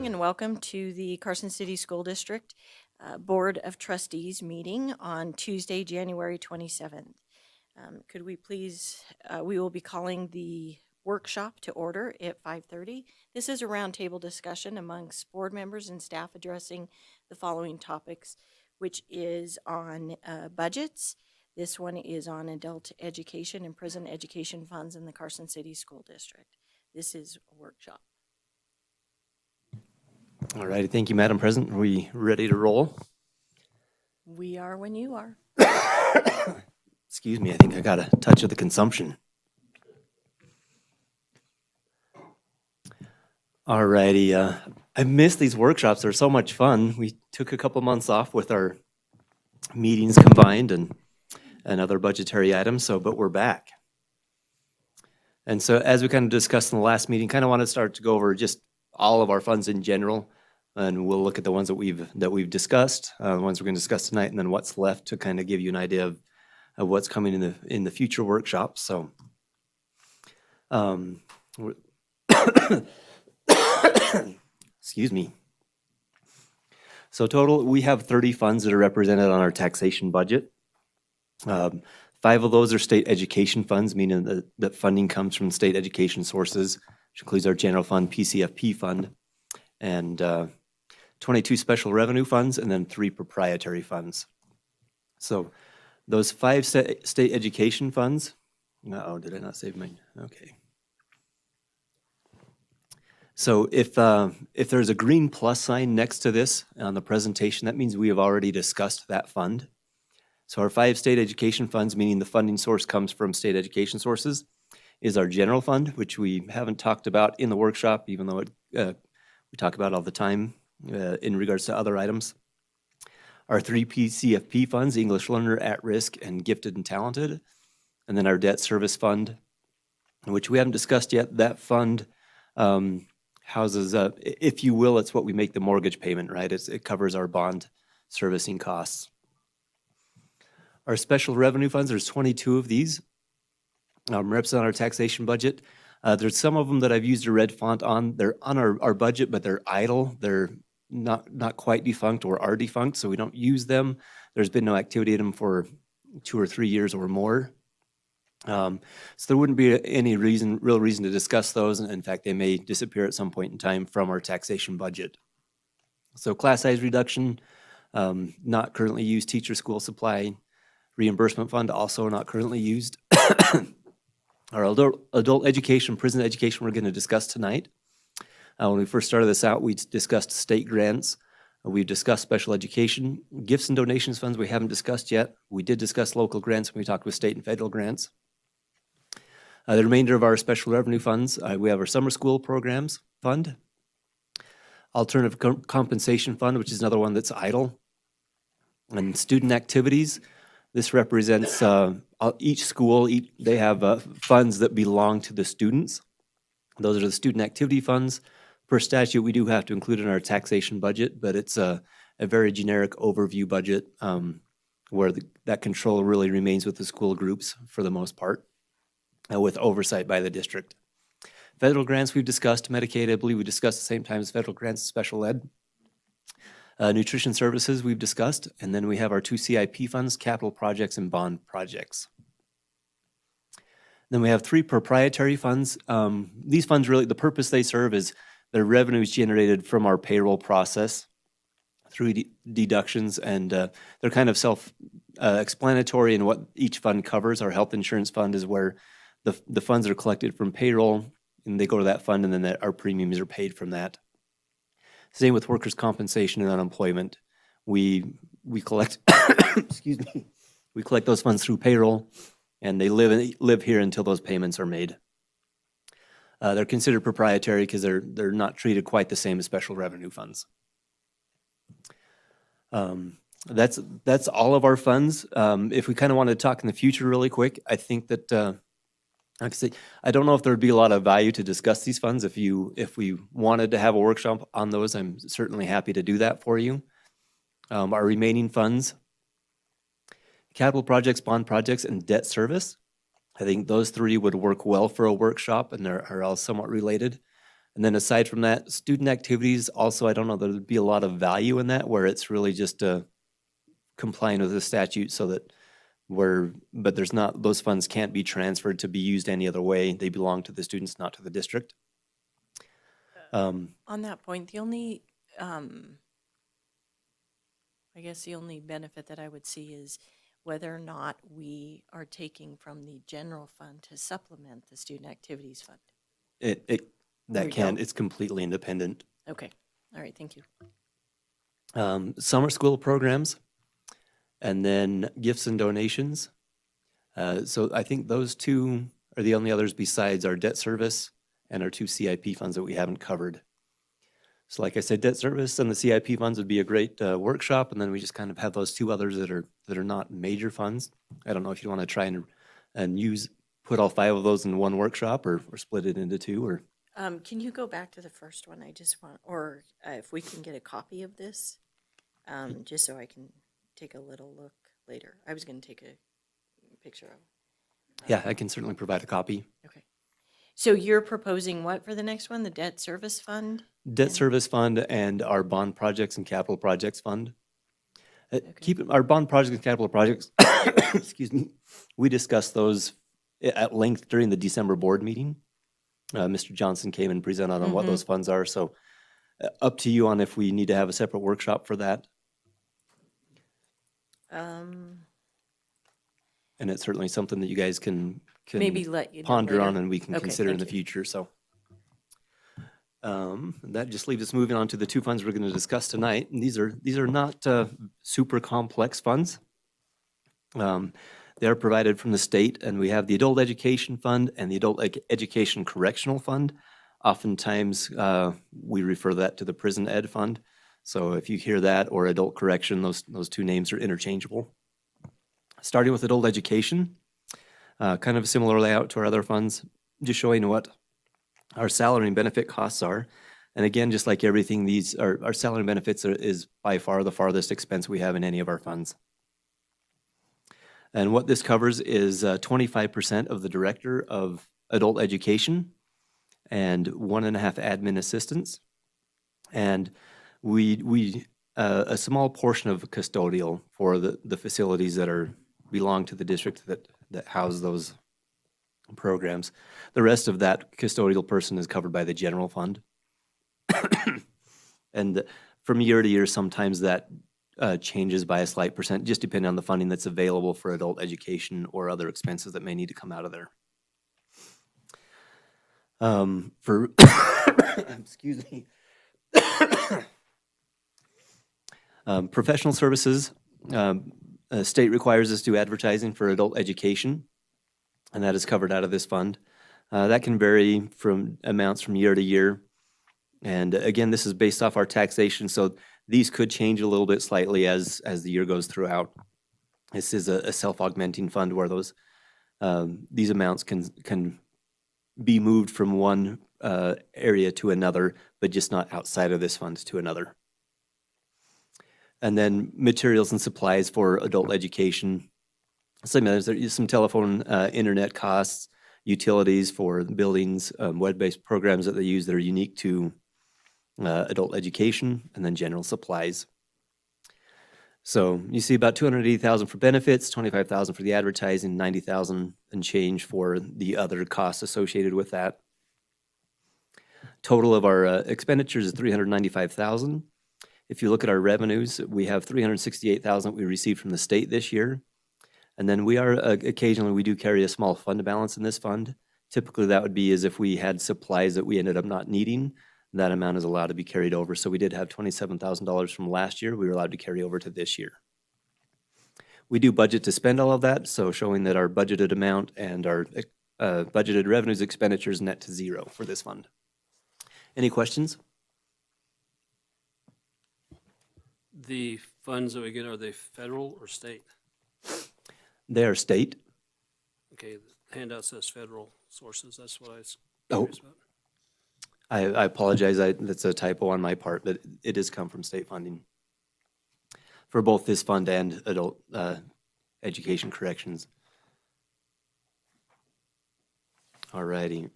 morning and welcome to the Carson City School District Board of Trustees meeting on Tuesday, January 27th. Could we please, we will be calling the workshop to order at 5:30. This is a roundtable discussion amongst board members and staff addressing the following topics, which is on budgets. This one is on adult education and prison education funds in the Carson City School District. This is a workshop. All righty, thank you, Madam President. Are we ready to roll? We are when you are. Excuse me, I think I got a touch of the consumption. All righty, I missed these workshops. They're so much fun. We took a couple months off with our meetings combined and other budgetary items, but we're back. And so as we kind of discussed in the last meeting, kind of want to start to go over just all of our funds in general, and we'll look at the ones that we've discussed, the ones we're going to discuss tonight, and then what's left to kind of give you an idea of what's coming in the future workshops. So, excuse me. So total, we have 30 funds that are represented on our taxation budget. 5 of those are state education funds, meaning that funding comes from state education sources, which includes our general fund, PCFP fund, and 22 special revenue funds, and then 3 proprietary funds. So those 5 state education funds, oh, did I not save mine? Okay. So if there's a green plus sign next to this on the presentation, that means we have already discussed that fund. So our 5 state education funds, meaning the funding source comes from state education sources, is our general fund, which we haven't talked about in the workshop, even though we talk about all the time in regards to other items. Our 3 PCFP funds, English Learner, At Risk, and Gifted and Talented. And then our debt service fund, which we haven't discussed yet. That fund houses, if you will, it's what we make the mortgage payment, right? It covers our bond servicing costs. Our special revenue funds, there's 22 of these. Represent our taxation budget. There's some of them that I've used a red font on. They're on our budget, but they're idle. They're not quite defunct or are defunct, so we don't use them. There's been no activity in them for 2 or 3 years or more. So there wouldn't be any real reason to discuss those. And in fact, they may disappear at some point in time from our taxation budget. So class size reduction, not currently used. Teacher school supply reimbursement fund, also not currently used. Our adult education, prison education, we're going to discuss tonight. When we first started this out, we discussed state grants. We've discussed special education. Gifts and donations funds we haven't discussed yet. We did discuss local grants when we talked with state and federal grants. The remainder of our special revenue funds, we have our summer school programs fund, alternative compensation fund, which is another one that's idle, and student activities. This represents each school, they have funds that belong to the students. Those are the student activity funds. Per statute, we do have to include in our taxation budget, but it's a very generic overview budget where that control really remains with the school groups for the most part, with oversight by the district. Federal grants we've discussed, Medicaid, I believe we discussed at the same time as federal grants, special ed. Nutrition services we've discussed, and then we have our 2 CIP funds, capital projects and bond projects. Then we have 3 proprietary funds. These funds really, the purpose they serve is their revenues generated from our payroll process through deductions, and they're kind of self-explanatory in what each fund covers. Our health insurance fund is where the funds are collected from payroll, and they go to that fund, and then our premiums are paid from that. Same with workers' compensation and unemployment. We collect, excuse me, we collect those funds through payroll, and they live here until those payments are made. They're considered proprietary because they're not treated quite the same as special revenue funds. That's all of our funds. If we kind of want to talk in the future really quick, I think that like I say, I don't know if there'd be a lot of value to discuss these funds. If we wanted to have a workshop on those, I'm certainly happy to do that for you. Our remaining funds, capital projects, bond projects, and debt service. I think those 3 would work well for a workshop, and they're all somewhat related. And then aside from that, student activities, also, I don't know that there'd be a lot of value in that, where it's really just complying with the statute so that but there's not, those funds can't be transferred to be used any other way. They belong to the students, not to the district. On that point, the only, I guess the only benefit that I would see is whether or not we are taking from the general fund to supplement the student activities fund. We don't? It's completely independent. Okay, all right, thank you. Summer school programs, and then gifts and donations. So I think those two are the only others besides our debt service and our two CIP funds that we haven't covered. So like I said, debt service and the CIP funds would be a great workshop, and then we just kind of have those two others that are not major funds. I don't know if you want to try and put all 5 of those in one workshop or split it into 2 or. Can you go back to the first one? I just want, or if we can get a copy of this, just so I can take a little look later. I was going to take a picture of. Yeah, I can certainly provide a copy. Okay. So you're proposing what for the next one? The debt service fund? Debt service fund and our bond projects and capital projects fund. Okay. Our bond projects and capital projects, excuse me, we discussed those at length during the December board meeting. Mr. Johnson came and presented on what those funds are, so up to you on if we need to have a separate workshop for that. Um, And it's certainly something that you guys can Maybe let you know ponder later. on and we can Okay, consider in the thank you. future, so. That just leaves us moving on to the 2 funds we're going to discuss tonight. And these are not super complex funds. They are provided from the state, and we have the Adult Education Fund and the Adult Education Correctional Fund. Oftentimes, we refer that to the Prison Ed Fund. So if you hear that or Adult Correction, those 2 names are interchangeable. Starting with Adult Education, kind of a similar layout to our other funds, just showing what our salary and benefit costs are. And again, just like everything, our salary and benefits is by far the farthest expense we have in any of our funds. And what this covers is 25% of the director of adult education and 1.5 admin assistants. And we a small portion of custodial for the facilities that belong to the district that house those programs. The rest of that custodial person is covered by the general fund. And from year to year, sometimes that changes by a slight percent, just depending on the funding that's available for adult education or other expenses that may need to come out of there. For, excuse me, professional services, state requires us to do advertising for adult education, and that is covered out of this fund. That can vary from amounts from year to year. And again, this is based off our taxation, so these could change a little bit slightly as the year goes throughout. This is a self-augmenting fund where these amounts can be moved from one area to another, but just not outside of this fund to another. And then materials and supplies for adult education. There's some telephone, internet costs, utilities for buildings, web-based programs that they use that are unique to adult education, and then general supplies. So you see about $280,000 for benefits, $25,000 for the advertising, $90,000 and change for the other costs associated with that. Total of our expenditures is $395,000. If you look at our revenues, we have $368,000 we received from the state this year. And then we are, occasionally we do carry a small fund balance in this fund. Typically that would be as if we had supplies that we ended up not needing, that amount is allowed to be carried over. So we did have $27,000 from last year we were allowed to carry over to this year. We do budget to spend all of that, so showing that our budgeted amount and our budgeted revenues expenditures net to 0 for this fund. Any questions? The funds that we get, are they federal or state? They are state. Okay, the handout says federal sources, that's what I was Oh. curious about. I apologize, that's a typo on my part, but it does come from state funding for both this fund and adult education corrections. All righty.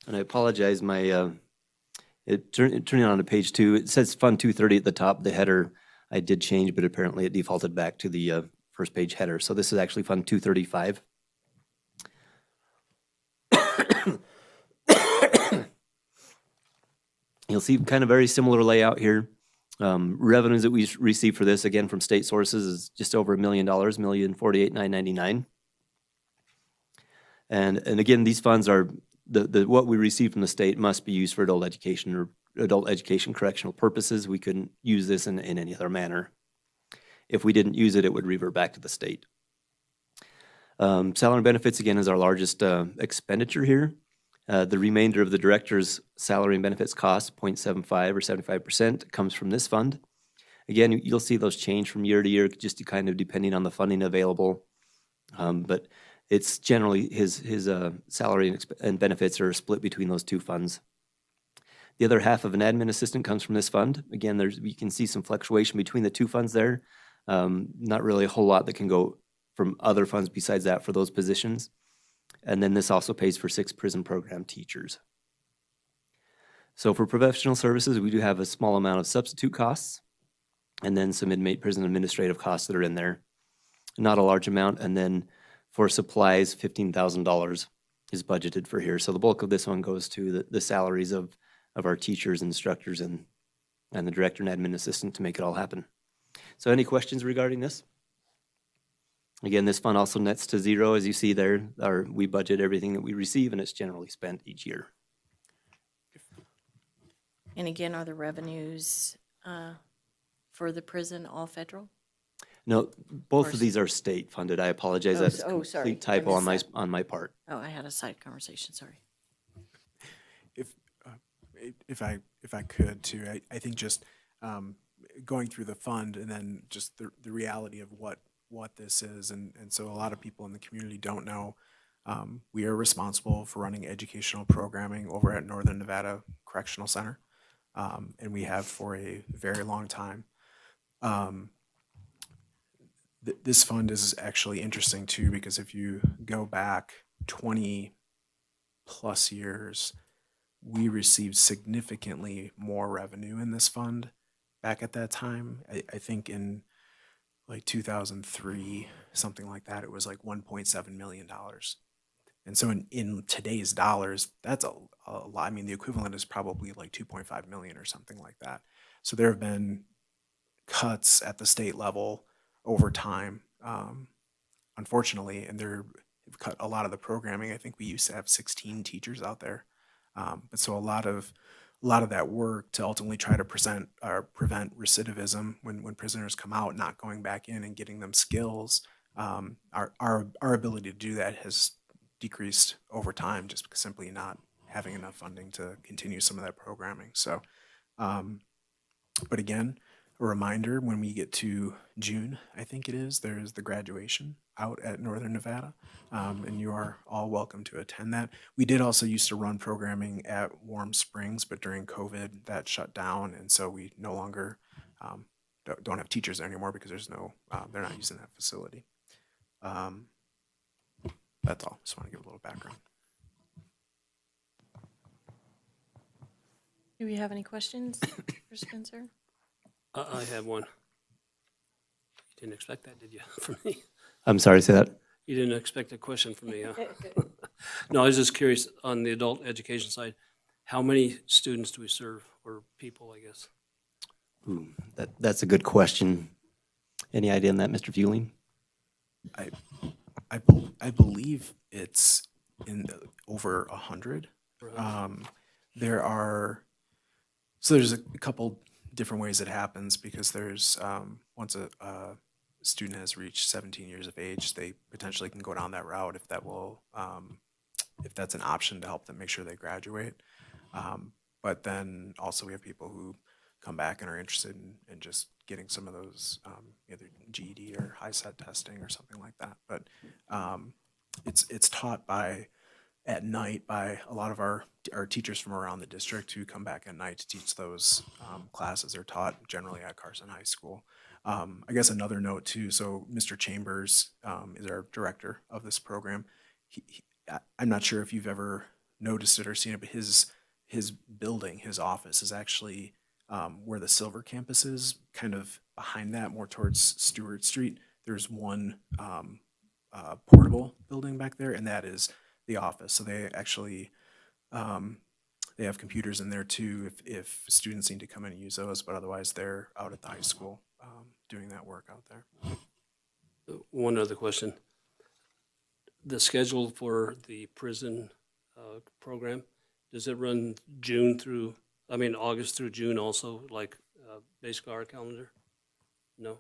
And I apologize, turning on to page 2, it says Fund 230 at the top, the header I did change, but apparently it defaulted back to the first page header. So this is actually Fund 235. You'll see kind of very similar layout here. Revenues that we receive for this, again, from state sources is just over $1 million, $1,048,999. And again, these funds are, what we receive from the state must be used for adult education correctional purposes. We couldn't use this in any other manner. If we didn't use it, it would revert back to the state. Salary and benefits, again, is our largest expenditure here. The remainder of the director's salary and benefits cost, 0.75 or 75%, comes from this fund. Again, you'll see those change from year to year, just kind of depending on the funding available. But it's generally his salary and benefits are split between those two funds. The other half of an admin assistant comes from this fund. Again, you can see some fluctuation between the two funds there. Not really a whole lot that can go from other funds besides that for those positions. And then this also pays for 6 prison program teachers. So for professional services, we do have a small amount of substitute costs and then some inmate prison administrative costs that are in there. Not a large amount. And then for supplies, $15,000 is budgeted for here. So the bulk of this one goes to the salaries of our teachers, instructors, and the director and admin assistant to make it all happen. So any questions regarding this? Again, this fund also nets to zero, as you see there. We budget everything that we receive, and it's generally spent each year. And again, are the revenues for the prison all federal? No, both of these are state funded. I apologize. That's a sorry. complete typo I missed on my part. Oh, I had a side conversation, sorry. If I could too, I think just going through the fund and then just the reality of what this is, and so a lot of people in the community don't know. We are responsible for running educational programming over at Northern Nevada Correctional Center, and we have for a very long time. This fund is actually interesting too, because if you go back 20 plus years, we received significantly more revenue in this fund back at that time. I think in like 2003, something like that, it was like $1.7 million. And so in today's dollars, that's a lot. I mean, the equivalent is probably like 2.5 million or something like that. So there have been cuts at the state level over time, unfortunately, and they've cut a lot of the programming. I think we used to have 16 teachers out there. But so a lot of that work to ultimately try to prevent recidivism when prisoners come out, not going back in and getting them skills, our ability to do that has decreased over time, just because simply not having enough funding to continue some of that programming. So, but again, a reminder, when we get to June, I think it is, there's the graduation out at Northern Nevada, and you are all welcome to attend that. We did also used to run programming at Warm Springs, but during COVID that shut down, and so we no longer don't have teachers there anymore because there's no, they're not using that facility. That's all. Just want to give a little background. Do we have any questions for Spencer? I have one. You didn't expect that, did you, from me? I'm sorry, say that. You didn't expect a question from me, huh? No, I was just curious, on the adult education side, how many students do we serve, or people, I guess? Ooh, that's a good question. Any idea on that, Mr. Fueling? I believe it's in over 100. There's a couple different ways it happens, because there's once a student has reached 17 years of age, they potentially can go down that route if that's an option to help them make sure they graduate. But then also we have people who come back and are interested in just getting some of those either GED or high-set testing or something like that. But it's taught at night by a lot of our teachers from around the district who come back at night to teach those classes. They're taught generally at Carson High School. I guess another note too, so Mr. Chambers is our director of this program. I'm not sure if you've ever noticed it or seen it, but his building, his office is actually where the Silver campus is, kind of behind that, more towards Stewart Street. There's one portable building back there, and that is the office. So they actually they have computers in there too if students need to come in and use those, but otherwise they're out at the high school doing that work out there. One other question. The schedule for the prison program, does it run August through June also, like basically our calendar? No?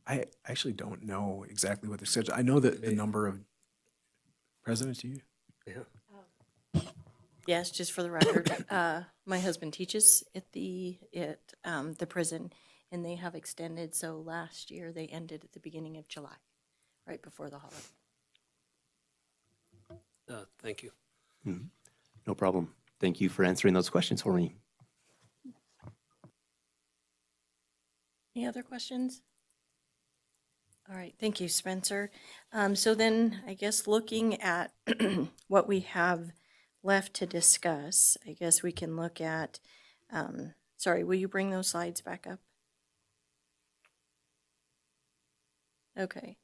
I actually don't know exactly what the schedule. I know that the number of presidents, do you? Yeah. Yes, just for the record, my husband teaches at the prison, and they have extended, so last year they ended at the beginning of July, right before the holiday. Thank you. No problem. Thank you for answering those questions for me. Any other questions? All right, thank you, Spencer. So then, I guess looking at what we have left to discuss, I guess we can look at, sorry, will you bring those slides back up? Okay,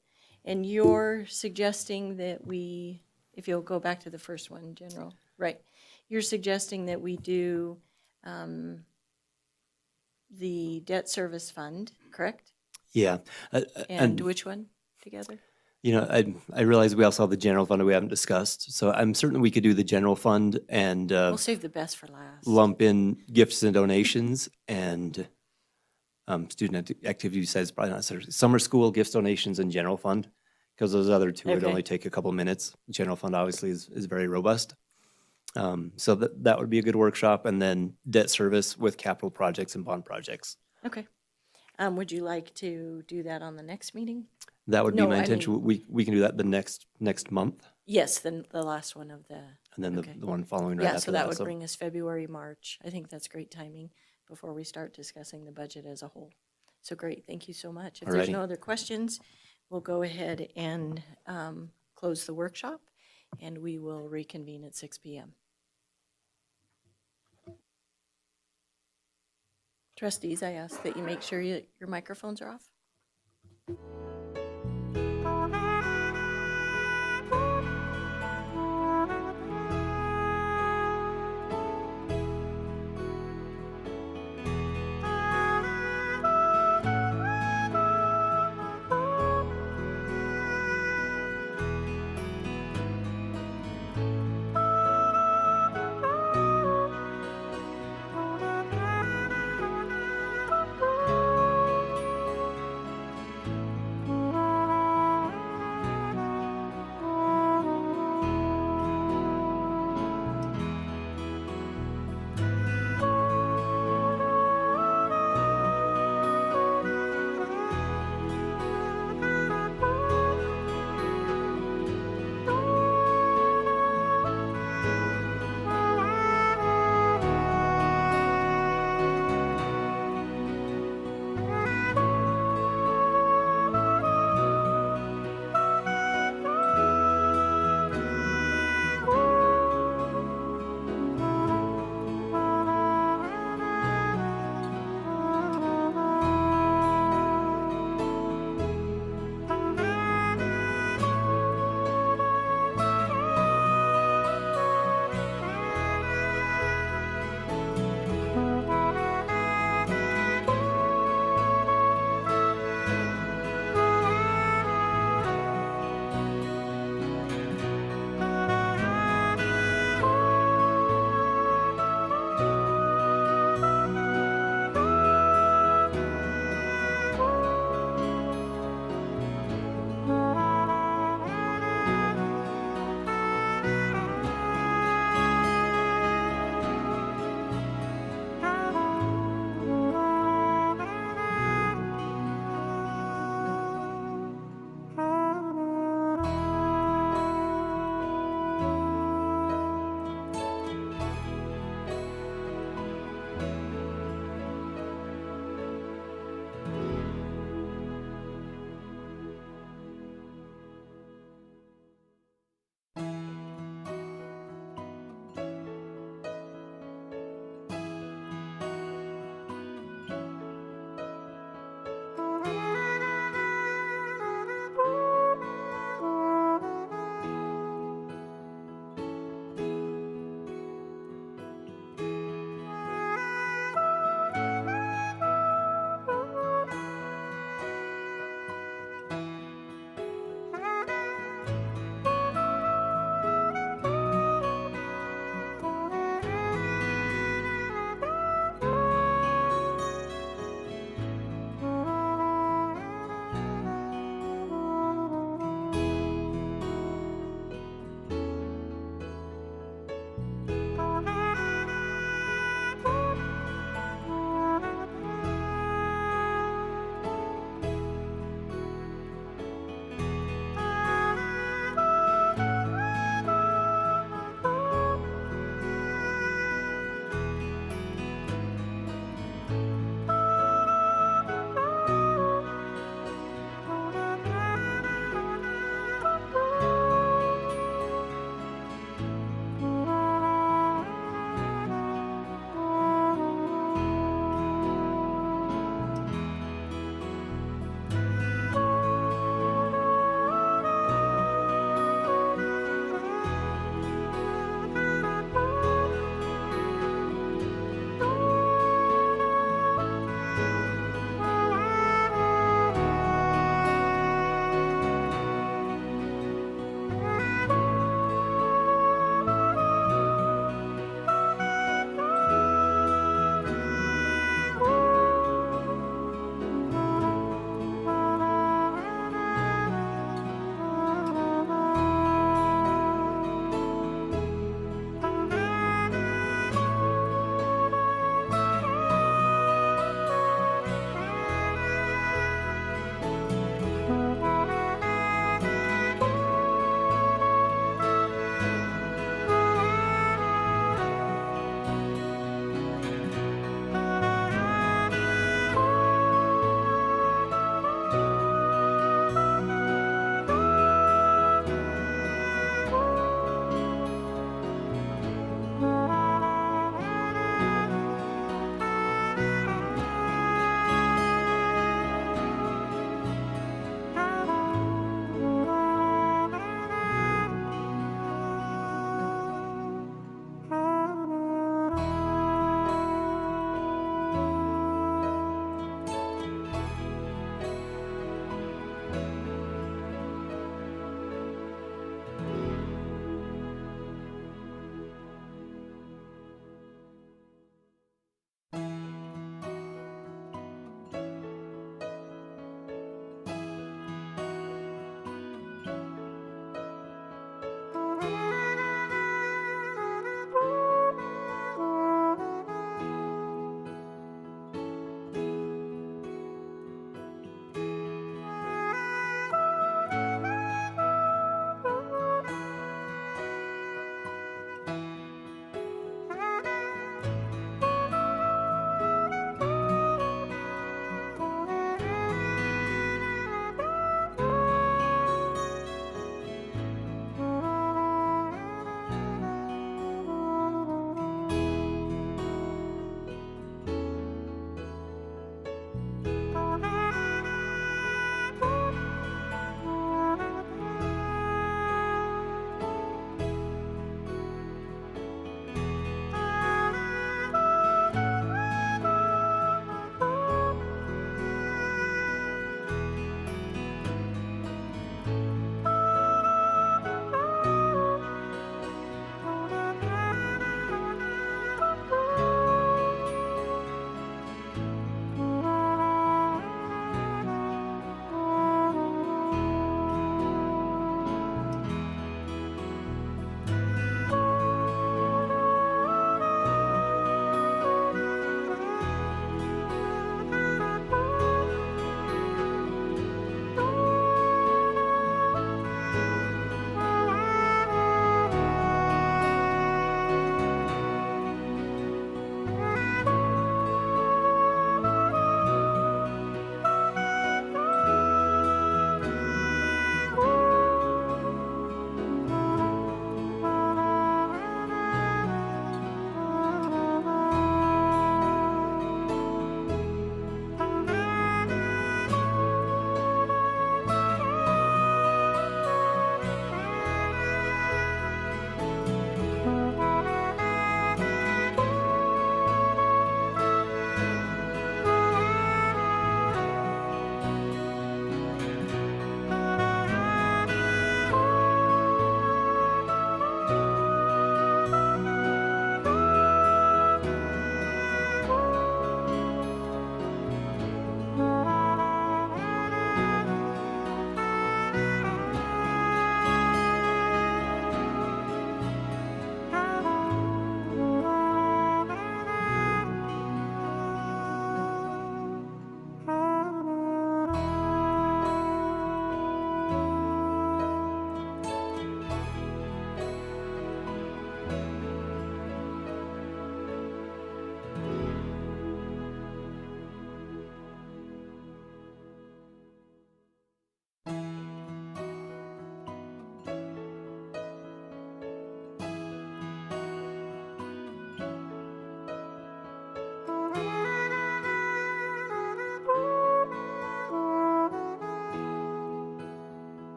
and you're suggesting that we, if you'll go back to the first one, General, right? You're suggesting that we do the debt service fund, correct? Yeah. And which one together? You know, I realize we also have the general fund that we haven't discussed. So I'm certain we could do the general fund and We'll save the best for last. lump in gifts and donations and student activity size, probably not necessarily. Summer school, gifts, donations, and general fund, because those other two would Okay. only take a couple minutes. General fund obviously is very robust. So that would be a good workshop. And then debt service with capital projects and bond projects. Okay. Would you like to do that on the next meeting? That would be No, my I intention. We can do that the next month, Yes, then the last one of the, and then Okay. the one following right yeah, after so that would So bring us February, March. I think that's great timing before we start discussing the budget as a whole. So great, thank you so much. If there's Alrighty. no other questions, we'll go ahead and close the workshop, and we will reconvene at 6 p.m. Trustees, I ask that you make sure your microphones are off.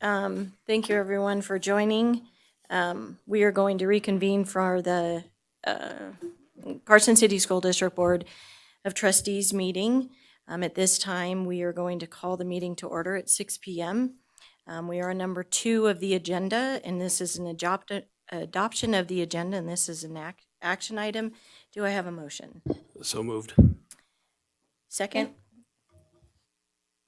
Thank you, everyone, for joining. We are going to reconvene for the Carson City School District Board of Trustees meeting. At this time, we are going to call the meeting to order at 6 p.m. We are on number 2 of the agenda, and this is an adoption of the agenda, and this is an action item. Do I have a motion? So moved. Second?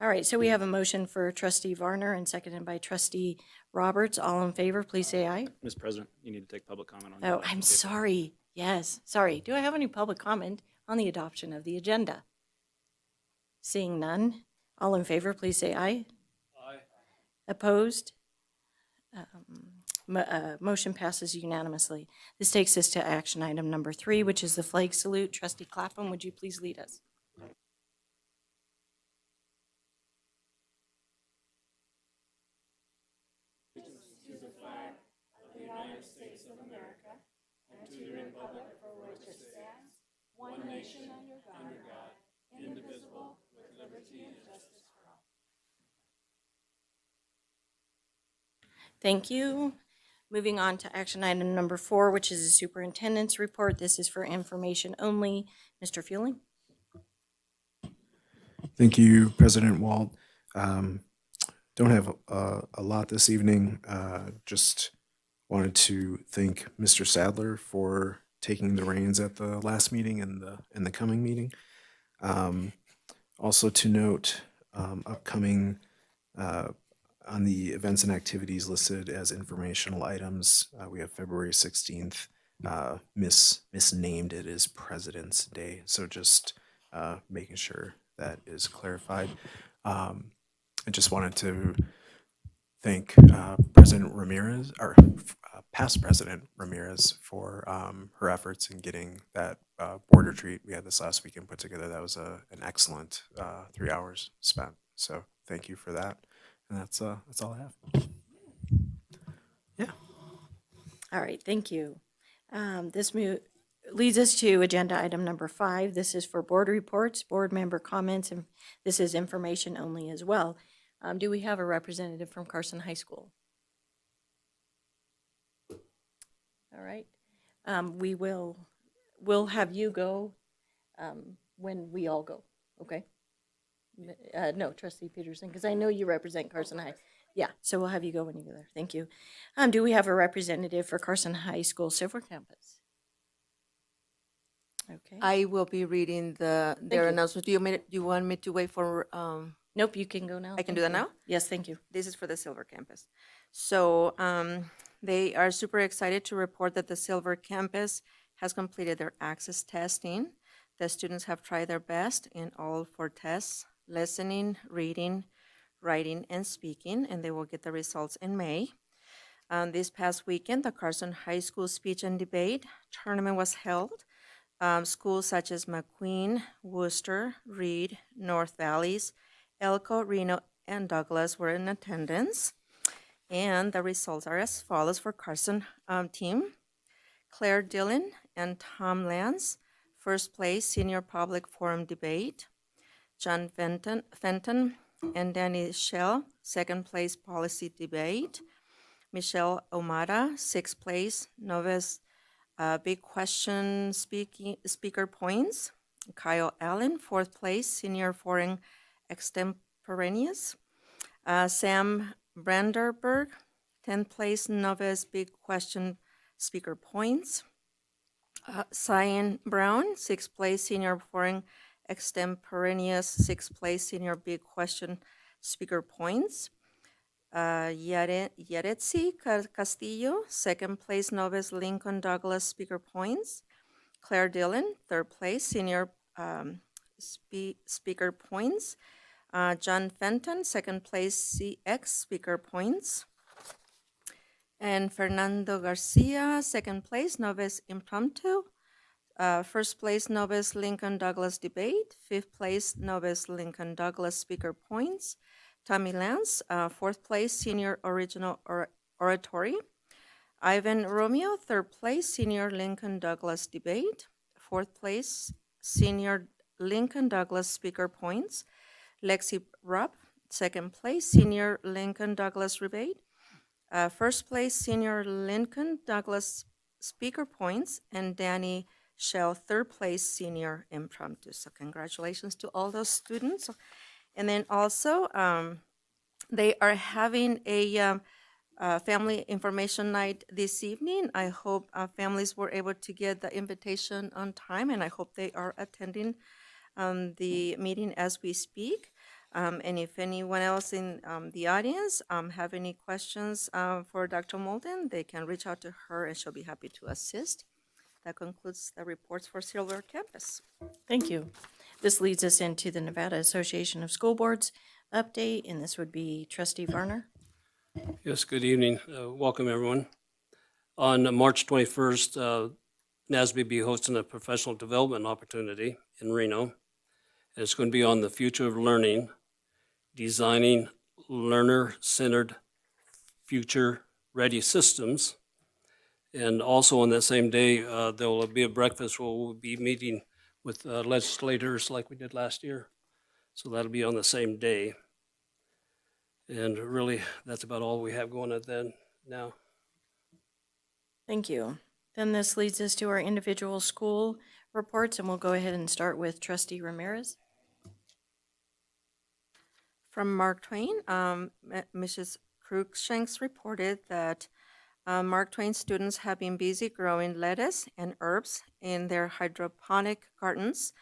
All right, so we have a motion for trustee Varner and seconded by trustee Roberts. All in favor, please say aye. Ms. President, you need to take public comment on Oh, that. I'm sorry. Yes, sorry. Do I have any public comment on the adoption of the agenda? Seeing none. All in favor, please say aye. Aye. Opposed? Motion passes unanimously. This takes us to action item number 3, which is the flag salute. Trustee Clapham, would you please lead us? Thank you. Moving on to action item number 4, which is the superintendent's report. This is for information only. Mr. Fueling? Thank you, President Walt. Don't have a lot this evening. Just wanted to thank Mr. Sadler for taking the reins at the last meeting and the coming meeting. Also to note, upcoming on the events and listed as informational items, we have February 16th. Misnamed it as President's Day, so just making sure that is clarified. I just wanted to thank President Ramirez, or past President Ramirez, for her efforts in getting that board retreat we had this last weekend put together. That was an excellent 3 hours spent. So thank you for that. And that's all I have. Yeah. All right, thank you. This leads us to agenda item number 5. This is for board reports, board member comments, and this is information only as well. Do we have a representative from Carson High School? All right. We'll have you go when we all go, okay? No, trustee Peterson, because I know you represent Carson High. Yeah, so we'll have you go when you go there. Thank you. Do we have a representative for Carson High School Silver Campus? Okay. I will be reading their you. announcement. Do you want me to wait for, Nope, you can go now. I can Thank do that you. now? Yes, thank you. This is for the Silver Campus. So they are super excited to report that the Silver Campus has completed their access testing. The students have tried their best in all 4 tests: listening, reading, writing, and speaking, and they will get the results in May. This past weekend, the Carson High School Speech and Debate Tournament was held. Schools such as McQueen, Worcester, Reed, North Valleys, Elko, Reno, and Douglas were in attendance. And the results are as follows for Carson team. Claire Dillon and Tom Lance, first place Senior Public Forum Debate. John Fenton and Danny Schell, second place Policy Debate. Michelle Omada, sixth place Novice Big Question Speaker Points. Kyle Allen, fourth place Senior Foreign Extemporaneous. Sam Branderberg, 10th place Novice Big Question Speaker Points. Cyan Brown, 6th place Senior Foreign Extemporaneous, 6th place Senior Big Question Speaker Points. Yaretsi Castillo, 2nd place Novice Lincoln Douglas Speaker Points. Claire Dillon, 3rd place Senior Speaker Points. John Fenton, 2nd place CX Speaker Points. And Fernando Garcia, 2nd place Novice Impromptu. 1st place Novice Lincoln Douglas Debate. 5th place Novice Lincoln Douglas Speaker Points. Tommy Lance, 4th place Senior Original Oratory. Ivan Romeo, 3rd place Senior Lincoln Douglas Debate. 4th place Senior Lincoln Douglas Speaker Points. Lexi Rupp, Second place, Senior Lincoln Douglas Rebate. First place, Senior Lincoln Douglas Speaker Points, and Danny Shell, third place, Senior Impromptu. So congratulations to all those students. And then also, they are having a family information night this evening. I hope families were able to get the invitation on time, and I hope they are attending the meeting as we speak. And if anyone else in the audience have any questions for Dr. Molden, they can reach out to her and she'll be happy to assist. That concludes the reports for Silver Campus. Thank you. This leads us into the Nevada Association of School Boards update, and this would be Trustee Varner. Yes, good evening. Welcome, everyone. On March 21st, NASB will be hosting a professional development opportunity in Reno. And it's going to be on the future of learning, designing learner-centered, future-ready systems. And also on that same day, there will be a breakfast where we'll be meeting with legislators like we did last year. So that'll be on the same day. And really, that's about all we have going on then now. Thank you. Then this leads us to our individual school reports, and we'll go ahead and start with Trustee Ramirez. From Mark Twain, Mrs. Cruikshanks reported that Mark Twain students have been busy growing lettuce and herbs in their hydroponic gardens.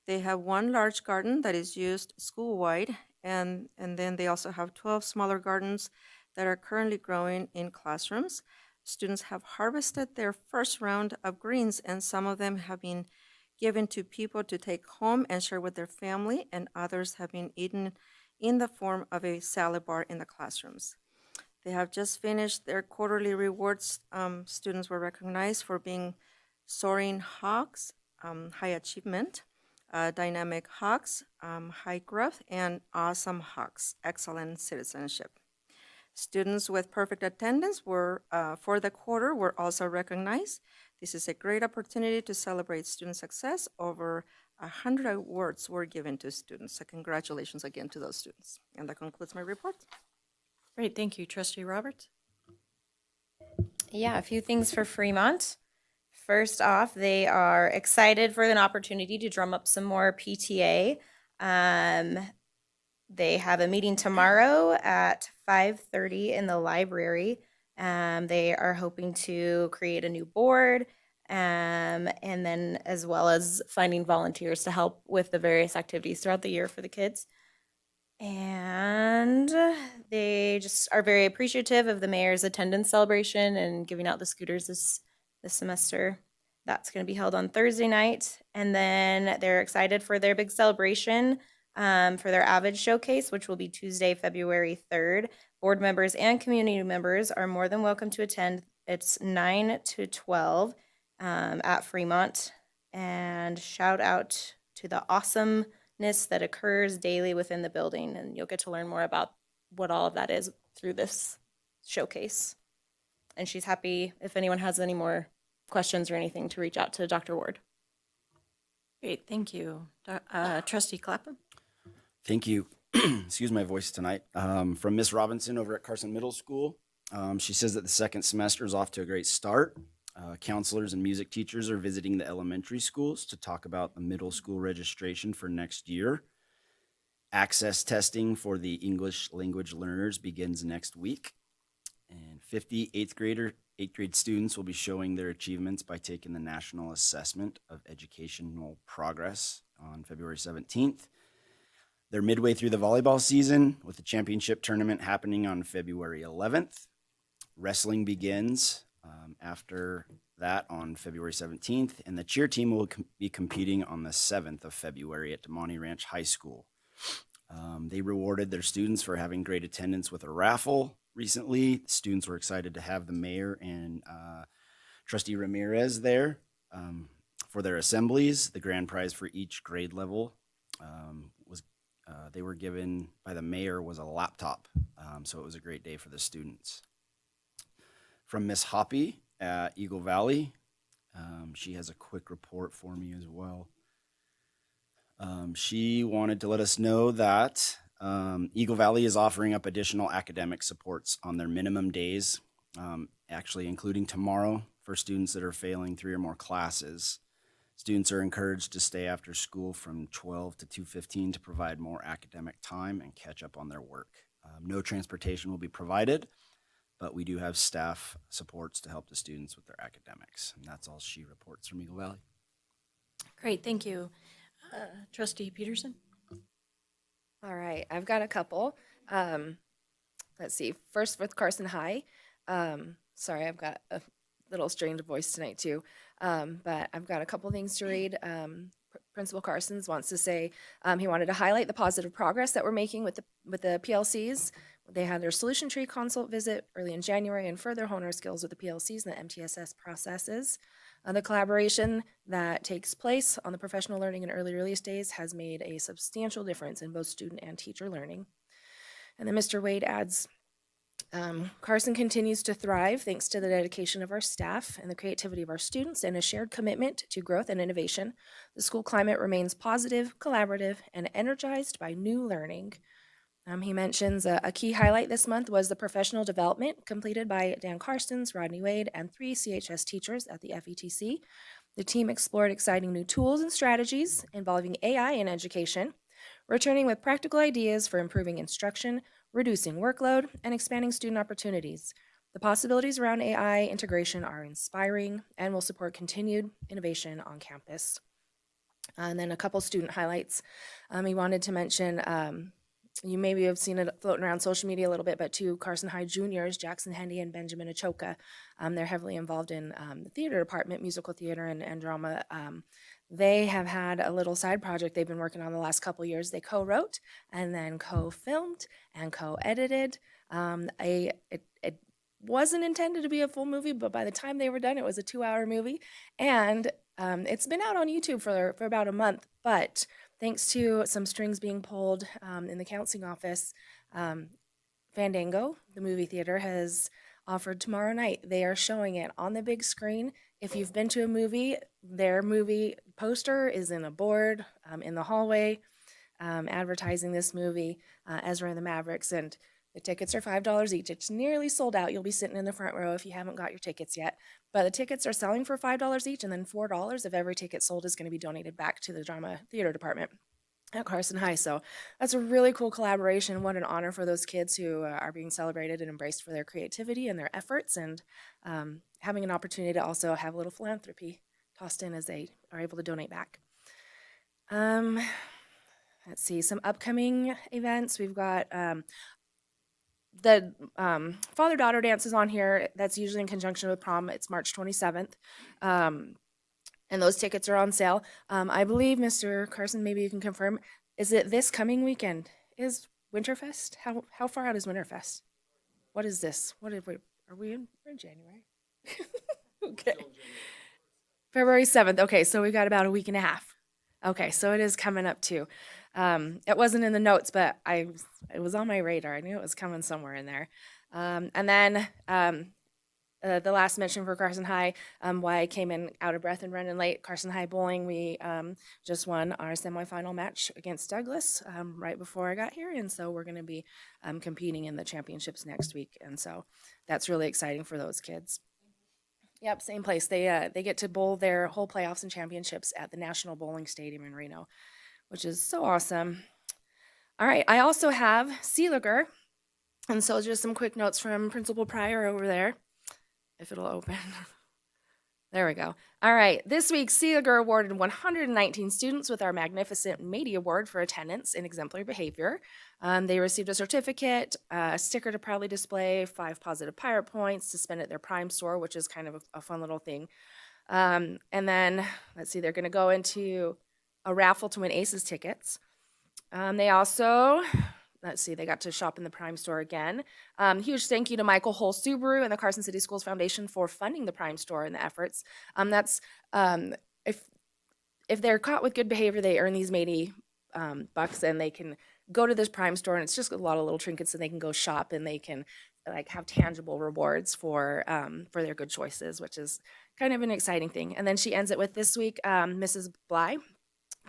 They have one large garden that is used school-wide, and then they also have 12 smaller gardens that are currently growing in classrooms. Students have harvested their first round of greens, and some of them have been given to people to take home and share with their family, and others have been eaten in the form of a salad bar in the classrooms. They have just finished their quarterly rewards. Students were recognized for being soaring hawks, high achievement, dynamic hawks, high growth, and awesome hawks, excellent citizenship. Students with perfect attendance were, for the quarter, were also recognized. This is a great opportunity to celebrate student success. Over 100 awards were given to students. So congratulations again to those students. And that concludes my report. Great, thank you. Trustee Roberts? Yeah, a few things for Fremont. First off, they are excited for an opportunity to drum up some more PTA. They have a meeting tomorrow at 5:30 in the library. They are hoping to create a new board, and then as well as finding volunteers to help with the various activities throughout the year for the kids. And they just are very appreciative of the mayor's attendance celebration and giving out the scooters this semester. That's going to be held on Thursday night. And then they're excited for their big celebration for their Avid Showcase, which will be Tuesday, February 3rd. Board members and community members are more than welcome to attend. It's 9 to 12 at Fremont. And shout out to the awesomeness that occurs daily within the building. And you'll get to learn more about what all of that is through this showcase. And she's happy if anyone has any more questions or anything to reach out to Dr. Ward. Great, thank you. Trustee Clapham? Thank you. Excuse my voice tonight. From Miss Robinson over at Carson Middle School. She says that the second semester is off to a great start. Counselors and music teachers are visiting the elementary schools to talk about the middle school registration for next year. Access testing for the English language learners begins next week. And 50 eighth grade students will be showing their achievements by taking the National Assessment of Educational Progress on February 17th. They're midway through the volleyball season with the championship tournament happening on February 11th. Wrestling begins after that on February 17th, and the cheer team will be competing on the 7th of February at DeMonte Ranch High School. They rewarded their students for having great attendance with a raffle recently. The students were excited to have the mayor and Trustee Ramirez there for their assemblies. The grand prize for each grade level they were given by the mayor was a laptop. So it was a great day for the students. From Miss Hoppy at Eagle Valley, she has a quick report for me as well. She wanted to let us know that Eagle Valley is offering up additional academic supports on their minimum days, actually including tomorrow for students that are failing 3 or more classes. Students are encouraged to stay after school from 12 to 2:15 to provide more academic time and catch up on their work. No transportation will be provided, but we do have staff supports to help the students with their academics. And that's all she reports from Eagle Valley. Great, thank you. Trustee Peterson? All right, I've got a couple. Let's see. First with Carson High. Sorry, I've got a little strained voice tonight too. But I've got a couple things to read. Principal Carson's wants to say he wanted to highlight the positive progress that we're making with the PLCs. They had their solution tree consult visit early in January and further hone our skills with the PLCs and the MTSS processes. The collaboration that takes place on the professional learning and early release days has made a substantial difference in both student and teacher learning. And then Mr. Wade adds, Carson continues to thrive thanks to the dedication of our staff and the creativity of our students and a shared commitment to growth and innovation. The school climate remains positive, collaborative, and energized by new learning. He mentions a key highlight this month was the professional development completed by Dan Carson's, Rodney Wade, and 3 CHS teachers at the FETC. The team explored exciting new tools and strategies involving AI in education, returning with practical ideas for improving instruction, reducing workload, and expanding student opportunities. The possibilities around AI integration are inspiring and will support continued innovation on campus. And then a couple student highlights. He wanted to mention, you maybe have seen it floating around social media a little bit, but 2 Carson High juniors, Jackson Hendy and Benjamin Achoka, they're heavily involved in the theater department, musical theater and drama. They have had a little side project they've been working on the last couple years. They co-wrote and then co-filmed and co-edited. It wasn't intended to be a full movie, but by the time they were done, it was a 2-hour movie. And it's been out on YouTube for about a month, but thanks to some strings being pulled in the counseling office, Fandango, the movie theater, has offered tomorrow night. They are showing it on the big screen. If you've been to a movie, their movie poster is in a board in the hallway advertising this movie, Ezra and the Mavericks, and the tickets are $5 each. It's nearly sold out. You'll be sitting in the front row if you haven't got your tickets yet. But the tickets are selling for $5 each, and then $4 of every ticket sold is going to be donated back to the drama theater department at Carson High. So that's a really cool collaboration. What an honor for those kids who are being celebrated and embraced for their creativity and their efforts, and having an opportunity to also have a little philanthropy tossed in as they are able to donate back. Let's see, some upcoming events. We've got the father-daughter dance is on here. That's usually in conjunction with prom. It's March 27th. And those tickets are on sale. I believe, Mr. Carson, maybe you can confirm, is it this coming weekend? Is Winterfest? How far out is Winterfest? What is this? Are we in January? Okay. February 7th. Okay, so we've got about a week and a half. Okay, so it is coming up too. It wasn't in the notes, but it was on my radar. I knew it was coming somewhere in there. And then the last mention for Carson High, why I came in out of breath and running late. Carson High bowling, we just won our semifinal match against Douglas right before I got here, and so we're going to be competing in the championships next week, and so that's really exciting for those kids. Yep, same place. They get to bowl their whole playoffs and championships at the National Bowling Stadium in Reno, which is so awesome. All right, I also have Seeliger, and so just some quick notes from Principal Pryor over there, if it'll open. There we go. All right, this week Seeliger awarded 119 students with our magnificent Mady Award for attendance and exemplary behavior. They received a certificate, a sticker to proudly display, 5 positive pirate points to spend at their Prime store, which is kind of a fun little thing. And then, let's see, they're going to go into a raffle to win Aces tickets. They also, let's see, they got to shop in the Prime store again. Huge thank you to Michael Hull Subaru and the Carson City Schools Foundation for funding the Prime store and the efforts. If they're caught with good behavior, they earn these Mady bucks, and they can go to this Prime store, and it's just a lot of little trinkets, and they can go shop, and they can like have tangible rewards for their good choices, which is kind of an exciting thing. And then she ends it with this week, Mrs. Bly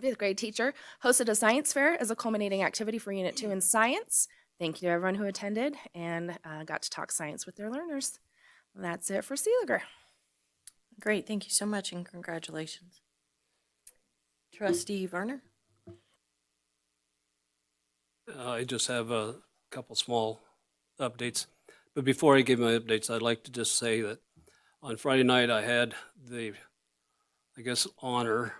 fifth grade teacher, hosted a science fair as a culminating activity for Unit 2 in science. Thank you to everyone who attended and got to talk science with their learners. That's it for Seeliger. Great, thank you so much and congratulations. Trustee Werner? I just have a couple small updates. But before I give my updates, I'd like to just say that on Friday night, I had the, I guess, honor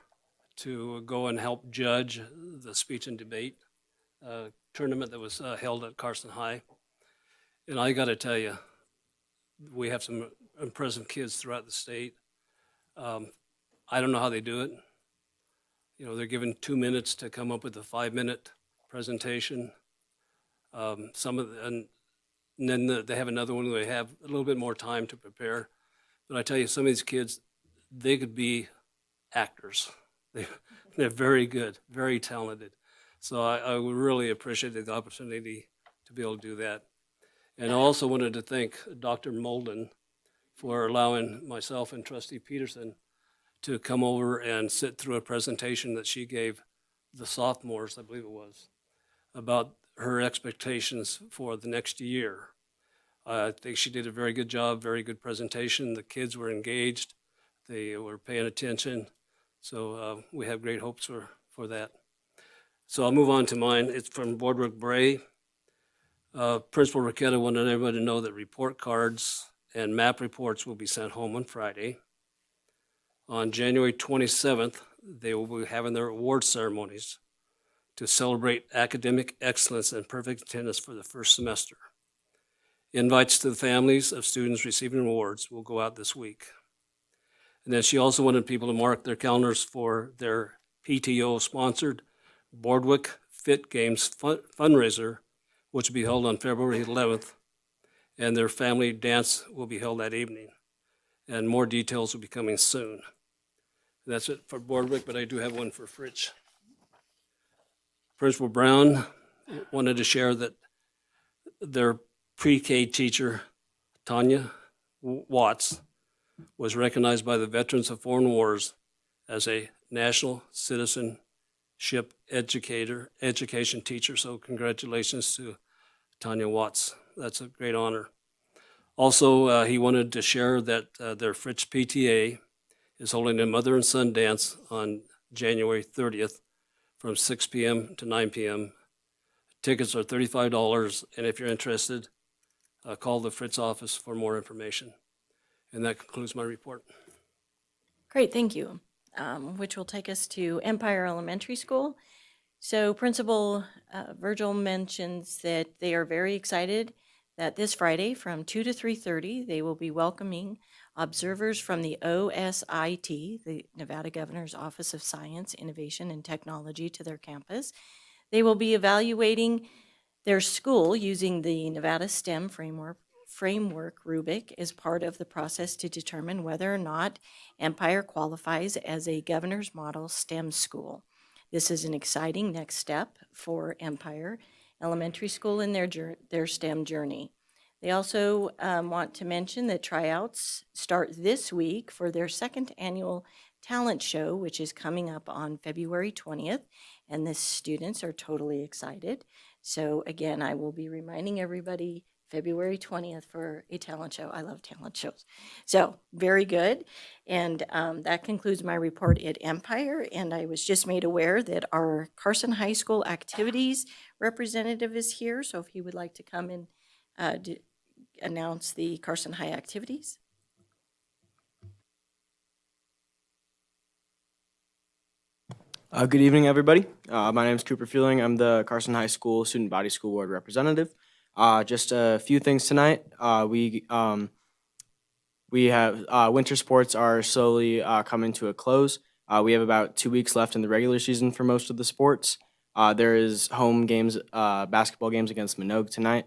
to go and help judge the speech and debate tournament that was held at Carson High. And I got to tell you, we have some impressive kids throughout the state. I don't know how they do it. You know, they're given 2 minutes to come up with a 5-minute presentation. And then they have another one where they have a little bit more time to prepare. But I tell you, some of these kids, they could be actors. They're very good, very talented. So I would really appreciate the opportunity to be able to do that. And I also wanted to thank Dr. Molden for allowing myself and Trustee Peterson to come over and sit through a presentation that she gave the sophomores, I believe it was, about her expectations for the next year. I think she did a very good job, very good presentation. The kids were engaged. They were paying attention. So we have great hopes for that. So I'll move on to mine. It's from Boardwalk Bray. Principal Raquetta wanted everybody to know that report cards and map reports will be sent home on Friday. On January 27th, they will be having their award ceremonies to celebrate academic excellence and perfect attendance for the first semester. Invites to the families of students receiving awards will go out this week. And then she also wanted people to mark their calendars for their PTO-sponsored Boardwalk Fit Games fundraiser, which will be held on February 11th, and their family dance will be held that evening. And more details will be coming soon. That's it for Boardwalk, but I do have one for Fritz. Principal Brown wanted to share that their pre-K teacher, Tanya Watts, was recognized by the Veterans of Foreign Wars as a National Citizenship education teacher. So congratulations to Tanya Watts. That's a great honor. Also, he wanted to share that their Fritz PTA is holding a mother and son dance on January 30th from 6 p.m. to 9 p.m. Tickets are $35, and if you're interested, call the Fritz office for more information. And that concludes my report. Great, thank you. Which will take us to Empire Elementary School. So Principal Virgil mentions that they are very excited that this Friday from 2 to 3:30, they will be welcoming observers from the OSIT, the Nevada Governor's Office of Science, Innovation, and Technology, to their campus. They will be evaluating their school using the Nevada STEM framework rubric as part of the process to determine whether or not Empire qualifies as a Governor's Model STEM school. This is an exciting next step for Empire Elementary School in their STEM journey. They also want to mention that tryouts start this week for their second annual talent show, which is coming up on February 20th, and the students are totally excited. So again, I will be reminding everybody February 20th for a talent show. I love talent shows. So very good. And that concludes my report at Empire. And I was just made aware that our Carson High School activities representative is here. So if he would like to come and announce the Carson High activities. Good evening, everybody. My name is Cooper Feeling. I'm the Carson High School Student Body School Board representative. Just a few things tonight. We have winter sports are slowly coming to a close. We have about 2 weeks left in the regular season for most of the sports. There is home games, basketball games against Minogue tonight,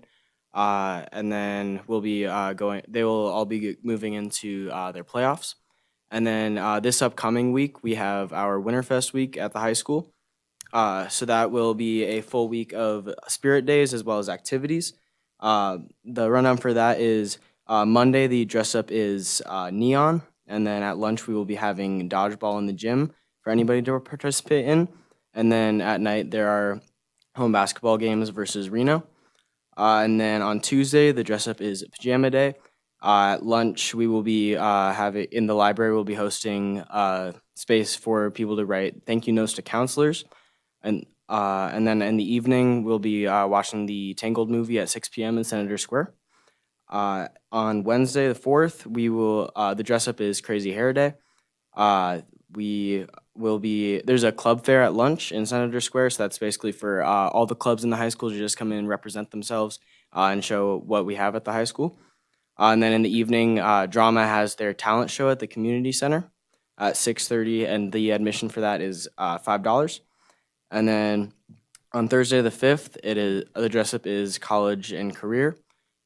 and then we'll be they will all be moving into their playoffs. And then this upcoming week, we have our Winterfest week at the high school. So that will be a full week of spirit days as well as activities. The rundown for that is Monday, the dress up is neon. And then at lunch, we will be having dodgeball in the gym for anybody to participate in. And then at night, there are home basketball games versus Reno. And then on Tuesday, the dress up is pajama day. At lunch, we will be having in the library. We'll be hosting space for people to write thank you notes to counselors, and then in the evening we'll be watching the Tangled movie at 6 p.m. in Senator Square. On Wednesday, the 4th, we will the dress up is Crazy Hair Day. We will be there's a club fair at lunch in Senator Square, so that's basically for all the clubs in the high school to just come in and represent themselves and show what we have at the high school. And then in the evening, drama has their talent show at the community center at 6:30, and the admission for that is $5. And then on Thursday the 5th, the dress up is college and career.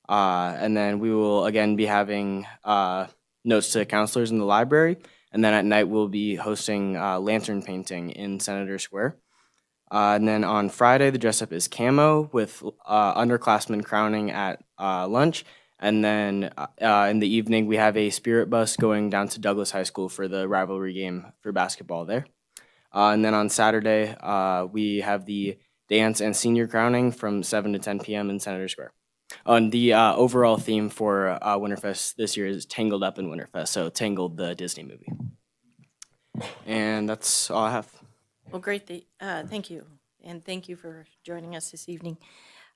And then we will again be having notes to counselors in the library. And then at night we'll be hosting lantern painting in Senator Square. And then on Friday, the dress up is camo with underclassmen crowning at lunch. And then in the evening, we have a spirit bus going down to Douglas High School for the rivalry game for basketball there. And then on Saturday, we have the dance and senior crowning from 7 to 10 p.m. in Senator Square. And the overall theme for Winterfest this year is Tangled Up in Winterfest, so Tangled, the Disney movie. And that's all I have. Well, great. Thank you. And thank you for joining us this evening.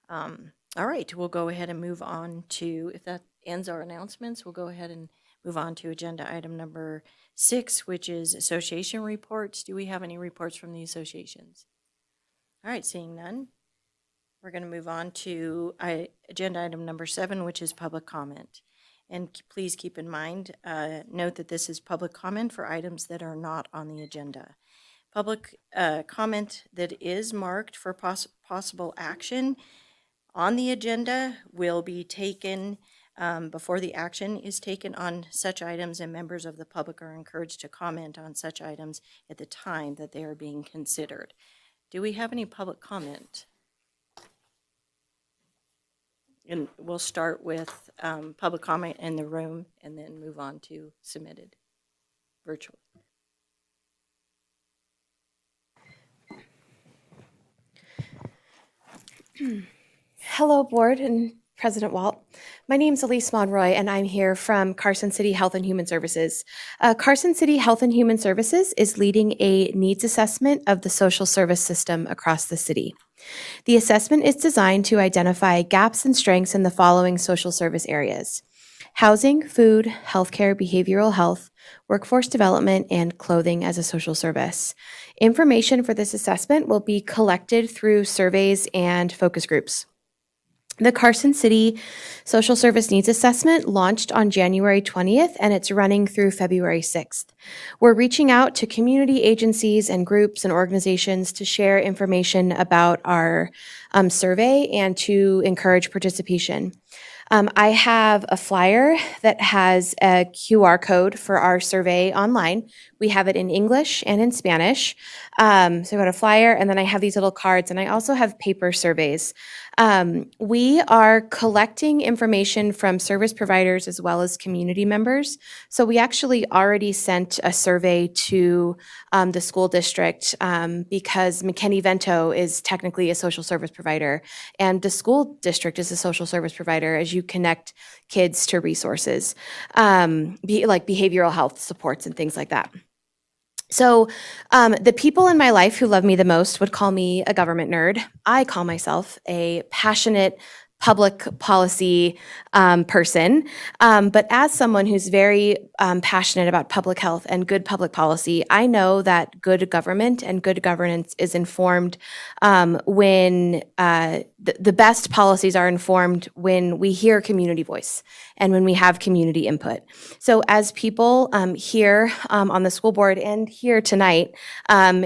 All right, we'll go ahead and move on to, if that ends our announcements, we'll go ahead and move on to agenda item number 6, which is association reports. Do we have any reports from the associations? All right, seeing none, we're going to move on to agenda item number 7, which is public comment. And please keep in mind, note that this is public comment for items that are not on the agenda. Public comment that is marked for possible action on the agenda will be taken before the action is taken on such items, and members of the public are encouraged to comment on such items at the time that they are being considered. Do we have any public comment? And we'll start with public comment in the room and then move on to submitted virtually. Hello, Board and President Walt. My name is Elise Monroy, and I'm here from Carson City Health and Human Services. Carson City Health and Human Services is leading a needs assessment of the social service system across the city. The assessment is designed to identify gaps and strengths in the following social service areas: housing, food, healthcare, behavioral health, workforce development, and clothing as a social service. Information for this assessment will be collected through surveys and focus groups. The Carson City Social Service Needs Assessment launched on January 20th, and it's running through February 6th. We're reaching out to community agencies and groups and organizations to share information about our survey and to encourage participation. I have a flyer that has a QR code for our survey online. We have it in English and in Spanish. So I've got a flyer, and then I have these little cards, and I also have paper surveys. We are collecting information from service providers as well as community members. So we actually already sent a survey to the school district because McKinney-Vento is technically a social service provider, and the school district is a social service provider as you connect kids to resources, like behavioral health supports and things like that. So the people in my life who love me the most would call me a government nerd. I call myself a passionate public policy person. But as someone who's very passionate about public health and good public policy, I know that good government and good governance is informed when the best policies are informed when we hear community voice and when we have community input. So as people here on the school board and here tonight,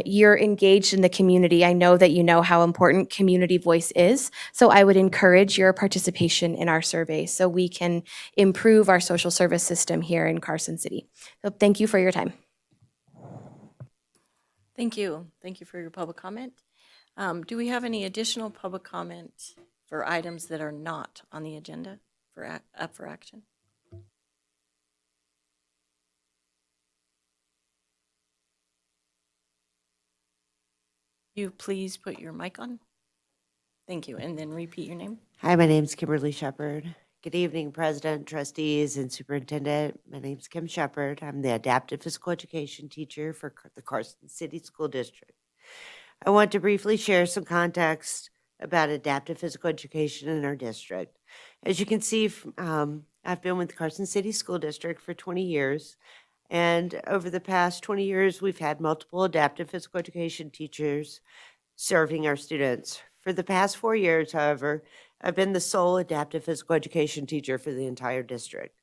you're engaged in the community. I know that you know how important community voice is. So I would encourage your participation in our survey so we can improve our social service system here in Carson City. So thank you for your time. Thank you. Thank you for your public comment. Do we have any additional public comment for items that are not on the agenda for up for action? You please put your mic on. Thank you, and then repeat your name. Hi, my name's Kimberly Shepard. Good evening, President, trustees, and superintendent. My name's Kim Shepard. I'm the adaptive physical education teacher for the Carson City School District. I want to briefly share some context about adaptive physical education in our district. As you can see, I've been with the Carson City School District for 20 years. And over the past 20 years, we've had multiple adaptive physical education teachers serving our students. For the past 4 years, however, I've been the sole adaptive physical education teacher for the entire district.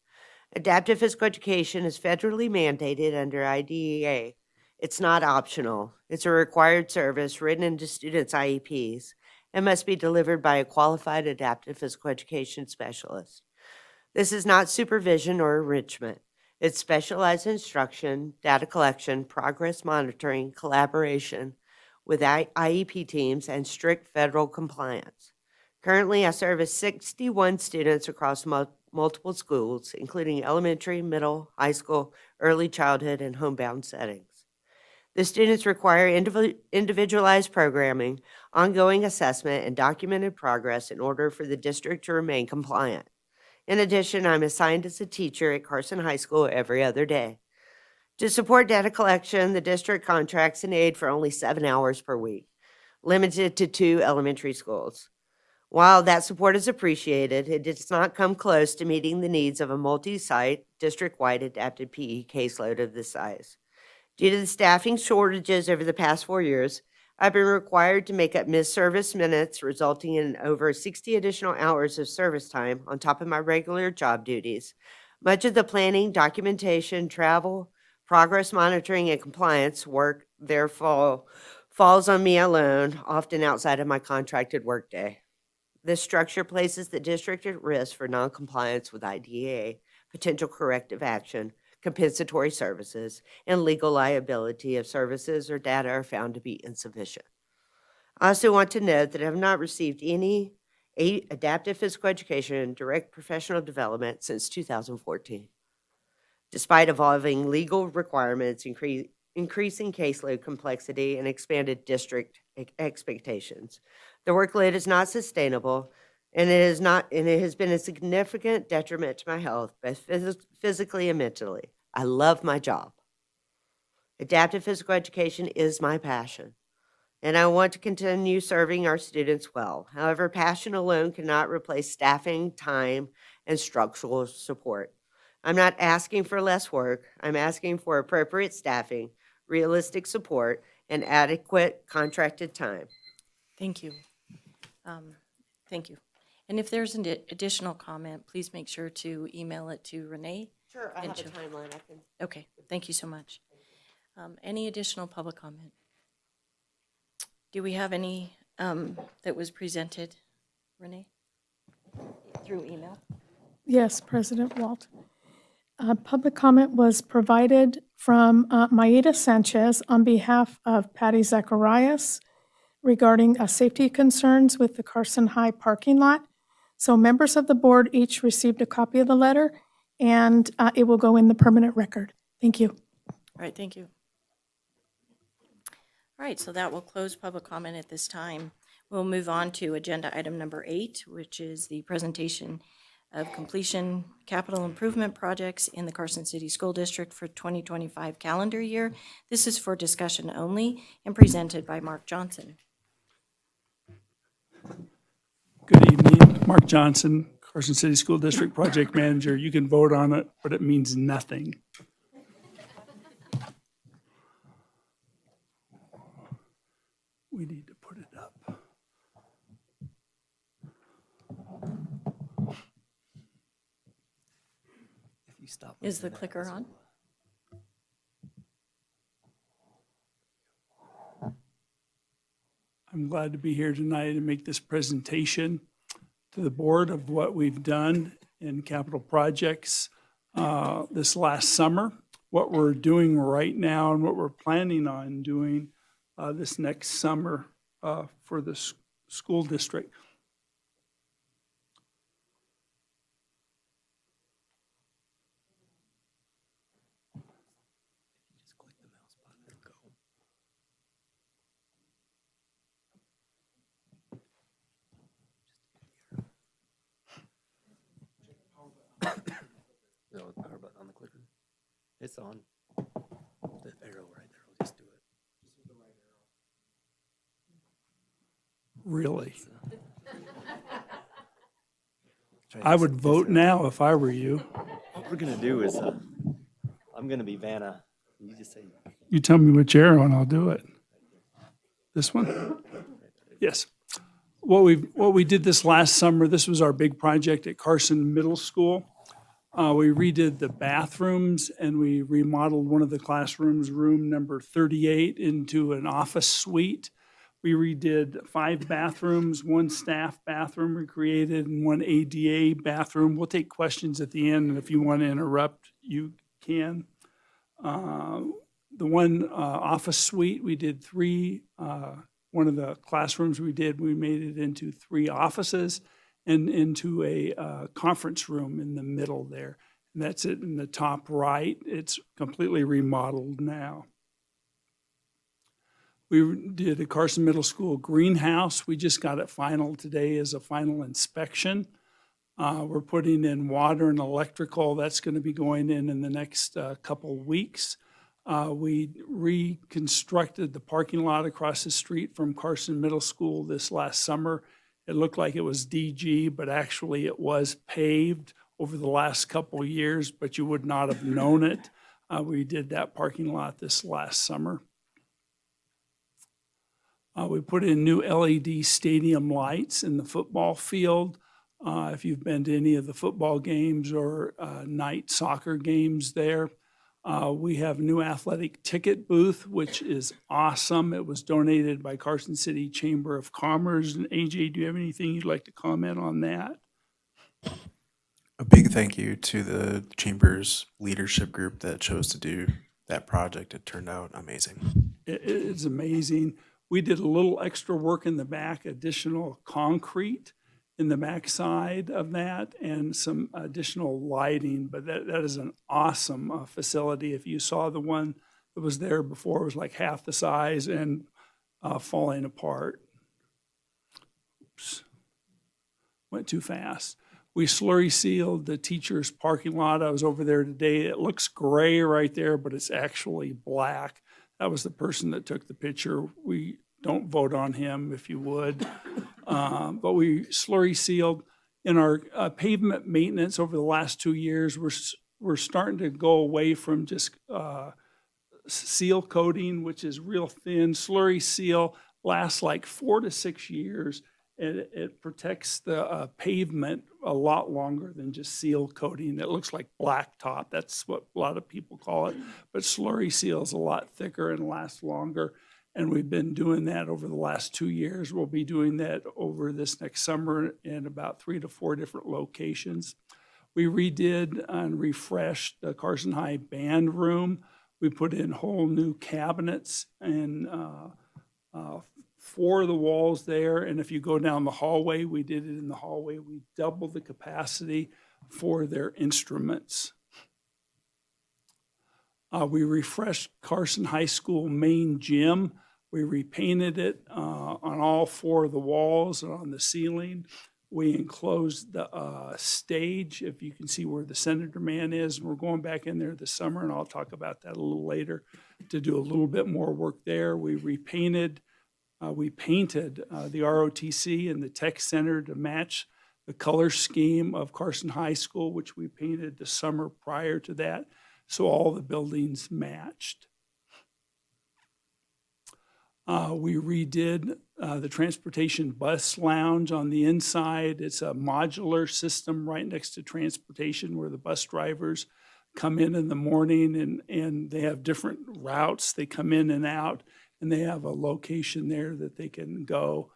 Adaptive physical education is federally mandated under IDEA. It's not optional. It's a required service written into students' IEPs and must be delivered by a qualified adaptive physical education specialist. This is not supervision or enrichment. It's specialized instruction, data collection, progress monitoring, collaboration with IEP teams, and strict federal compliance. Currently, I service 61 students across multiple schools, including elementary, middle, high school, early childhood, and homebound settings. The students require individualized programming, ongoing assessment, and documented progress in order for the district to remain compliant. In addition, I'm assigned as a teacher at Carson High School every other day. To support data collection, the district contracts an aide for only 7 hours per week, limited to 2 elementary schools. While that support is appreciated, it does not come close to meeting the needs of a multi-site, district-wide adapted PE caseload of this size. Due to the staffing shortages over the past 4 years, I've been required to make up missed service minutes, resulting in over 60 additional hours of service time on top of my regular job duties. Much of the planning, documentation, travel, progress monitoring, and compliance work therefore falls on me alone, often outside of my contracted workday. This structure places the district at risk for noncompliance with IDEA, potential corrective action, compensatory services, and legal liability if services or data are found to be insufficient. I also want to note that I have not received any adaptive physical education and direct professional development since 2014. Despite evolving legal requirements, increasing caseload complexity, and expanded district expectations, the workload is not sustainable, and it has been a significant detriment to my health, both physically and mentally. I love my job. Adaptive physical education is my passion, and I want to continue serving our students well. However, passion alone cannot replace staffing, time, and structural support. I'm not asking for less work. I'm asking for appropriate staffing, realistic support, and adequate contracted time. Thank you. Thank you. And if there's an additional comment, please make sure to email it to Renee. Sure, I And have a to- timeline. I can. Okay, thank you so much. Any additional public comment? Do we have any that was presented, Renee? Through email? Yes, President Walt. Public comment was provided from Maida Sanchez on behalf of Patty Zacharias regarding safety concerns with the Carson High parking lot. So members of the board each received a copy of the letter, and it will go in the permanent record. Thank you. All right, thank you. All right, so that will close public comment at this time. We'll move on to agenda item number 8, which is the presentation of completion capital improvement projects in the Carson City School District for 2025 calendar year. This is for discussion only and presented by Mark Johnson. Good evening, Mark Johnson, Carson City School District Project Manager. You can vote on it, but it means nothing. We need to put it up. If you stop. Is the clicker on? I'm glad to be here tonight and make this presentation to the board of what we've done in capital projects this last summer, what we're doing right now, and what we're planning on doing this next summer for the school district. clicker? It's on. The arrow right there, we'll just do it. Really? Try I this- would this vote arrow. now if I were you. What we're gonna do is, I'm gonna be Vanna. You just say, You tell me which arrow and I'll do it. This one? Yes. What we did this last summer, this was our big project at Carson Middle School. We redid the bathrooms and we remodeled one of the classrooms, room number 38, into an office suite. We redid 5 bathrooms, 1 staff bathroom we created, and 1 ADA bathroom. We'll take questions at the end, and if you want to interrupt, you can. The one office suite, we did 3, one of the classrooms we made it into 3 offices and into a conference room in the middle there. And that's it in the top right. It's completely remodeled now. We did a Carson Middle School greenhouse. We just got it final today as a final inspection. We're putting in water and electrical. That's going to be going in the next couple weeks. We reconstructed the parking lot across the street from Carson Middle School this last summer. It looked like it was DG, but actually it was paved over the last couple of years, but you would not have known it. We did that parking lot this last summer. We put in new LED stadium lights in the football field. If you've been to any of the football games or night soccer games there, we have a new athletic ticket booth, which is awesome. It was donated by Carson City Chamber of Commerce. And AJ, do you have anything you'd like to comment on that? A big thank you to the Chamber's leadership group that chose to do that project. It turned out amazing. It's amazing. We did a little extra work in the back, additional concrete in the backside of that and some additional lighting, but that is an awesome facility. If you saw the one that was there before, it was like half the size and falling apart. Oops. Went too fast. We slurry sealed the teacher's parking lot. I was over there today. It looks gray right there, but it's actually black. That was the person that took the picture. We don't vote on him if you would. But we slurry sealed. In our pavement maintenance over the last 2 years, we're starting to go away from just seal coating, which is real thin. Slurry seal lasts like 4 to 6 years. It protects the pavement a lot longer than just seal coating. It looks like blacktop. That's what a lot of people call it. But slurry seal is a lot thicker and lasts longer. And we've been doing that over the last 2 years. We'll be doing that over this next summer in about 3 to 4 different locations. We redid and refreshed the Carson High band room. We put in whole new cabinets and 4 of the walls there. And if you go down the hallway, we did it in the hallway. We doubled the capacity for their instruments. We refreshed Carson High School main gym. We repainted it on all 4 of the walls and on the ceiling. We enclosed the stage, if you can see where the Senator Man is. And we're going back in there this summer, and I'll talk about that a little later, to do a little bit more work there. We painted the ROTC and the Tech Center to match the color scheme of Carson High School, which we painted the summer prior to that. So all the buildings matched. We redid the transportation bus lounge on the inside. It's a modular system right next to transportation where the bus drivers come in the morning and they have different routes. They come in and out, and they have a location there that they can go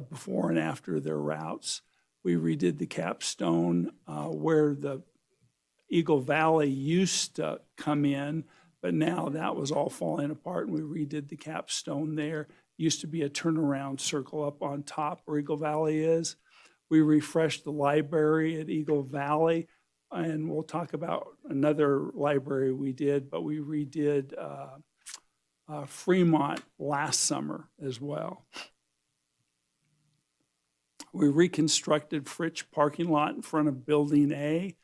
before and after their routes. We redid the capstone where the Eagle Valley used to come in, but now that was all falling apart, and we redid the capstone there. Used to be a turnaround circle up on top where Eagle Valley is. We refreshed the library at Eagle Valley, and we'll talk about another library we did, but we redid Fremont last summer as well. We reconstructed Fritsch parking lot in front of Building A.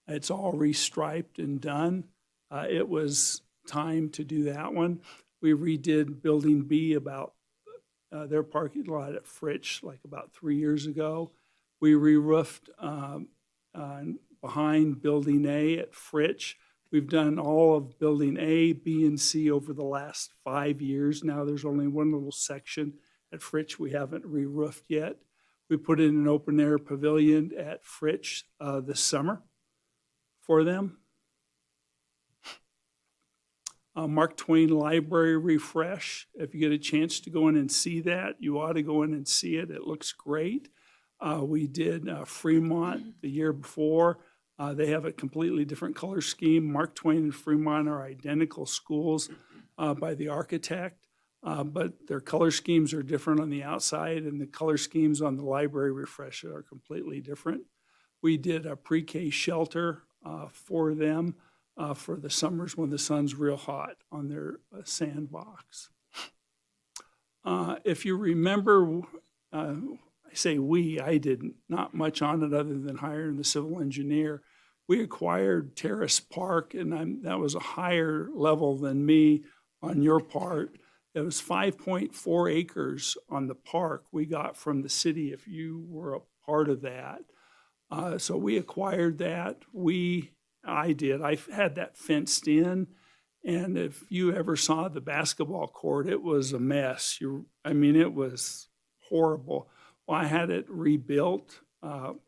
It's all restriped and done. It was time to do that one. We redid Building B about their parking lot at Fritch like about 3 years ago. We re-roofed behind Building A at Fritch. We've done all of Building A, B, and C over the last 5 years. Now there's only one little section at Fritch we haven't re-roofed yet. We put in an open-air pavilion at Fritch this summer for them. Mark Twain Library refresh. If you get a chance to go in and see that, you ought to go in and see it. It looks great. We did Fremont the year before. They have a completely different color scheme. Mark Twain and Fremont are identical schools by the architect, but their color schemes are different on the outside, and the color schemes on the library refresh are completely different. We did a pre-K shelter for them for the summers when the sun's real hot on their sandbox. If you remember, I say we, I didn't, not much on it other than hiring the civil engineer. We acquired Terrace Park, and that was a higher level than me on your part. It was 5.4 acres on the park we got from the city if you were a part of that. So we acquired that. I did. I had that fenced in, and if you ever saw the basketball court, it was a mess. It was horrible. Well, I had it rebuilt, 2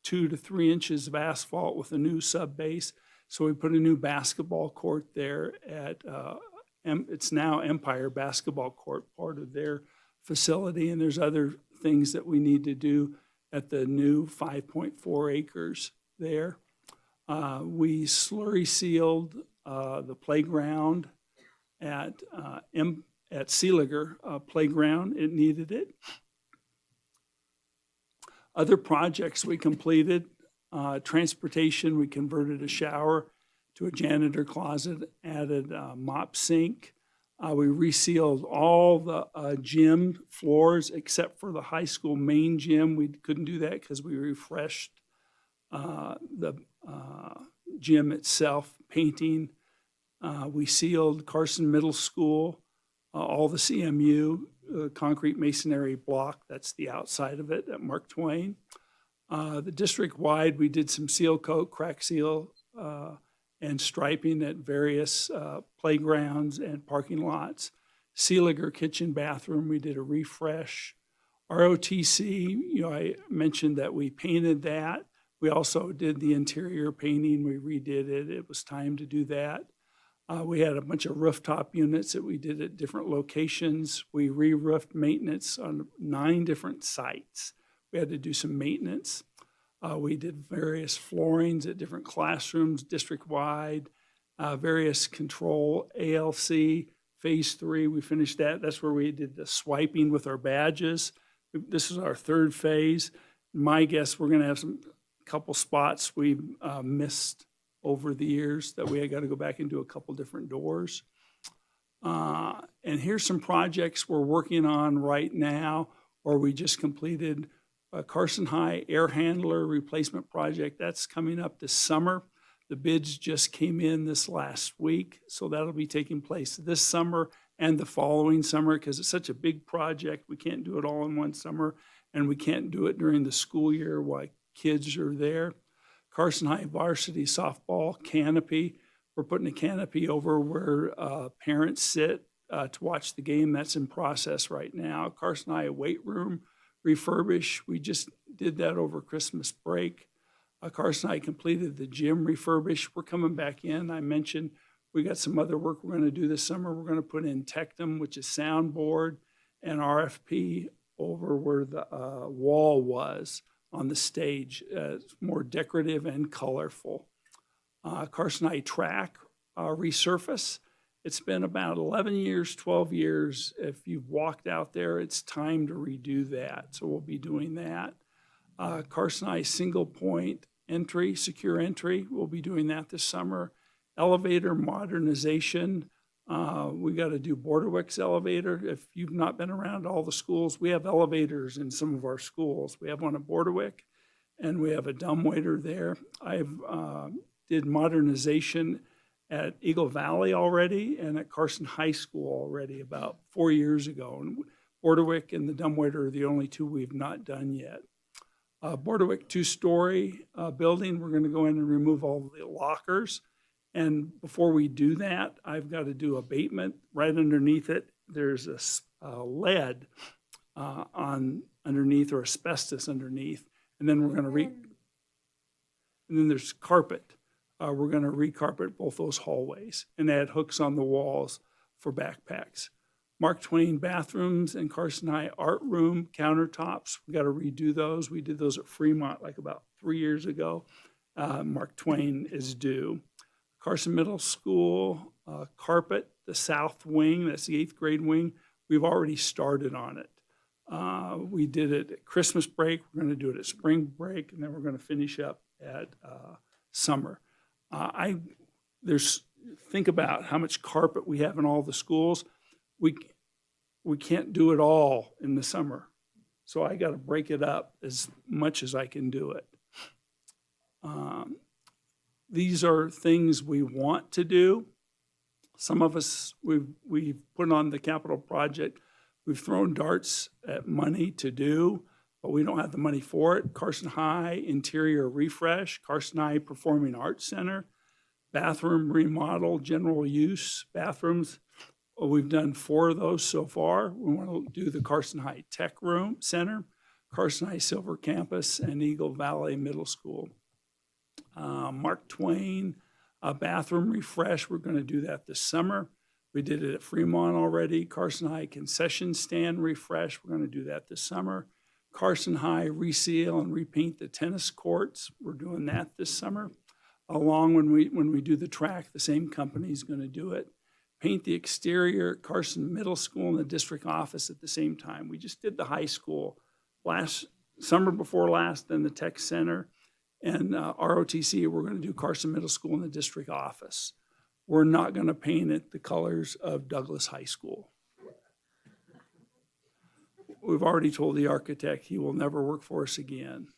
to 3 inches of asphalt with a new sub base. So we put a new basketball court there at, it's now Empire Basketball Court, part of their facility, and there's other things that we need to do at the new 5.4 acres there. We slurry sealed the playground at Seeliger Playground. It needed it. Other projects we completed, transportation, we converted a shower to a janitor closet, added a mop sink. We resealed all the gym floors except for the high school main gym. We couldn't do that because we refreshed the gym itself, painting. We sealed Carson Middle School, all the CMU, concrete masonry block, that's the outside of it at Mark Twain. The district-wide, we did some seal coat, crack seal, and striping at various playgrounds and parking lots. Seeliger kitchen bathroom, we did a refresh. ROTC, I mentioned that we painted that. We also did the interior painting. We redid it. It was time to do that. We had a bunch of rooftop units that we did at different locations. We re-roofed maintenance on 9 different sites. We had to do some maintenance. We did various floorings at different classrooms, district-wide, various control, ALC, phase 3. We finished that. That's where we did the swiping with our badges. This is our 3rd phase. My guess, we're going to have couple spots we missed over the years that we got to go back and do a couple different doors. And here's some projects we're working on right now, or we just completed a Carson High air handler replacement project. That's coming up this summer. The bids just came in this last week, so that'll be taking place this summer and the following summer because it's such a big project. We can't do it all in one summer, and we can't do it during the school year while kids are there. Carson High varsity softball canopy. We're putting a canopy over where parents sit to watch the game. That's in process right now. Carson High weight room refurbish. We just did that over Christmas break. Carson High completed the gym refurbish. We're coming back in. I mentioned we got some other work we're going to do this summer. We're going to put in Tectum, which is soundboard, and RFP over where the wall was on the stage. It's more decorative and colorful. Carson High track resurface. It's been about 11 years, 12 years. If you've walked out there, it's time to redo that. So we'll be doing that. Carson High single point entry, secure entry. We'll be doing that this summer. Elevator modernization. We got to do Borderwick's elevator. If you've not been around all the schools, we have elevators in some of our schools. We have one at Borderwick, and we have a dumbwaiter there. I've did modernization at Eagle Valley already and at Carson High School already about 4 years ago. And Bordewick and the dumbwaiter are the only two we've not done yet. Bordewick two-story building, we're going to go in and remove all the lockers. And before we do that, I've got to do abatement. Right underneath it, there's a lead underneath, or asbestos underneath. And then we're going to and then there's carpet. We're going to recarpet both those hallways and add hooks on the walls for backpacks. Mark Twain bathrooms and Carson High art room countertops, we got to redo those. We did those at Fremont like about 3 years ago. Mark Twain is due. Carson Middle School carpet, the south wing, that's the 8th grade wing, we've already started on it. We did it at Christmas break, we're going to do it at spring break, and then we're going to finish up at summer. Think about how much carpet we have in all the schools. We can't do it all in the summer, so I got to break it up as much as I can do it. These are things we want to do. Some of us, we've put on the capital project. We've thrown darts at money to do, but we don't have the money for it. Carson High interior refresh, Carson High Performing Arts Center, bathroom remodel, general use bathrooms. We've done 4 of those so far. We want to do the Carson High Tech Room Center, Carson High Silver Campus, and Eagle Valley Middle School. Mark Twain bathroom refresh, we're going to do that this summer. We did it at Fremont already. Carson High concession stand refresh, we're going to do that this summer. Carson High reseal and repaint the tennis courts, we're doing that this summer. Along when we do the track, the same company is going to do it. Paint the exterior at Carson Middle School and the district office at the same time. We just did the high school last summer before last, then the tech center. And ROTC, we're going to do Carson Middle School and the district office. We're not going to paint it the colors of Douglas High School. We've already told the architect he will never work for us again.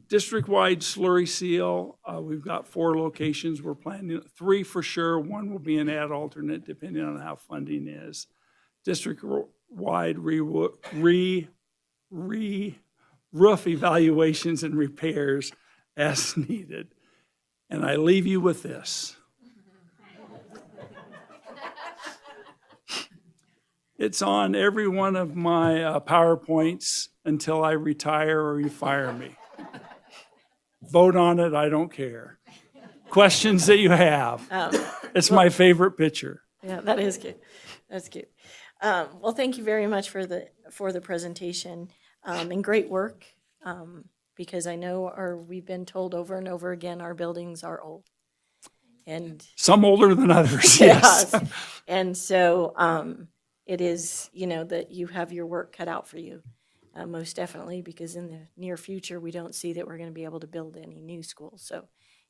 District-wide slurry seal, we've got 4 locations. We're planning 3 for sure. 1 will be an ad alternate depending on how funding is. District-wide roof evaluations and repairs as needed. And I leave you with this. It's on every one of my PowerPoints until I retire or you fire me. Vote on it, I don't care. Questions that you have. It's my favorite picture. Yeah, that is cute. That's cute. Well, thank you very much for the presentation, and great work, because I know we've been told over and over again, our buildings are old. And some older than others, yes. And so it is, that you have your work cut out for you, most definitely, because in the near future, we don't see that we're going to be able to build any new schools. So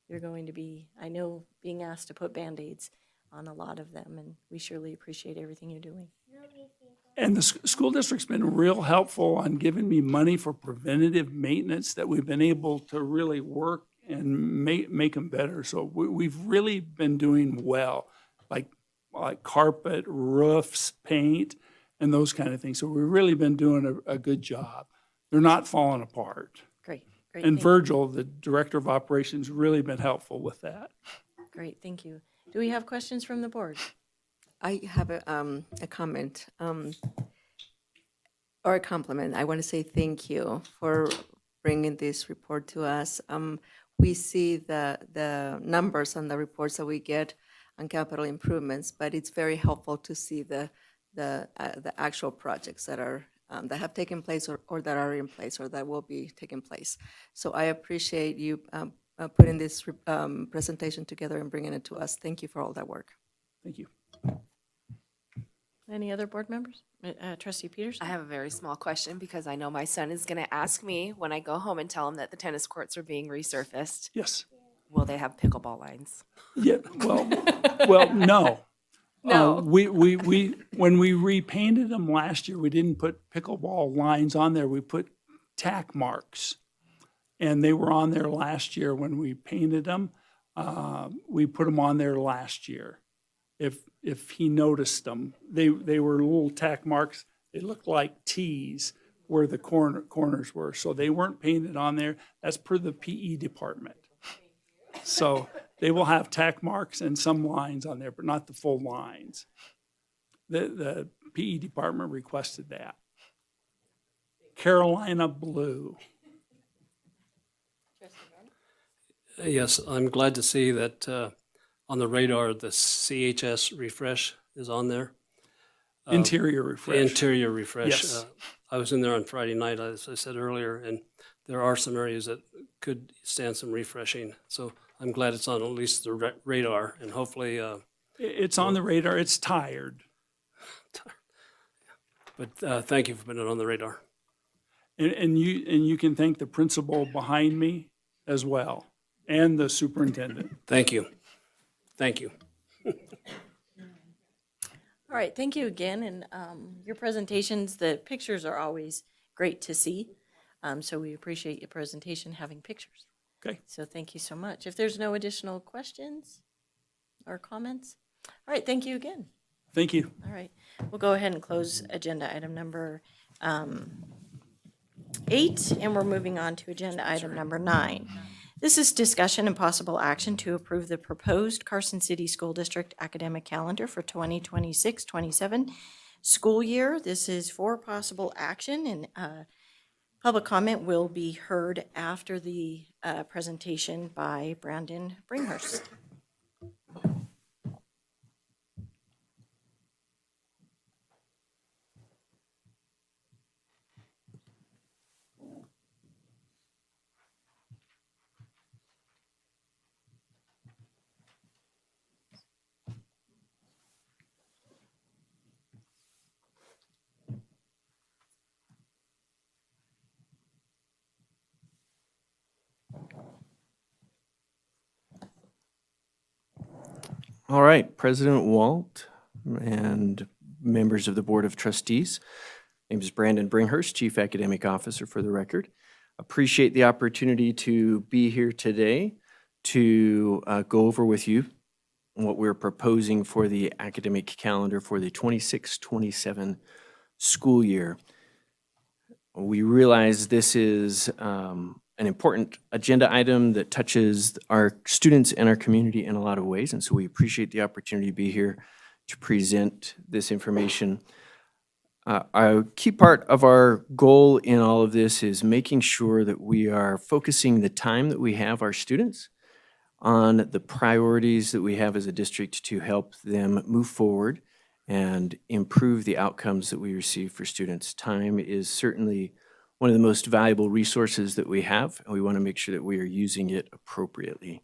you're going to be, I know, being asked to put Band-Aids on a lot of them, and we surely appreciate everything you're doing. And the school district's been real helpful on giving me money for preventative maintenance that we've been able to really work and make them better. So we've really been doing well, like carpet, roofs, paint, and those kind of things. So we've really been doing a good job. They're not falling apart. Great. And Virgil, the director of operations, really been helpful with that. Great, thank you. Do we have questions from the board? I have a comment or a compliment. I want to say thank you for bringing this report to us. We see the numbers on the reports that we get on capital improvements, but it's very helpful to see the actual projects that are that have taken place or that are in place or that will be taking place. So I appreciate you putting this presentation together and bringing it to us. Thank you for all that work. Thank you. Any other board members? Trustee Peters? I have a very small question because I know my son is going to ask me when I go home and tell him that the tennis courts are being resurfaced. Yes. Will they have pickleball lines? Yeah, well, no. No. We when we repainted them last year, we didn't put pickleball lines on there. We put tack marks. And they were on there last year when we painted them. We put them on there last year. If he noticed them, they were little tack marks. They looked like T's where the corners were. So they weren't painted on there. That's per the PE department. So they will have tack marks and some lines on there, but not the full lines. The PE department requested that. Carolina blue. Yes, I'm glad to see that on the radar, the CHS refresh is on there. Interior refresh. Interior refresh. Yes. I was in there on Friday night, as I said earlier, and there are some areas that could stand some refreshing. So I'm glad it's on at least the radar, and hopefully. It's on the radar. It's tired. But thank you for putting it on the radar. And you can thank the principal behind me as well, and the superintendent. Thank you. Thank you. All right, thank you again, and your presentations, the pictures are always great to see, so we appreciate your presentation having pictures. Okay. So thank you so much. If there's no additional questions or comments, all right, thank you again. Thank you. All right, we'll go ahead and close agenda item number 8, and we're moving on to agenda item number 9. This is discussion and possible action to approve the proposed Carson City School District academic calendar for 2026-27 school year. This is for possible action, and public comment will be heard after the presentation by Brandon Bringhurst. All right, President Walt and members of the Board of Trustees. Name is Brandon Bringhurst, Chief Academic Officer for the record. Appreciate the opportunity to be here today to go over with you what we're proposing for the academic calendar for the 26-27 school year. We realize this is an important agenda item that touches our students and our community in a lot of ways, and so we appreciate the opportunity to be here to present this information. A key part of our goal in all of this is making sure that we are focusing the time that we have our students on the priorities that we have as a district to help them move forward and improve the outcomes that we receive for students. Time is certainly one of the most valuable resources that we have, and we want to make sure that we are using it appropriately.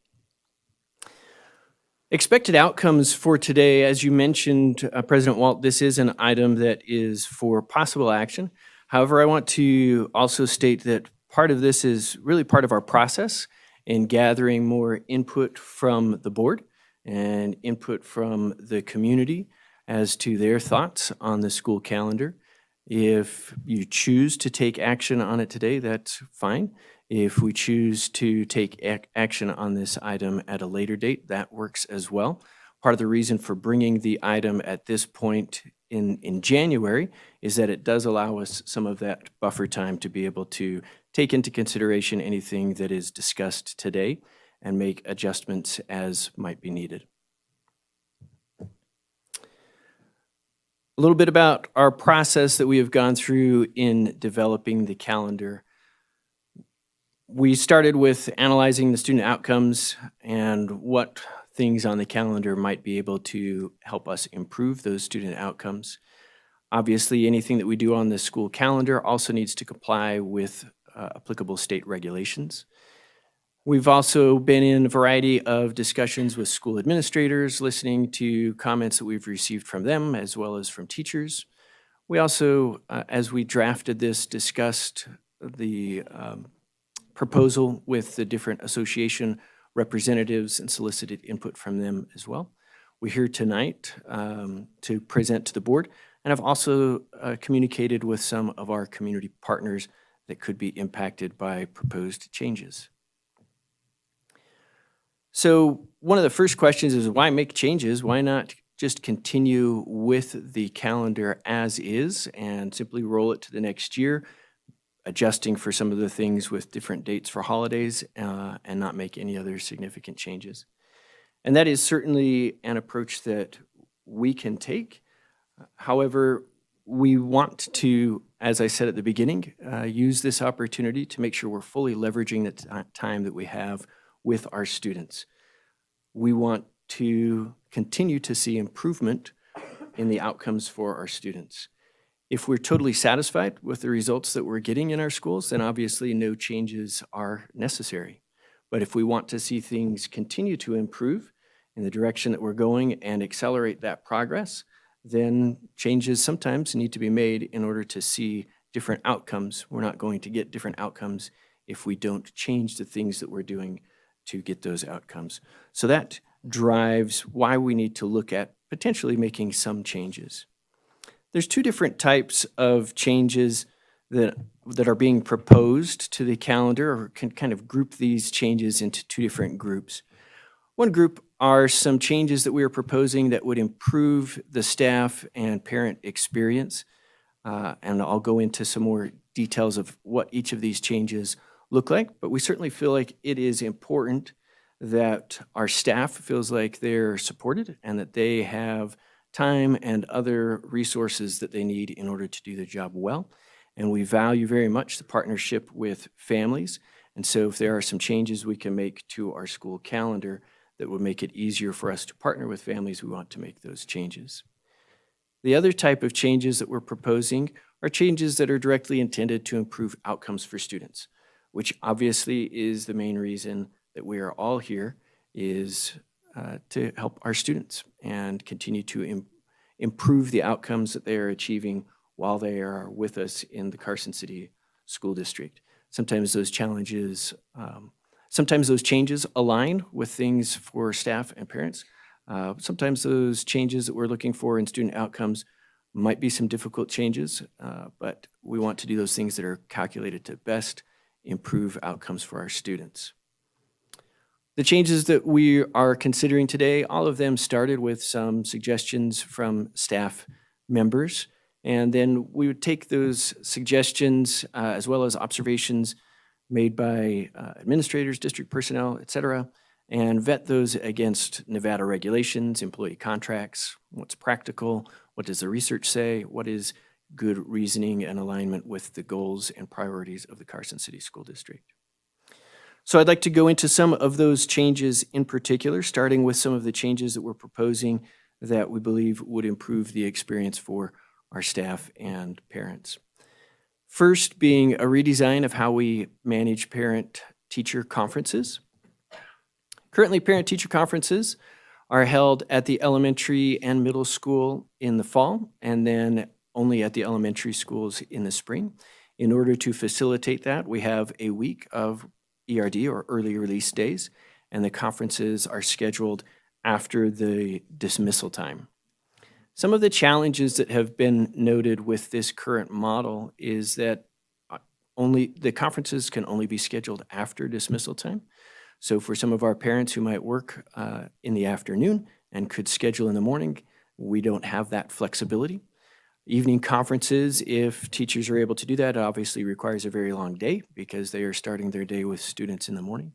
Expected outcomes for today, as you mentioned, President Walt, this is an item that is for possible action. However, I want to also state that part of this is really part of our process in gathering more input from the board and input from the community as to their thoughts on the school calendar. If you choose to take action on it today, that's fine. If we choose to take action on this item at a later date, that works as well. Part of the reason for bringing the item at this point in January is that it does allow us some of that buffer time to be able to take into consideration anything that is discussed today and make adjustments as might be needed. A little bit about our process that we have gone through in developing the calendar. We started with analyzing the student outcomes and what things on the calendar might be able to help us improve those student outcomes. Obviously, anything that we do on the school calendar also needs to comply with applicable state regulations. We've also been in a variety of discussions with school administrators, listening to comments that we've received from them as well as from teachers. We also, as we drafted this, discussed the proposal with the different association representatives and solicited input from them as well. We're here tonight to present to the board, and I've also communicated with some of our community partners that could be impacted by proposed changes. So one of the first questions is, why make changes? Why not just continue with the calendar as is and simply roll it to the next year, adjusting for some of the things with different dates for holidays, and not make any other significant changes? And that is certainly an approach that we can take. However, we want to, as I said at the beginning, use this opportunity to make sure we're fully leveraging the time that we have with our students. We want to continue to see improvement in the outcomes for our students. If we're totally satisfied with the results that we're getting in our schools, then obviously no changes are necessary. But if we want to see things continue to improve in the direction that we're going and accelerate that progress, then changes sometimes need to be made in order to see different outcomes. We're not going to get different outcomes if we don't change the things that we're doing to get those outcomes. So that drives why we need to look at potentially making some changes. There's two different types of changes that are being proposed to the calendar, or can kind of group these changes into two different groups. One group are some changes that we are proposing that would improve the staff and parent experience. And I'll go into some more details of what each of these changes look like, but we certainly feel like it is important that our staff feels like they're supported and that they have time and other resources that they need in order to do their job well. And we value very much the partnership with families. And so if there are some changes we can make to our school calendar that would make it easier for us to partner with families, we want to make those changes. The other type of changes that we're proposing are changes that are directly intended to improve outcomes for students, which obviously is the main reason that we are all here, is to help our students and continue to improve the outcomes that they are achieving while they are with us in the Carson City School District. Sometimes those changes align with things for staff and parents. Sometimes those changes that we're looking for in student outcomes might be some difficult changes, but we want to do those things that are calculated to best improve outcomes for our students. The changes that we are considering today, all of them started with some suggestions from staff members, and then we would take those suggestions as well as observations made by administrators, district personnel, et cetera, and vet those against Nevada regulations, employee contracts, what's practical, what does the research say, what is good reasoning and alignment with the goals and priorities of the Carson City School District. So I'd like to go into some of those changes in particular, starting with some of the changes that we're proposing that we believe would improve the experience for our staff and parents. First being a redesign of how we manage parent-teacher conferences. Currently, parent-teacher conferences are held at the elementary and middle school in the fall, and then only at the elementary schools in the spring. In order to facilitate that, we have a week of ERD, or early release days, and the conferences are scheduled after the dismissal time. Some of the challenges that have been noted with this current model is that the conferences can only be scheduled after dismissal time. So for some of our parents who might work in the afternoon and could schedule in the morning, we don't have that flexibility. Evening conferences, if teachers are able to do that, obviously requires a very long day because they are starting their day with students in the morning.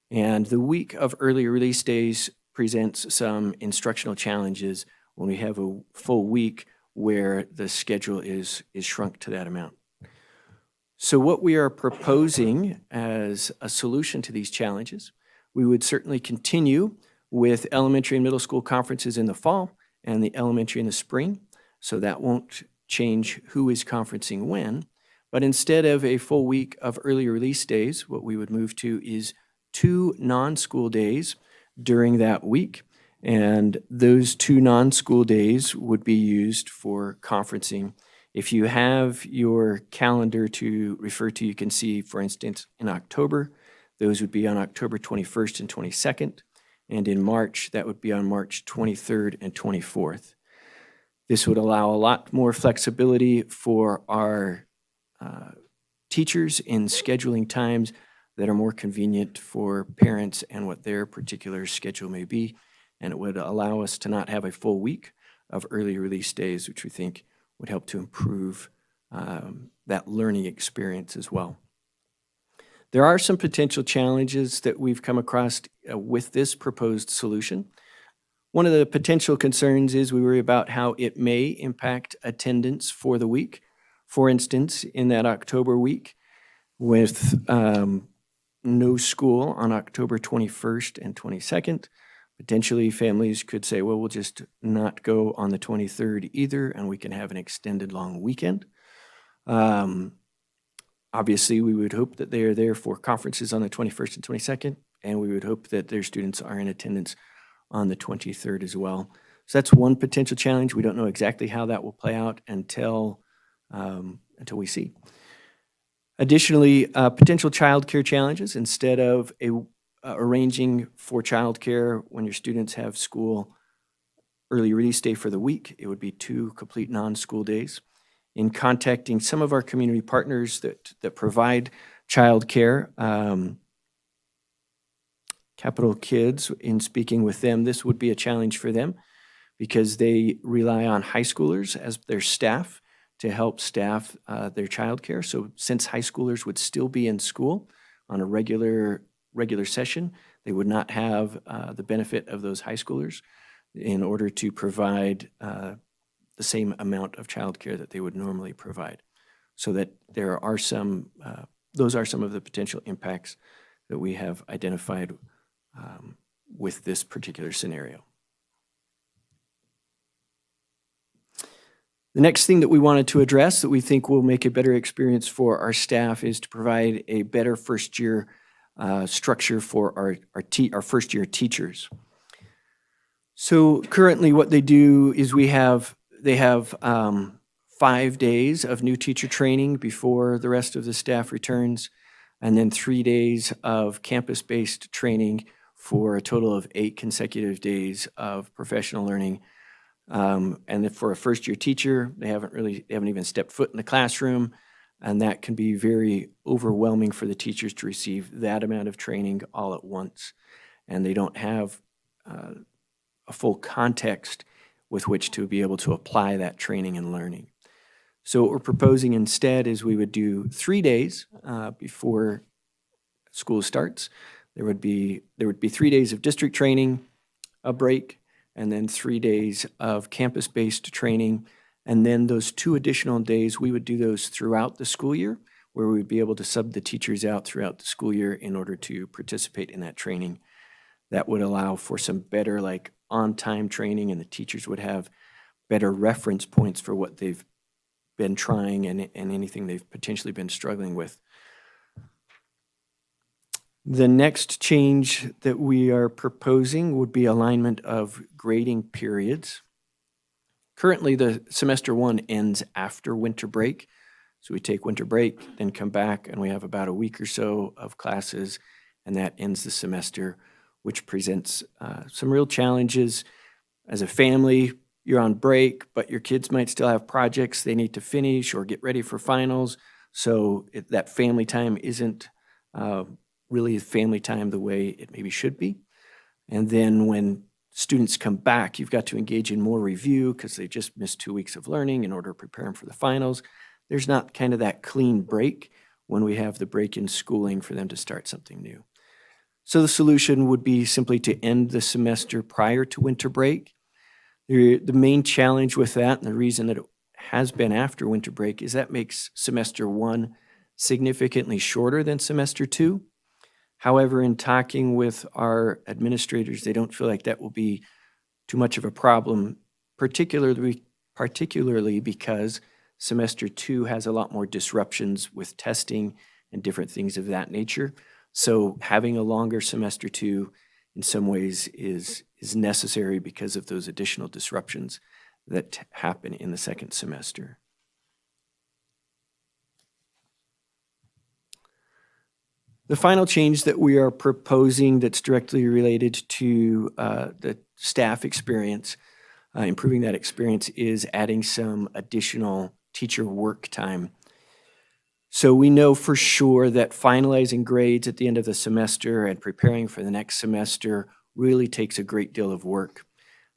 And the week of early release days presents some instructional challenges when we have a full week where the schedule is shrunk to that amount. So what we are proposing as a solution to these challenges, we would certainly continue with elementary and middle school conferences in the fall and the elementary in the spring. So that won't change who is conferencing when, but instead of a full week of early release days, what we would move to is 2 non-school days during that week. And those 2 non-school days would be used for conferencing. If you have your calendar to refer to, you can see, for instance, in October, those would be on October 21st and 22nd. And in March, that would be on March 23rd and 24th. This would allow a lot more flexibility for our teachers in scheduling times that are more convenient for parents and what their particular schedule may be. And it would allow us to not have a full week of early release days, which we think would help to improve that learning experience as well. There are some potential challenges that we've come across with this proposed solution. One of the potential concerns is we worry about how it may impact attendance for the week. For instance, in that October week, with no school on October 21st and 22nd, potentially families could say, well, we'll just not go on the 23rd either, and we can have an extended long weekend. Obviously, we would hope that they are there for conferences on the 21st and 22nd, and we would hope that their students are in attendance on the 23rd as well. So that's one potential challenge. We don't know exactly how that will play out until we see. Additionally, potential childcare challenges. Instead of arranging for childcare when your students have school early release day for the week, it would be 2 complete non-school days. In contacting some of our community partners that provide childcare, Capital Kids, in speaking with them, this would be a challenge for them because they rely on high schoolers as their staff to help staff their childcare. So since high schoolers would still be in school on a regular session, they would not have the benefit of those high schoolers in order to provide the same amount of childcare that they would normally provide. So that there are those are some of the potential impacts that we have identified with this particular scenario. The next thing that we wanted to address that we think will make a better experience for our staff is to provide a better first-year structure for our first-year teachers. So currently what they do is they have 5 days of new teacher training before the rest of the staff returns, and then 3 days of campus-based training for a total of 8 consecutive days of professional learning. And for a first-year teacher, they haven't even stepped foot in the classroom, and that can be very overwhelming for the teachers to receive that amount of training all at once. And they don't have a full context with which to be able to apply that training and learning. So what we're proposing instead is we would do 3 days before school starts. There would be 3 days of district training, a break, and then 3 days of campus-based training. And then those 2 additional days, we would do those throughout the school year, where we would be able to sub the teachers out throughout the school year in order to participate in that training. That would allow for some better on-time training, and the teachers would have better reference points for what they've been trying and anything they've potentially been struggling with. The next change that we are proposing would be alignment of grading periods. Currently, the semester 1 ends after winter break. So we take winter break, then come back, and we have about a week or so of classes, and that ends the semester, which presents some real challenges. As a family, you're on break, but your kids might still have projects they need to finish or get ready for finals. So that family time isn't really family time the way it maybe should be. And then when students come back, you've got to engage in more review because they just missed 2 weeks of learning in order to prepare them for the finals. There's not kind of that clean break when we have the break in schooling for them to start something new. So the solution would be simply to end the semester prior to winter break. The main challenge with that, and the reason that it has been after winter break, is that makes semester 1 significantly shorter than semester 2. However, in talking with our administrators, they don't feel like that will be too much of a problem, particularly because semester 2 has a lot more disruptions with testing and different things of that nature. So having a longer semester 2 in some ways is necessary because of those additional disruptions that happen in the second semester. The final change that we are proposing that's directly related to the staff experience, improving that experience, is adding some additional teacher work time. So we know for sure that finalizing grades at the end of the semester and preparing for the next semester really takes a great deal of work.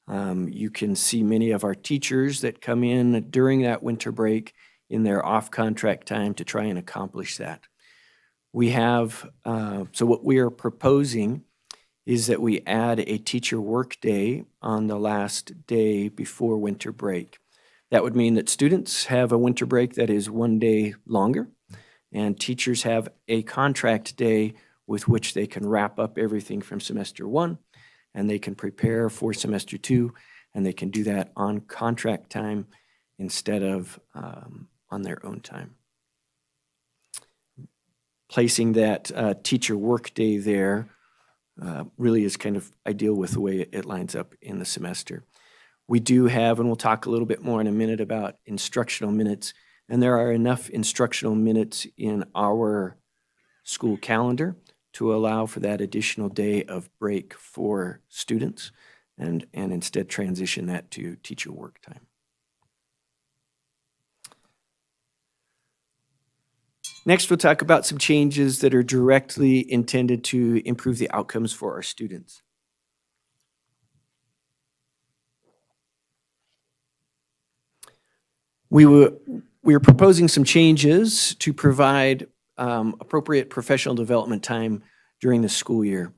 You can see many of our teachers that come in during that winter break in their off-contract time to try and accomplish that. We have, so what we are proposing is that we add a teacher work day on the last day before winter break. That would mean that students have a winter break that is 1 day longer, and teachers have a contract day with which they can wrap up everything from semester 1, and they can prepare for semester 2, and they can do that on contract time instead of on their own time. Placing that teacher work day there really is kind of ideal with the way it lines up in the semester. We do have, and we'll talk a little bit more in a minute about instructional minutes, and there are enough instructional minutes in our school calendar to allow for that additional day of break for students and instead transition that to teacher work time. Next, we'll talk about some changes that are directly intended to improve the outcomes for our students. We are proposing some changes to provide appropriate professional development time during the school year.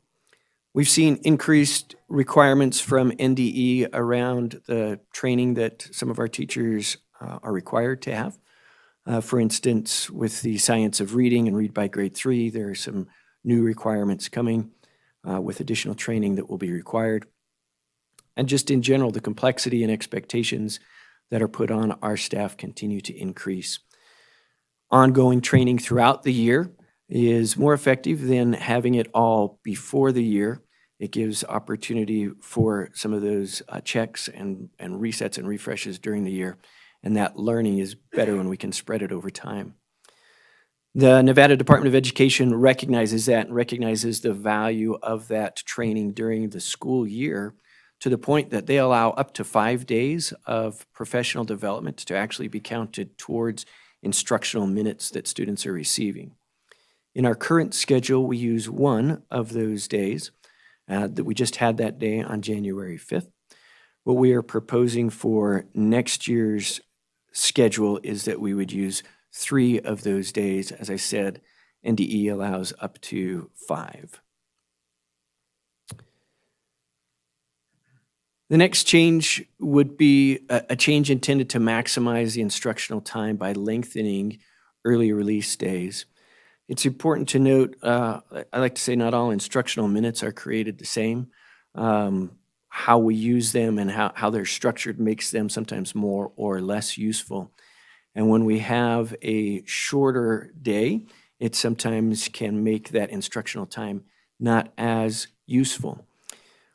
We've seen increased requirements from NDE around the training that some of our teachers are required to have. For instance, with the science of reading and Read by Grade 3, there are some new requirements coming with additional training that will be required. And just in general, the complexity and expectations that are put on our staff continue to increase. Ongoing training throughout the year is more effective than having it all before the year. It gives opportunity for some of those checks and resets and refreshes during the year. And that learning is better when we can spread it over time. The Nevada Department of Education recognizes that and recognizes the value of that training during the school year to the point that they allow up to 5 days of professional development to actually be counted towards instructional minutes that students are receiving. In our current schedule, we use one of those days that we just had that day on January 5th. What we are proposing for next year's schedule is that we would use 3 of those days. As I said, NDE allows up to 5. The next change would be a change intended to maximize the instructional time by lengthening early release days. It's important to note, I like to say not all instructional minutes are created the same. How we use them and how they're structured makes them sometimes more or less useful. And when we have a shorter day, it sometimes can make that instructional time not as useful.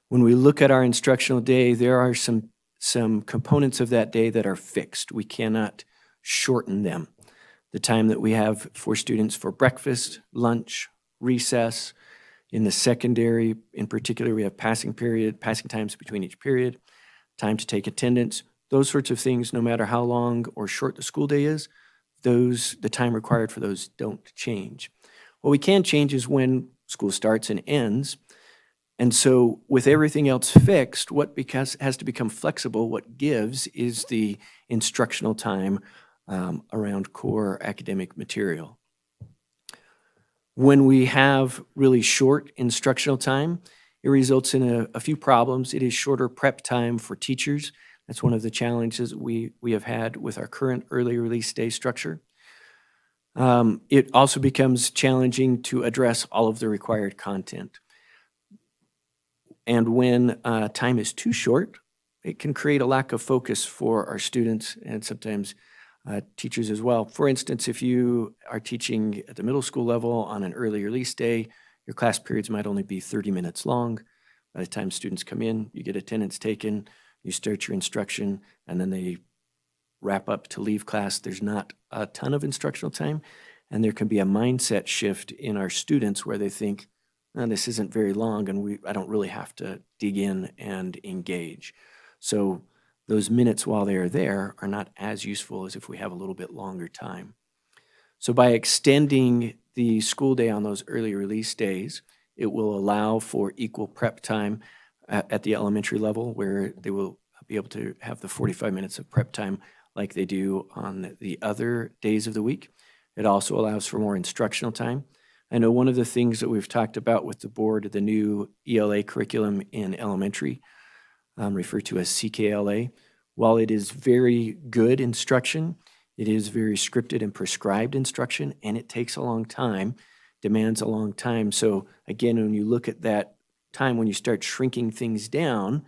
When we look at our instructional day, there are some components of that day that are fixed. We cannot shorten them. The time that we have for students for breakfast, lunch, recess. In the secondary, in particular, we have passing times between each period, time to take attendance, those sorts of things, no matter how long or short the school day is, the time required for those don't change. What we can change is when school starts and ends. And so with everything else fixed, what has to become flexible, what gives is the instructional time around core academic material. When we have really short instructional time, it results in a few problems. It is shorter prep time for teachers. That's one of the challenges we have had with our current early release day structure. It also becomes challenging to address all of the required content. And when time is too short, it can create a lack of focus for our students and sometimes teachers as well. For instance, if you are teaching at the middle school level on an early release day, your class periods might only be 30 minutes long. By the time students come in, you get attendance taken, you start your instruction, and then they wrap up to leave class. There's not a ton of instructional time, and there can be a mindset shift in our students where they think, this isn't very long, and I don't really have to dig in and engage. So those minutes while they are there are not as useful as if we have a little bit longer time. So by extending the school day on those early release days, it will allow for equal prep time at the elementary level, where they will be able to have the 45 minutes of prep time like they do on the other days of the week. It also allows for more instructional time. I know one of the things that we've talked about with the board, the new ELA curriculum in elementary, referred to as CKLA, while it is very good instruction, it is very scripted and prescribed instruction, and it takes a long time, demands a long time. So again, when you look at that time, when you start shrinking things down,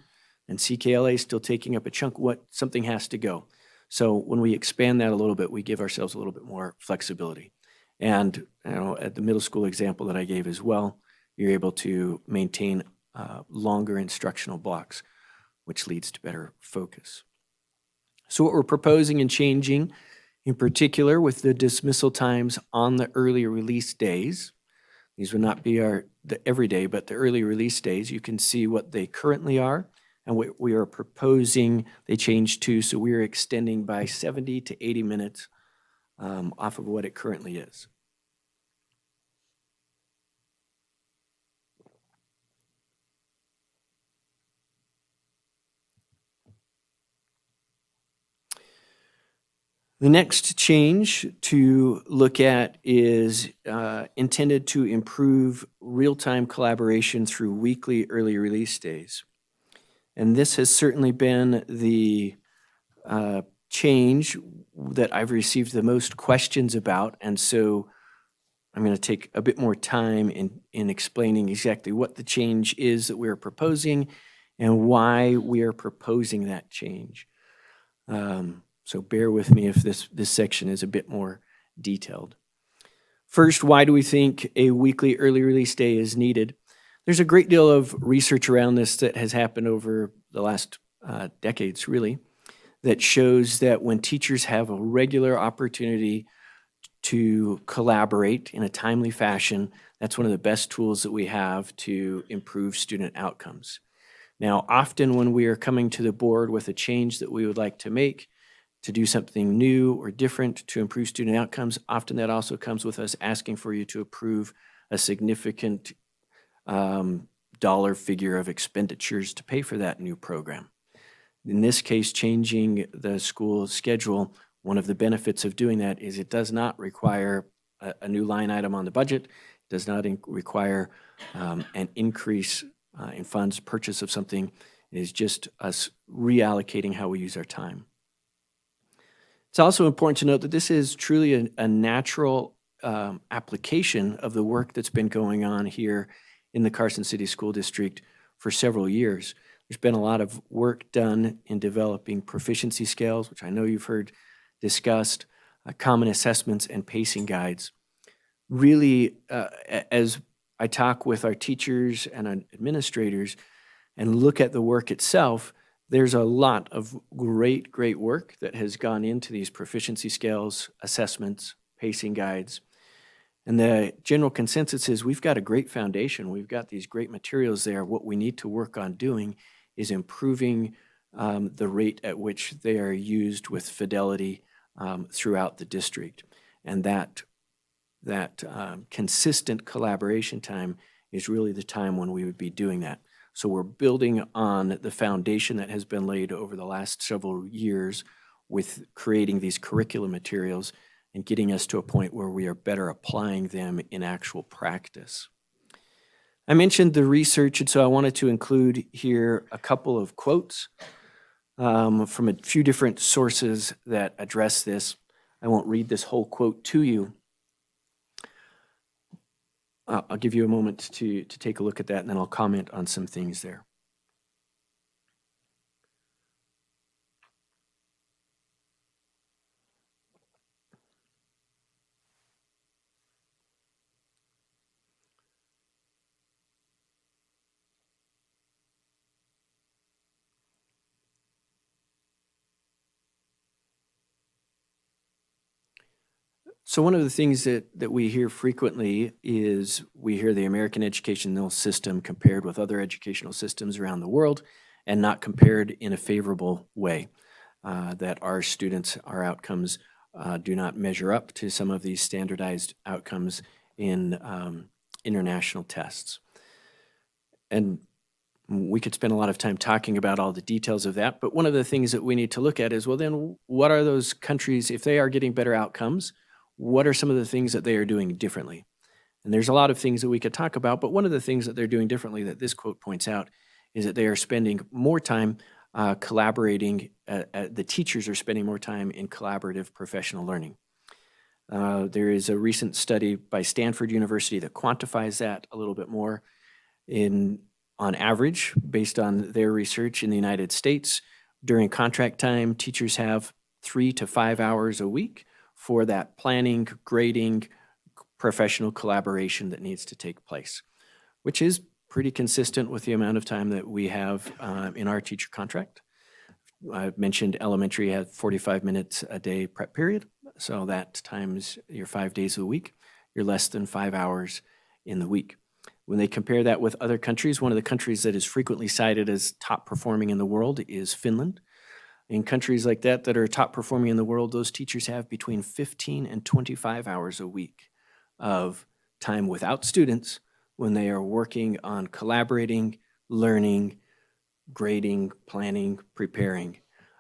and CKLA is still taking up a chunk, something has to go. So when we expand that a little bit, we give ourselves a little bit more flexibility. And at the middle school example that I gave as well, you're able to maintain longer instructional blocks, which leads to better focus. So what we're proposing and changing, in particular with the dismissal times on the early release days, these would not be the everyday, but the early release days, you can see what they currently are and what we are proposing they change to. So we are extending by 70 to 80 minutes off of what it currently is. The next change to look at is intended to improve real-time collaboration through weekly early release days. And this has certainly been the change that I've received the most questions about. And so I'm going to take a bit more time in explaining exactly what the change is that we're proposing and why we are proposing that change. So bear with me if this section is a bit more detailed. First, why do we think a weekly early release day is needed? There's a great deal of research around this that has happened over the last decades, really, that shows that when teachers have a regular opportunity to collaborate in a timely fashion, that's one of the best tools that we have to improve student outcomes. Now, often when we are coming to the board with a change that we would like to make, to do something new or different to improve student outcomes, often that also comes with us asking for you to approve a significant dollar figure of expenditures to pay for that new program. In this case, changing the school schedule, one of the benefits of doing that is it does not require a new line item on the budget, does not require an increase in funds, purchase of something. It is just us reallocating how we use our time. It's also important to note that this is truly a natural application of the work that's been going on here in the Carson City School District for several years. There's been a lot of work done in developing proficiency scales, which I know you've heard discussed, common assessments and pacing guides. Really, as I talk with our teachers and our administrators and look at the work itself, there's a lot of great work that has gone into these proficiency scales, assessments, pacing guides. And the general consensus is we've got a great foundation. We've got these great materials there. What we need to work on doing is improving the rate at which they are used with fidelity throughout the district. And that consistent collaboration time is really the time when we would be doing that. So we're building on the foundation that has been laid over the last several years with creating these curriculum materials and getting us to a point where we are better applying them in actual practice. I mentioned the research, and so I wanted to include here a couple of quotes from a few different sources that address this. I won't read this whole quote to you. I'll give you a moment to take a look at that, and then I'll comment on some things there. So one of the things that we hear frequently is we hear the American educational system compared with other educational systems around the world and not compared in a favorable way, that our students, our outcomes do not measure up to some of these standardized outcomes in international tests. And we could spend a lot of time talking about all the details of that, but one of the things that we need to look at is, well, then what are those countries, if they are getting better outcomes, what are some of the things that they are doing differently? And there's a lot of things that we could talk about, but one of the things that they're doing differently that this quote points out is that they are spending more time collaborating, the teachers are spending more time in collaborative professional learning. There is a recent study by Stanford University that quantifies that a little bit more. On average, based on their research in the United States, during contract time, teachers have 3 to 5 hours a week for that planning, grading, professional collaboration that needs to take place, which is pretty consistent with the amount of time that we have in our teacher contract. I've mentioned elementary had 45 minutes a day prep period, so that times your 5 days a week, you're less than 5 hours in the week. When they compare that with other countries, one of the countries that is frequently cited as top performing in the world is Finland. In countries like that that are top performing in the world, those teachers have between 15 and 25 hours a week of time without students when they are working on collaborating, learning, grading, planning, preparing.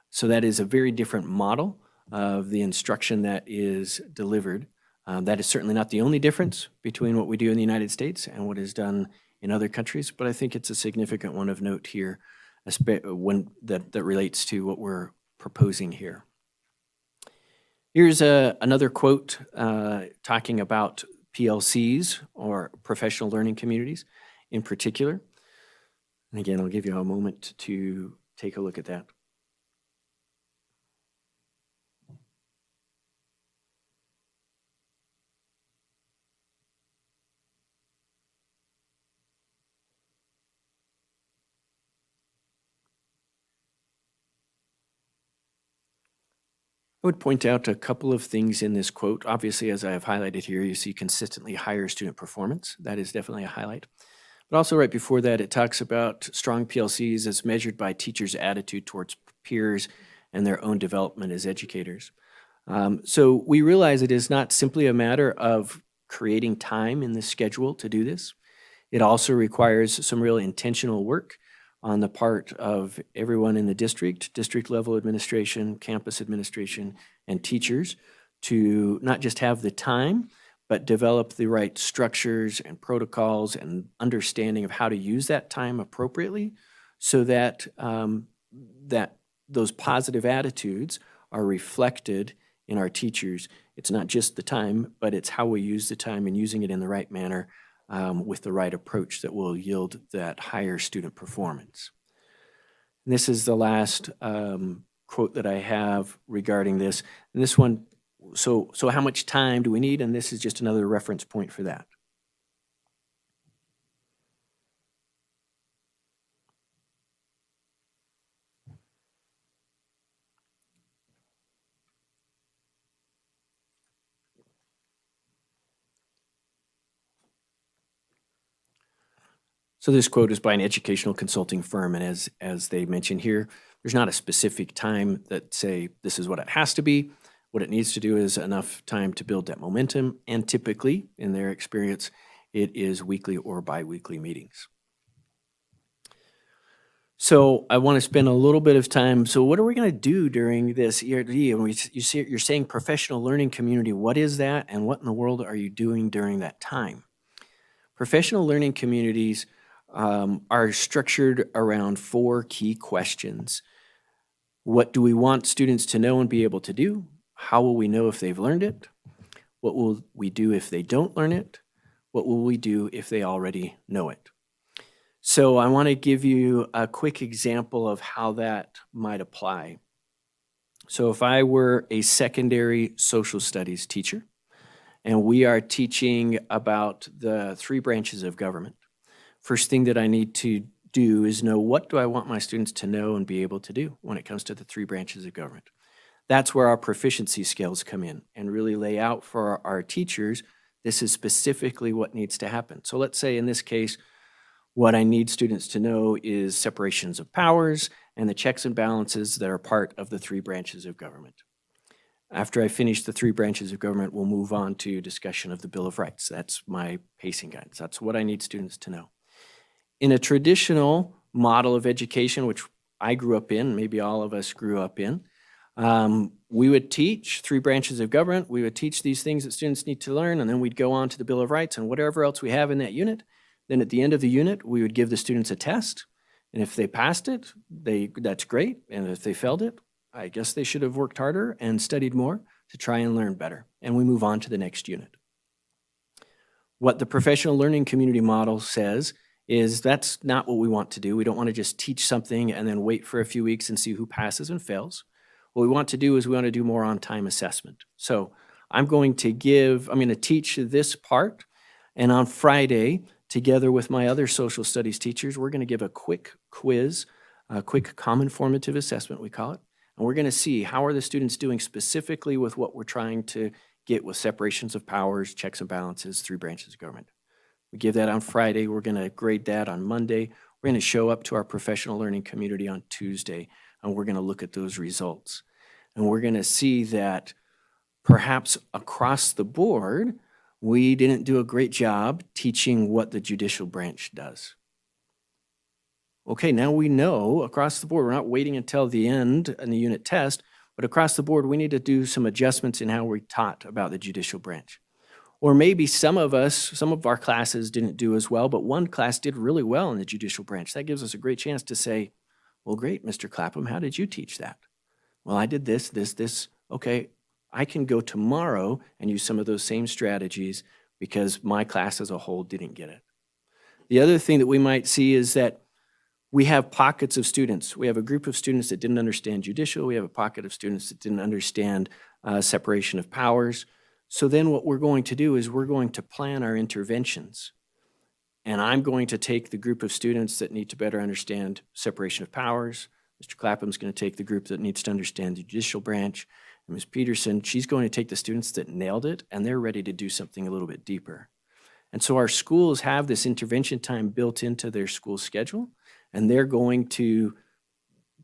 So that is a very different model of the instruction that is delivered. That is certainly not the only difference between what we do in the United States and what is done in other countries, but I think it's a significant one of note here that relates to what we're proposing here. Here's another quote talking about PLCs, or professional learning communities in particular. And again, I'll give you a moment to take a look at that. I would point out a couple of things in this quote. Obviously, as I have highlighted here, you see consistently higher student performance. That is definitely a highlight. But also right before that, it talks about strong PLCs as measured by teachers' attitude towards peers and their own development as educators. So we realize it is not simply a matter of creating time in the schedule to do this. It also requires some real intentional work on the part of everyone in the district level administration, campus administration, and teachers to not just have the time, but develop the right structures and protocols and understanding of how to use that time appropriately so that that those positive attitudes are reflected in our teachers. It's not just the time, but it's how we use the time and using it in the right manner with the right approach that will yield that higher student performance. And this is the last quote that I have regarding this. And this one, so how much time do we need? And this is just another reference point for that. So this quote is by an educational consulting firm, and as they mention here, there's not a specific time that say this is what it has to be. What it needs to do is enough time to build that momentum, and typically, in their experience, it is weekly or bi-weekly meetings. So I want to spend a little bit of time. So what are we going to do during this ERD? And you're saying professional learning community. What is that, and what in the world are you doing during that time? Professional learning communities are structured around 4 key questions. What do we want students to know and be able to do? How will we know if they've learned it? What will we do if they don't learn it? What will we do if they already know it? So I want to give you a quick example of how that might apply. So if I were a secondary social studies teacher, and we are teaching about the 3 branches of government, first thing that I need to do is know, what do I want my students to know and be able to do when it comes to the 3 branches of government? That's where our proficiency skills come in and really lay out for our teachers, this is specifically what needs to happen. So let's say in this case, what I need students to know is separations of powers and the checks and balances that are part of the 3 branches of government. After I finish the three branches of government, we'll move on to discussion of the Bill of Rights. That's my pacing guidance. That's what I need students to know. In a traditional model of education, which I grew up in, maybe all of us grew up in, we would teach three branches of government. We would teach these things that students need to learn, and then we'd go on to the Bill of Rights and whatever else we have in that unit. Then at the end of the unit, we would give the students a test. And if they passed it, that's great. And if they failed it, I guess they should have worked harder and studied more to try and learn better. And we move on to the next unit. What the professional learning community model says is that's not what we want to do. We don't want to just teach something and then wait for a few weeks and see who passes and fails. What we want to do is we want to do more on-time assessment. So I'm going to teach this part, and on Friday, together with my other social studies teachers, we're going to give a quick quiz, a quick common formative assessment, we call it. And we're going to see how are the students doing specifically with what we're trying to get with separations of powers, checks and balances, three branches of government. We give that on Friday. We're going to grade that on Monday. We're going to show up to our professional learning community on Tuesday, and we're going to look at those results. And we're going to see that perhaps across the board, we didn't do a great job teaching what the judicial branch does. Okay, now we know across the board, we're not waiting until the end in the unit test, but across the board, we need to do some adjustments in how we taught about the judicial branch. Or maybe some of our classes didn't do as well, but one class did really well in the judicial branch. That gives us a great chance to say, well, great, Mr. Clapham, how did you teach that? Well, I did this. Okay, I can go tomorrow and use some of those same strategies because my class as a whole didn't get it. The other thing that we might see is that we have pockets of students. We have a group of students that didn't understand judicial. We have a pocket of students that didn't understand separation of powers. So then what we're going to do is we're going to plan our interventions. And I'm going to take the group of students that need to better understand separation of powers. Mr. Clapham's going to take the group that needs to understand the judicial branch. And Ms. Peterson, she's going to take the students that nailed it, and they're ready to do something a little bit deeper. And so our schools have this intervention time built into their school schedule, and they're going to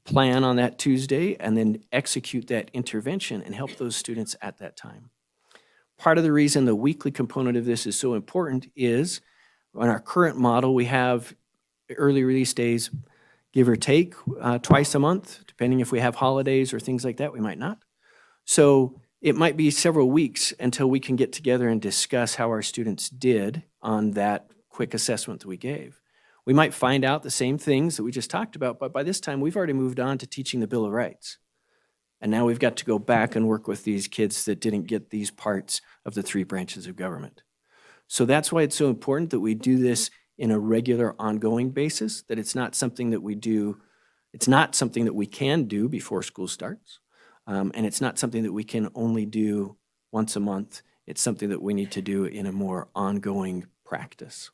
plan on that Tuesday and then execute that intervention and help those students at that time. Part of the reason the weekly component of this is so important is on our current model, we have early release days, give or take, twice a month, depending if we have holidays or things like that, we might not. So it might be several weeks until we can get together and discuss how our students did on that quick assessment that we gave. We might find out the same things that we just talked about, but by this time, we've already moved on to teaching the Bill of Rights. And now we've got to go back and work with these kids that didn't get these parts of the three branches of government. So that's why it's so important that we do this in a regular, ongoing basis, that it's not something that we do, it's not something that we can do before school starts, and it's not something that we can only do once a month. It's something that we need to do in a more ongoing practice.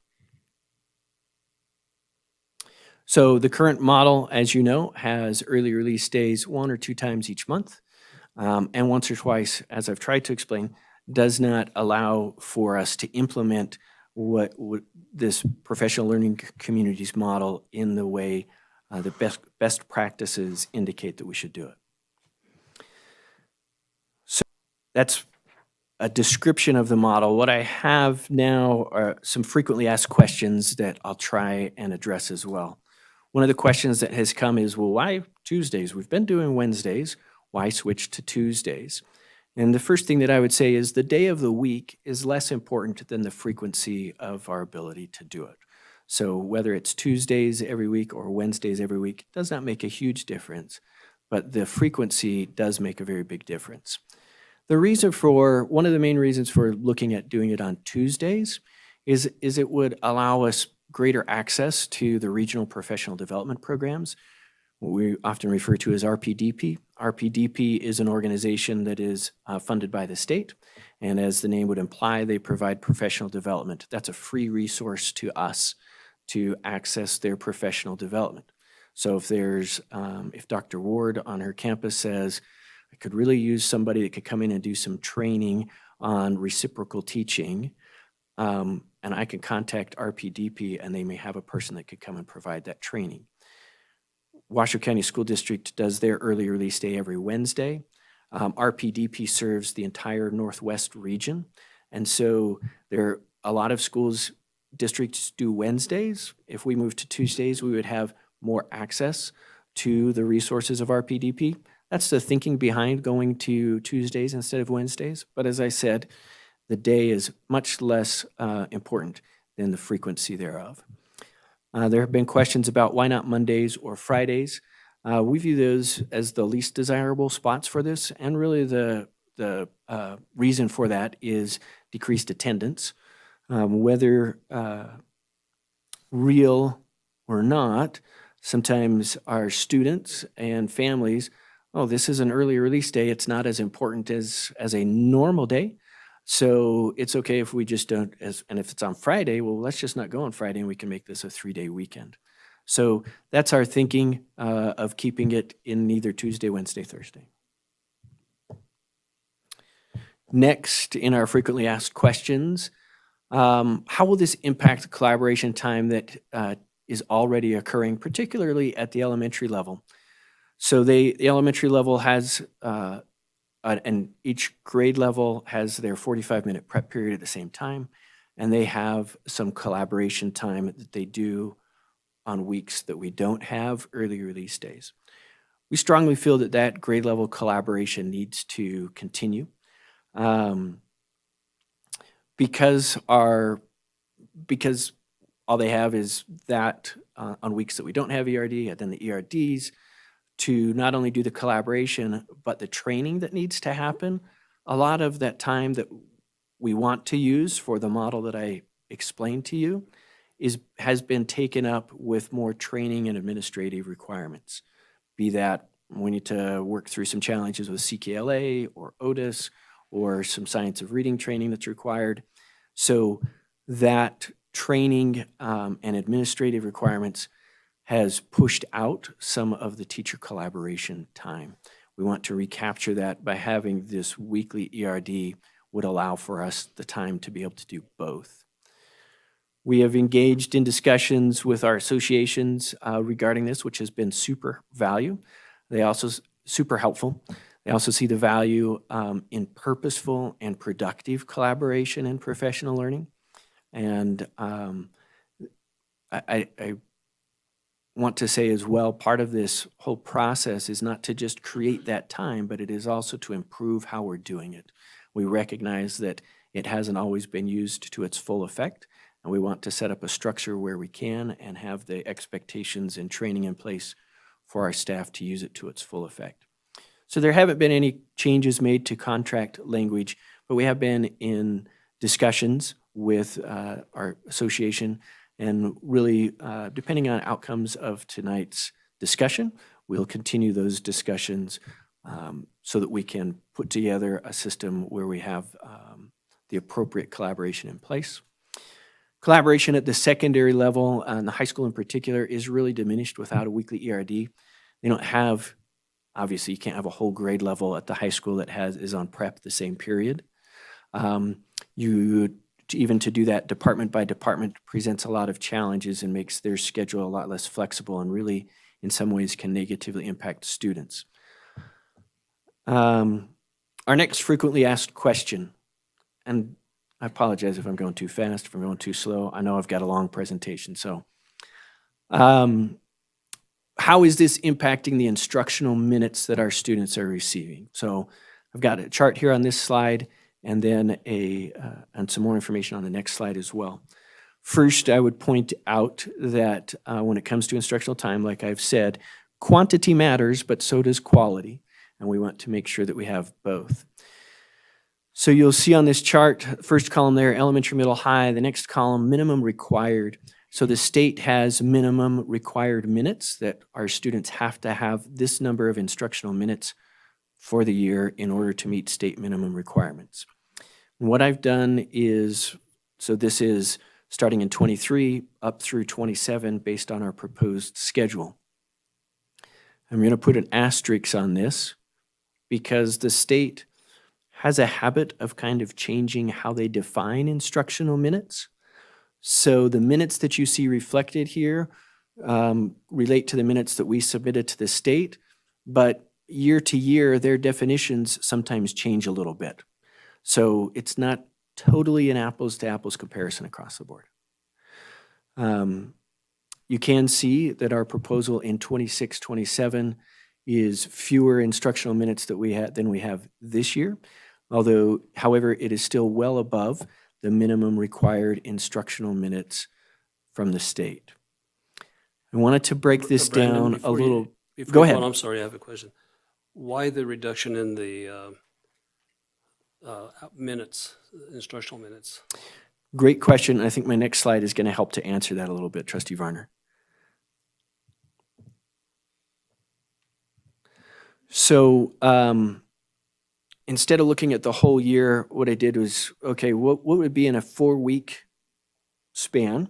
So the current model, as you know, has early release days 1 or 2 times each month, and once or twice, as I've tried to explain, does not allow for us to implement what this professional learning communities model in the way the best practices indicate that we should do it. So that's a description of the model. What I have now are some frequently asked questions that I'll try and address as well. One of the questions that has come is, well, why Tuesdays? We've been doing Wednesdays. Why switch to Tuesdays? And the first thing that I would say is the day of the week is less important than the frequency of our ability to do it. So whether it's Tuesdays every week or Wednesdays every week does not make a huge difference, but the frequency does make a very big difference. One of the main reasons for looking at doing it on Tuesdays is it would allow us greater access to the regional professional development programs, what we often refer to as RPDP. RPDP is an organization that is funded by the state, and as the name would imply, they provide professional development. That's a free resource to us to access their professional development. So if Dr. Ward on her campus says, I could really use somebody that could come in and do some training on reciprocal teaching, and I can contact RPDP and they may have a person that could come and provide that training. Washoe County School District does their early release day every Wednesday. RPDP serves the entire Northwest region. And so there, a lot of schools, districts do Wednesdays. If we move to Tuesdays, we would have more access to the resources of RPDP. That's the thinking behind going to Tuesdays instead of Wednesdays. But as I said, the day is much less important than the frequency thereof. There have been questions about why not Mondays or Fridays. We view those as the least desirable spots for this, and really the reason for that is decreased attendance. Whether real or not, sometimes our students and families, oh, this is an early release day, it's not as important as a normal day. So it's okay if we just don't, and if it's on Friday, well, let's just not go on Friday and we can make this a 3-day weekend. So that's our thinking of keeping it in either Tuesday, Wednesday, Thursday. Next, in our frequently asked questions, how will this impact the collaboration time that is already occurring, particularly at the elementary level? So the elementary level has, and each grade level has their 45-minute prep period at the same time, and they have some collaboration time that they do on weeks that we don't have early release days. We strongly feel that that grade level collaboration needs to continue. Because all they have is that on weeks that we don't have ERD, and then the ERDs, to not only do the collaboration, but the training that needs to happen. A lot of that time that we want to use for the model that I explained to you has been taken up with more training and administrative requirements. Be that we need to work through some challenges with CKLA or Otis, or some science of reading training that's required. So that training and administrative requirements has pushed out some of the teacher collaboration time. We want to recapture that by having this weekly ERD would allow for us the time to be able to do both. We have engaged in discussions with our associations regarding this, which has been super value. They also super helpful. They also see the value in purposeful and productive collaboration and professional learning. And I want to say as well, part of this whole process is not to just create that time, but it is also to improve how we're doing it. We recognize that it hasn't always been used to its full effect, and we want to set up a structure where we can and have the expectations and training in place for our staff to use it to its full effect. So there haven't been any changes made to contract language, but we have been in discussions with our association, and really, depending on outcomes of tonight's discussion, we'll continue those discussions so that we can put together a system where we have the appropriate collaboration in place. Collaboration at the secondary level, and the high school in particular, is really diminished without a weekly ERD. They don't have, obviously, you can't have a whole grade level at the high school that is on prep the same period. Even to do that department by department presents a lot of challenges and makes their schedule a lot less flexible, and really, in some ways, can negatively impact students. Our next frequently asked question, and I apologize if I'm going too fast, if I'm going too slow. I know I've got a long presentation, so. How is this impacting the instructional minutes that our students are receiving? So I've got a chart here on this slide, and then and some more information on the next slide as well. First, I would point out that when it comes to instructional time, like I've said, quantity matters, but so does quality, and we want to make sure that we have both. So you'll see on this chart, first column there, elementary, middle, high, the next column, minimum required. So the state has minimum required minutes that our students have to have this number of instructional minutes for the year in order to meet state minimum requirements. And what I've done is, so this is starting in 23 up through 27 based on our proposed schedule. I'm going to put an asterisk on this because the state has a habit of kind of changing how they define instructional minutes. So the minutes that you see reflected here relate to the minutes that we submitted to the state, but year to year, their definitions sometimes change a little bit. So it's not totally an apples to apples comparison across the board. You can see that our proposal in 26-27 is fewer instructional minutes than we have this year. Although, however, it is still well above the minimum required instructional minutes from the state. I wanted to break this Brandon, down a before little. you- before Go you ahead. on, I'm sorry, I have a question. Why the reduction in the minutes, instructional minutes? Great question. I think my next slide is going to help to answer that a little bit, Trustee Varner. So instead of looking at the whole year, what I did was, okay, what would be in a 4-week span?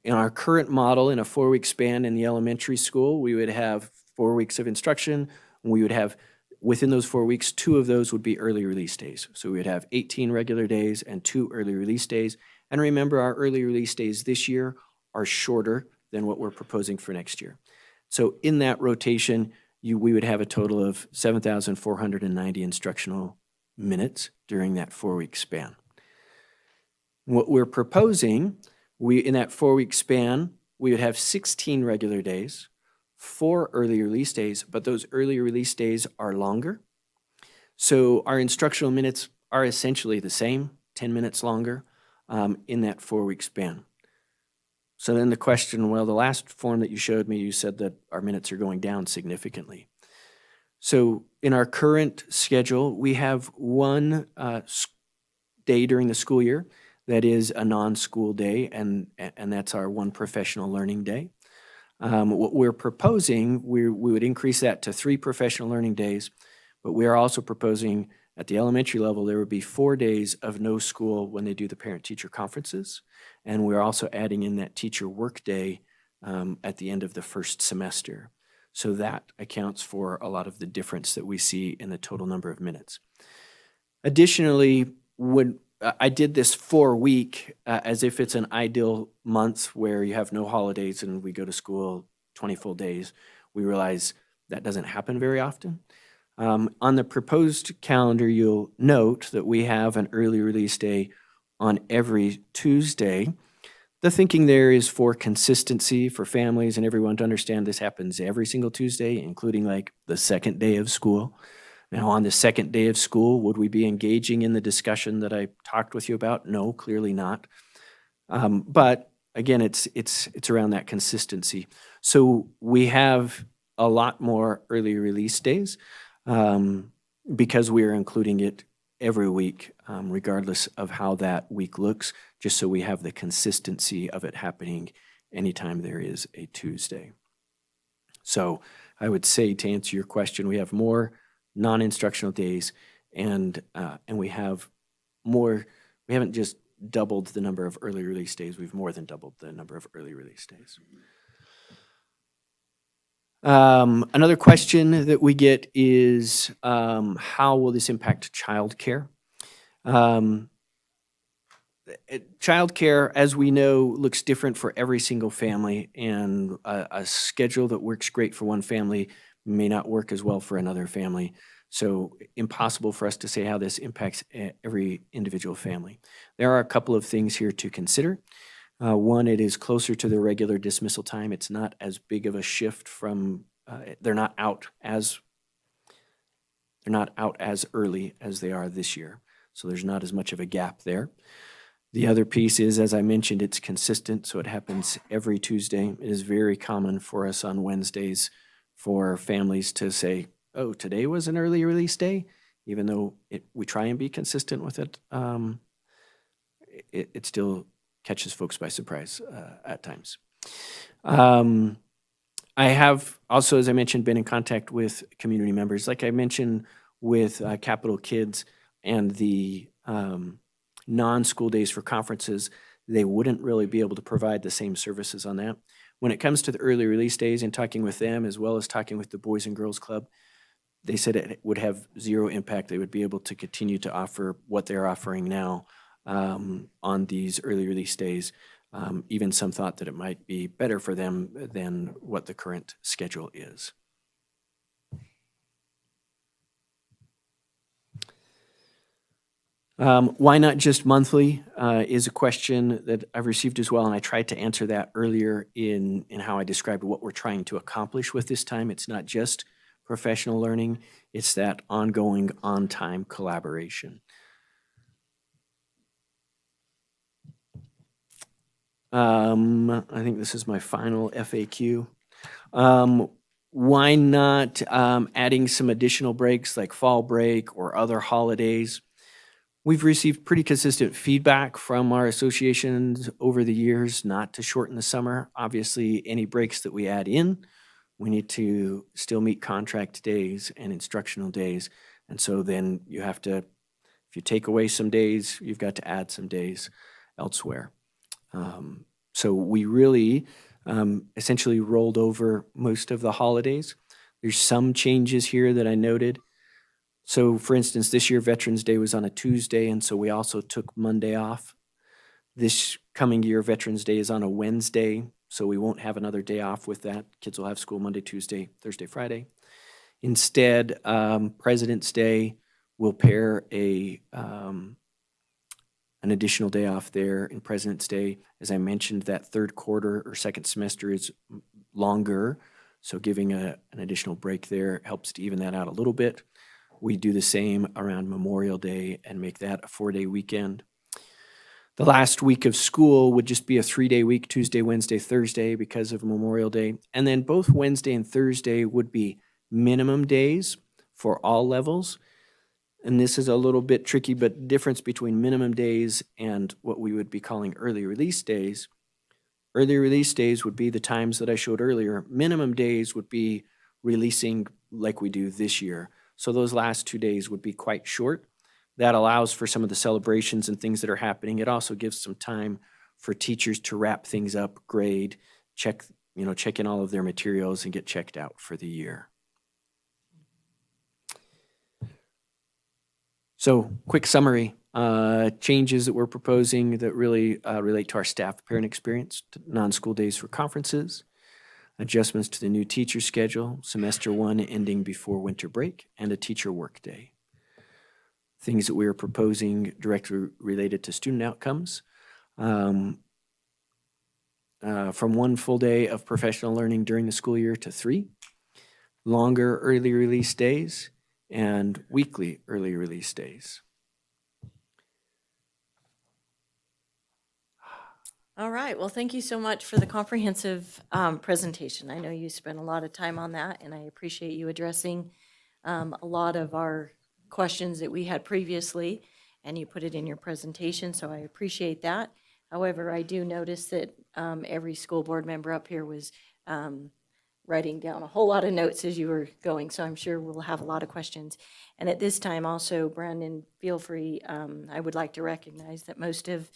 In our current model, in a 4-week span in the elementary school, we would have 4 weeks of instruction. We would have, within those 4 weeks, 2 of those would be early release days. So we would have 18 regular days and 2 early release days. And remember, our early release days this year are shorter than what we're proposing for next year. So in that rotation, we would have a total of 7,490 instructional minutes during that 4-week span. What we're proposing, in that 4-week span, we would have 16 regular days, 4 early release days, but those early release days are longer. So our instructional minutes are essentially the same, 10 minutes longer in that 4-week span. So then the question, well, the last form that you showed me, you said that our minutes are going down significantly. So in our current schedule, we have one day during the school year that is a non-school day, and that's our one professional learning day. What we're proposing, we would increase that to 3 professional learning days, but we are also proposing at the elementary level, there would be 4 days of no school when they do the parent-teacher conferences. And we're also adding in that teacher work day at the end of the first semester. So that accounts for a lot of the difference that we see in the total number of minutes. Additionally, when I did this 4-week as if it's an ideal month where you have no holidays and we go to school 20 full days, we realize that doesn't happen very often. On the proposed calendar, you'll note that we have an early release day on every Tuesday. The thinking there is for consistency for families and everyone to understand this happens every single Tuesday, including like the second day of school. Now, on the second day of school, would we be engaging in the discussion that I talked with you about? No, clearly not. But again, it's around that consistency. So we have a lot more early release days because we are including it every week, regardless of how that week looks, just so we have the consistency of it happening anytime there is a Tuesday. So I would say, to answer your question, we have more non-instructional days, and we have more. We haven't just doubled the number of early release days. We've more than doubled the number of early release days. Another question that we get is, how will this impact childcare? Childcare, as we know, looks different for every single family, and a schedule that works great for one family may not work as well for another family. So impossible for us to say how this impacts every individual family. There are a couple of things here to consider. One, it is closer to the regular dismissal time. It's not as big of a shift from, they're not out as early as they are this year. So there's not as much of a gap there. The other piece is, as I mentioned, it's consistent, so it happens every Tuesday. It is very common for us on Wednesdays for families to say, oh, today was an early release day, even though we try and be consistent with it. It still catches folks by surprise at times. I have also, as I mentioned, been in contact with community members. Like I mentioned with Capital Kids and the non-school days for conferences, they wouldn't really be able to provide the same services on that. When it comes to the early release days and talking with them, as well as talking with the Boys and Girls Club, they said it would have zero impact. They would be able to continue to offer what they're offering now on these early release days. Even some thought that it might be better for them than what the current schedule is. Why not just monthly is a question that I've received as well, and I tried to answer that earlier in how I described what we're trying to accomplish with this time. It's not just professional learning, it's that ongoing on-time collaboration. I think this is my final FAQ. Why not adding some additional breaks like fall break or other holidays? We've received pretty consistent feedback from our associations over the years not to shorten the summer. Obviously, any breaks that we add in, we need to still meet contract days and instructional days. And so then you have to, if you take away some days, you've got to add some days elsewhere. So we really essentially rolled over most of the holidays. There's some changes here that I noted. So for instance, this year Veterans Day was on a Tuesday, and so we also took Monday off. This coming year, Veterans Day is on a Wednesday, so we won't have another day off with that. Kids will have school Monday, Tuesday, Thursday, Friday. Instead, President's Day will pair an additional day off there in President's Day. As I mentioned, that third quarter or second semester is longer, so giving an additional break there helps to even that out a little bit. We do the same around Memorial Day and make that a 4-day weekend. The last week of school would just be a 3-day week, Tuesday, Wednesday, Thursday, because of Memorial Day. And then both Wednesday and Thursday would be minimum days for all levels. And this is a little bit tricky, but the difference between minimum days and what we would be calling early release days. Early release days would be the times that I showed earlier. Minimum days would be releasing like we do this year. So those last 2 days would be quite short. That allows for some of the celebrations and things that are happening. It also gives some time for teachers to wrap things up, grade, check in all of their materials and get checked out for the year. So quick summary, changes that we're proposing that really relate to our staff parent experience, non-school days for conferences, adjustments to the new teacher schedule, semester 1 ending before winter break, and a teacher work day. Things that we are proposing directly related to student outcomes. From 1 full day of professional learning during the school year to 3, longer early release days, and weekly early release days. All right, well, thank you so much for the comprehensive presentation. I know you spent a lot of time on that, and I appreciate you addressing a lot of our questions that we had previously, and you put it in your presentation, so I appreciate that. However, I do notice that every school board member up here was writing down a whole lot of notes as you were going, so I'm sure we'll have a lot of questions. And at this time also, Brandon, feel free, I would like to recognize that most of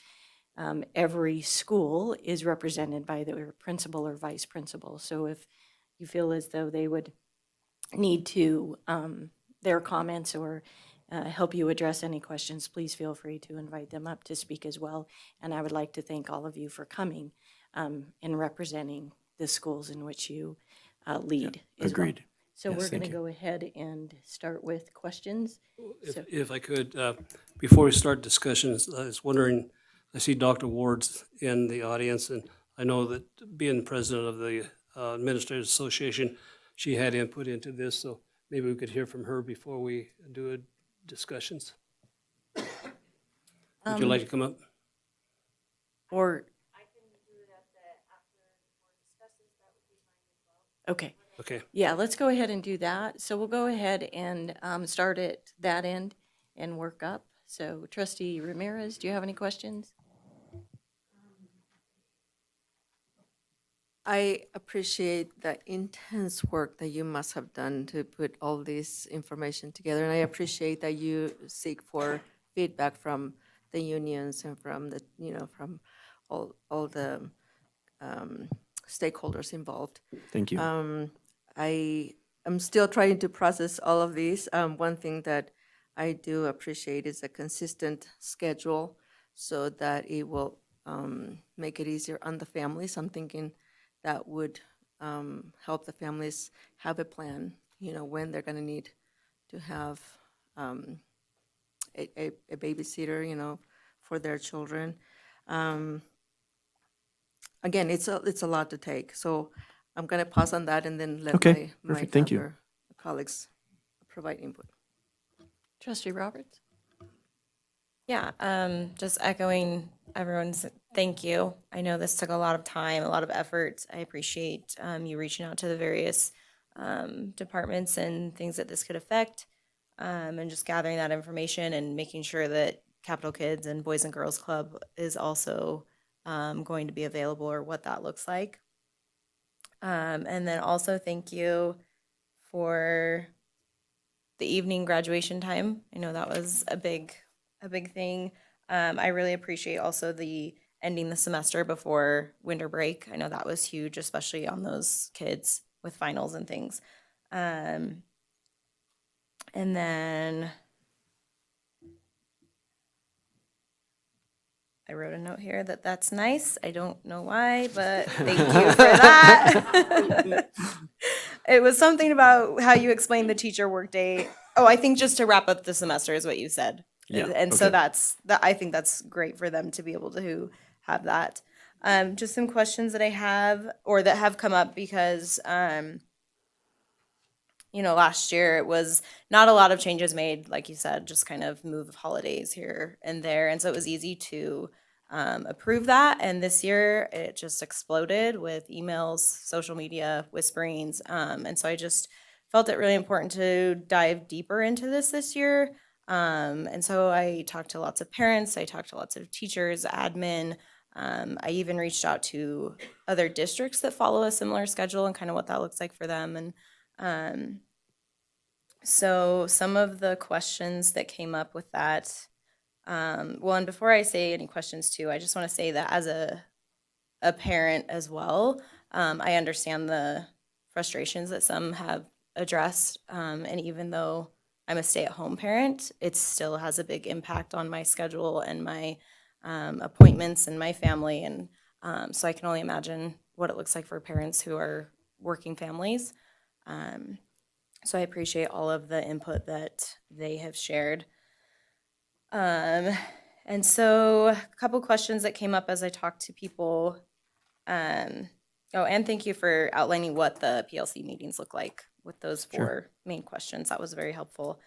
every school is represented by their principal or vice principal. So if you feel as though they would need to, their comments or help you address any questions, please feel free to invite them up to speak as well. And I would like to thank all of you for coming and representing the schools in which you lead as well. Agreed. So Yes, we're going thank to you. go ahead and start with questions. If I could, before we start discussions, I was wondering, I see Dr. Ward's in the audience, and I know that being president of the Administrators Association, she had input into this, so maybe we could hear from her before we do discussions. Would you like to come up? Or okay. Okay. Yeah, let's go ahead and do that. So we'll go ahead and start at that end and work up. So Trustee Ramirez, do you have any questions? I appreciate the intense work that you must have done to put all this information together, and I appreciate that you seek for feedback from the unions and from the, from all the stakeholders involved. Thank you. I am still trying to process all of these. One thing that I do appreciate is a consistent schedule so that it will make it easier on the families. I'm thinking that would help the families have a plan, when they're going to need to have a babysitter, you know, for their children. Again, it's a lot to take, so I'm gonna pause on that and then let Okay, my perfect. Thank you. other colleagues provide input. Trustee Roberts? Yeah, just echoing everyone's thank you. I know this took a lot of time, a lot of effort. I appreciate you reaching out to the various departments and things that this could affect, and just gathering that information and making sure that Capital Kids and Boys and Girls Club is also going to be available, or what that looks like. And then also thank you for the evening graduation time. I know that was a big thing. I really appreciate also the ending the semester before winter break. I know that was huge, especially on those kids with finals and things. And then I wrote a note here that that's nice. I don't know why, but thank you for that. It was something about how you explained the teacher workday. Oh, I think just to wrap up the semester is what you said. Yeah, And so okay. I think that's great for them to be able to have that. Just some questions that I have, or that have come up because, last year it was not a lot of changes made, like you said, just kind of move of holidays here and there. And so it was easy to approve that. And this year it just exploded with emails, social media, whisperings. And so I just felt it really important to dive deeper into this year. And so I talked to lots of parents, I talked to lots of teachers, admin. I even reached out to other districts that follow a similar schedule and kind of what that looks like for them. And so some of the questions that came up with that, well, and before I say any questions too, I just want to say that as a parent as well, I understand the frustrations that some have addressed. And even though I'm a stay-at-home parent, it still has a big impact on my schedule and my appointments and my family. And so I can only imagine what it looks like for parents who are working families. So I appreciate all of the input that they have shared. And so a couple questions that came up as I talked to people. And thank you for outlining what the PLC meetings look like with those four main questions. That was very helpful.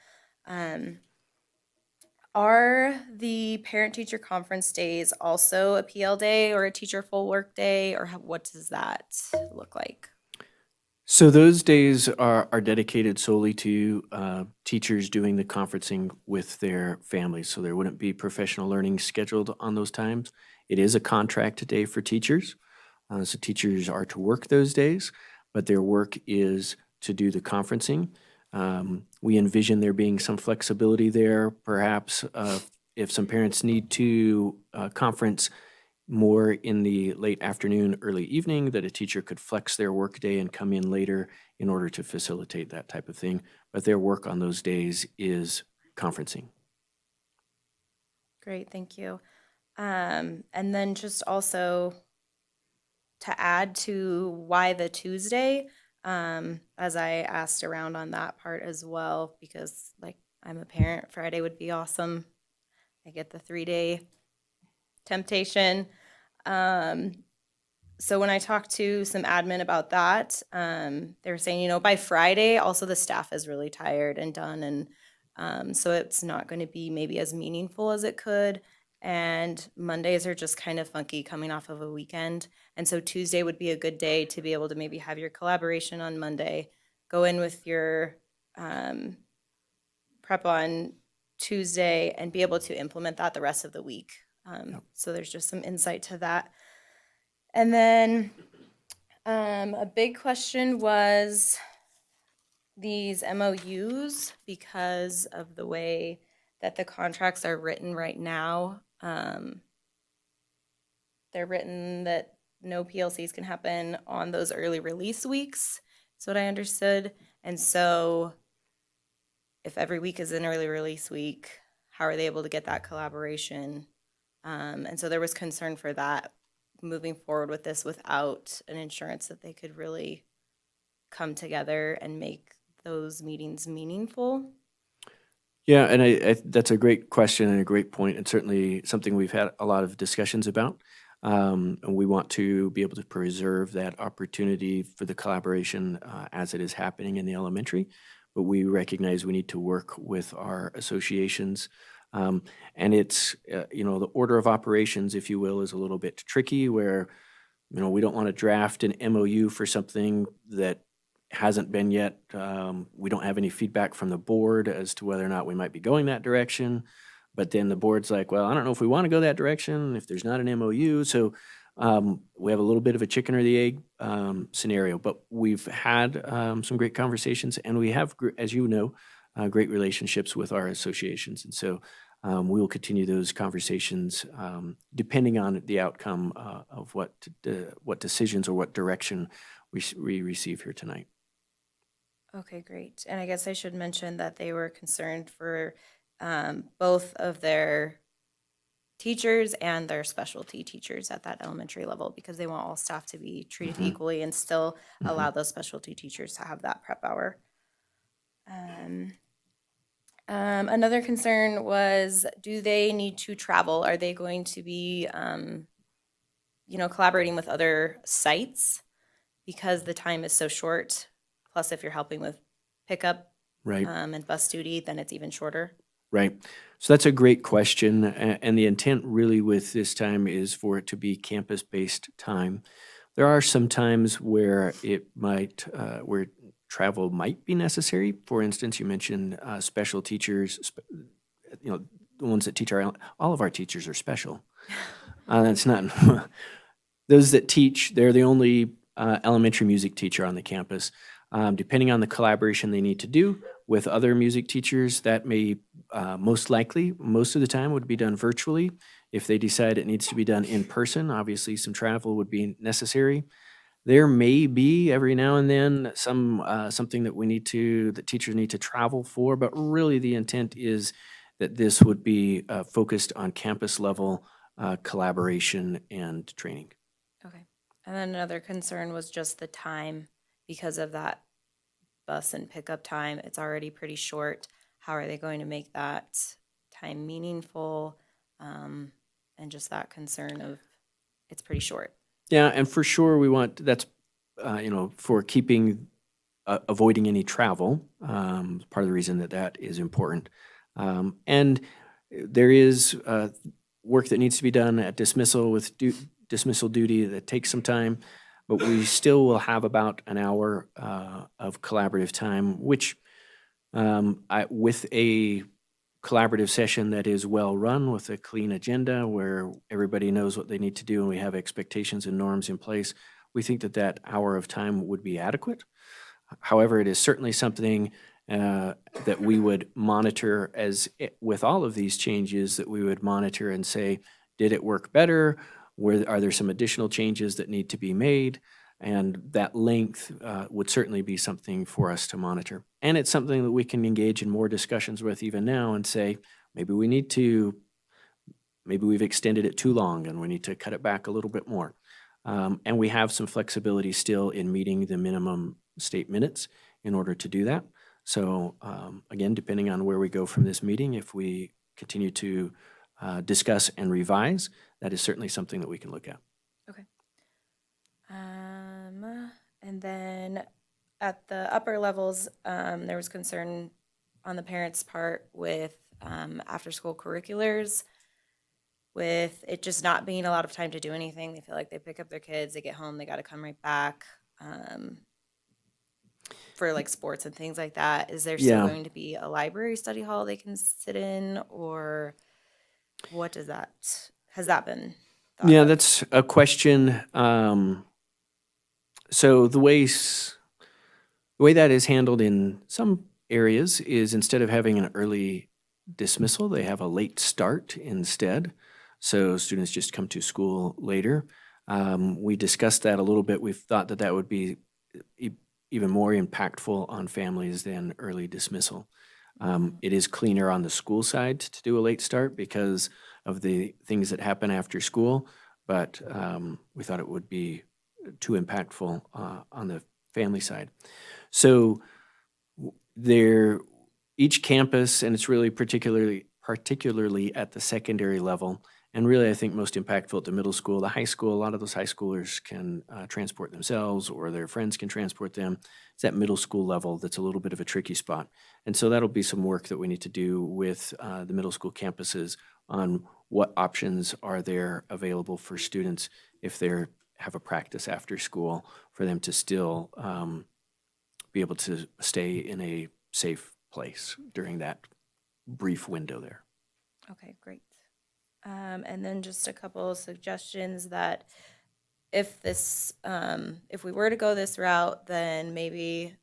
Are the parent-teacher conference days also a PL day or a teacher full work day, or what does that look like? So those days are dedicated solely to teachers doing the conferencing with their families. So there wouldn't be professional learning scheduled on those times. It is a contract day for teachers. So teachers are to work those days, but their work is to do the conferencing. We envision there being some flexibility there, perhaps if some parents need to conference more in the late afternoon, early evening, that a teacher could flex their workday and come in later in order to facilitate that type of thing. But their work on those days is conferencing. Great, thank you. And then just also to add to why the Tuesday, as I asked around on that part as well, because like I'm a parent, Friday would be awesome. I get the 3-day temptation. So when I talked to some admin about that, they were saying, by Friday, also the staff is really tired and done. And so it's not going to be maybe as meaningful as it could. And Mondays are just kind of funky coming off of a weekend. And so Tuesday would be a good day to be able to maybe have your collaboration on Monday, go in with your prep on Tuesday, and be able to implement that the rest of the week. So there's just some insight to that. And then a big question was these MOUs, because of the way that the contracts are written right now. They're written that no PLCs can happen on those early release weeks. That's what I understood. And so if every week is an early release week, how are they able to get that collaboration? And so there was concern for that moving forward with this without an insurance that they could really come together and make those meetings meaningful. Yeah, and that's a great question and a great point, and certainly something we've had a lot of discussions about. And we want to be able to preserve that opportunity for the collaboration as it is happening in the elementary. But we recognize we need to work with our associations. And it's, the order of operations, if you will, is a little bit tricky where, we don't want to draft an MOU for something that hasn't been yet. We don't have any feedback from the board as to whether or not we might be going that direction. But then the board's like, well, I don't know if we want to go that direction if there's not an MOU. So we have a little bit of a chicken or the egg scenario. But we've had some great conversations, and we have, as you know, great relationships with our associations. And so we will continue those conversations depending on the outcome of what decisions or what direction we receive here tonight. Okay, great. And I guess I should mention that they were concerned for both of their teachers and their specialty teachers at that elementary level, because they want all staff to be treated equally and still allow those specialty teachers to have that prep hour. Another concern was, do they need to travel? Are they going to be, collaborating with other sites because the time is so short? Plus, if you're helping with pickup Right. And bus duty, then it's even shorter. Right. So that's a great question. And the intent really with this time is for it to be campus-based time. There are some times where where travel might be necessary. For instance, you mentioned special teachers, the ones that teach all of our teachers are special. That's not, those that teach, they're the only elementary music teacher on the campus. Depending on the collaboration they need to do with other music teachers, that may most of the time would be done virtually. If they decide it needs to be done in person, obviously some travel would be necessary. There may be every now and then something that teachers need to travel for, but really the intent is that this would be focused on campus level collaboration and training. Okay. And then another concern was just the time. Because of that bus and pickup time, it's already pretty short. How are they going to make that time meaningful? And just that concern of it's pretty short. Yeah, and for sure we want that's for keeping avoiding any travel. Part of the reason that is important, and there is work that needs to be done at dismissal with dismissal duty that takes some time. But we still will have about an hour of collaborative time, which with a collaborative session that is well run with a clean agenda where everybody knows what they need to do and we have expectations and norms in place, we think that hour of time would be adequate. However, it is certainly something that we would monitor with all of these changes, that we would monitor and say, did it work better? Are there some additional changes that need to be made? And that length would certainly be something for us to monitor. And it's something that we can engage in more discussions with even now and say, maybe we've extended it too long and we need to cut it back a little bit more. And we have some flexibility still in meeting the minimum state minutes in order to do that. So again, depending on where we go from this meeting, if we continue to discuss and revise, that is certainly something that we can look at. Okay. And then at the upper levels, there was concern on the parents' part with after-school curriculars, with it just not being a lot of time to do anything. They feel like they pick up their kids, they get home, they got to come right back for like sports and things like that. Is there still going to be a library study hall they can sit in, or what does that, has that been thought of? That's a question. So the way that is handled in some areas is instead of having an early dismissal, they have a late start instead. So students just come to school later. We discussed that a little bit. We thought that would be even more impactful on families than early dismissal. It is cleaner on the school side to do a late start because of the things that happen after school, but we thought it would be too impactful on the family side. So there each campus, and it's really particularly at the secondary level, and really I think most impactful at the middle school. The high school, a lot of those high schoolers can transport themselves or their friends can transport them. It's that middle school level that's a little bit of a tricky spot. And so that'll be some work that we need to do with the middle school campuses on what options are there available for students if they have a practice after school, for them to still be able to stay in a safe place during that brief window there. Okay, great. And then just a couple of suggestions that if this, if we were to go this route, then maybe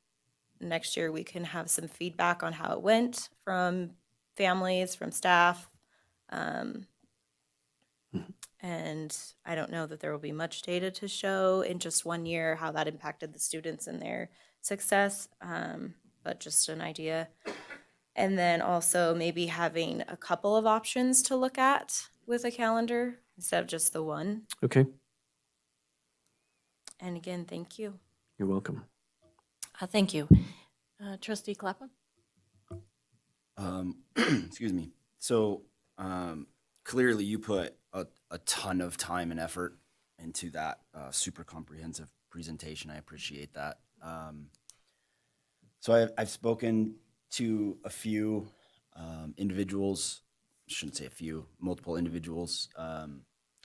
next year we can have some feedback on how it went from families, from staff. And I don't know that there will be much data to show in just 1 year how that impacted the students and their success, but just an idea. And then also maybe having a couple of options to look at with a calendar instead of just the one. Okay, And again, thank you. you're welcome. Thank you. Trustee Clapham? Excuse me. So clearly you put a ton of time and effort into that super comprehensive presentation. I appreciate that. So I've spoken to a few individuals, shouldn't say a few, multiple individuals.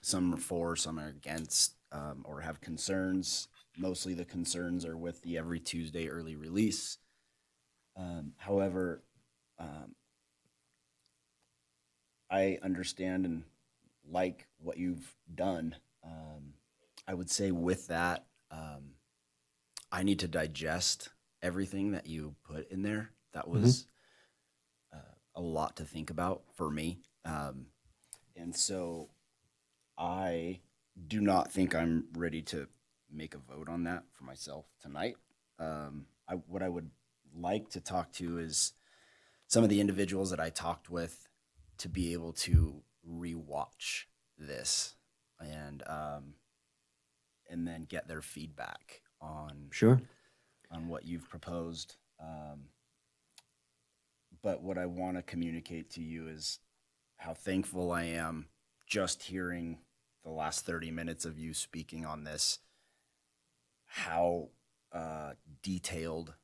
Some are for, some are against, or have concerns. Mostly the concerns are with the every Tuesday early release. However, I understand and like what you've done. I would say with that, I need to digest everything that you put in there. That was a lot to think about for me. And so I do not think I'm ready to make a vote on that for myself tonight. What I would like to talk to is some of the individuals that I talked with to be able to rewatch this and then get their feedback on Sure. on what you've proposed. But what I want to communicate to you is how thankful I am just hearing the last 30 minutes of you speaking on this, how detailed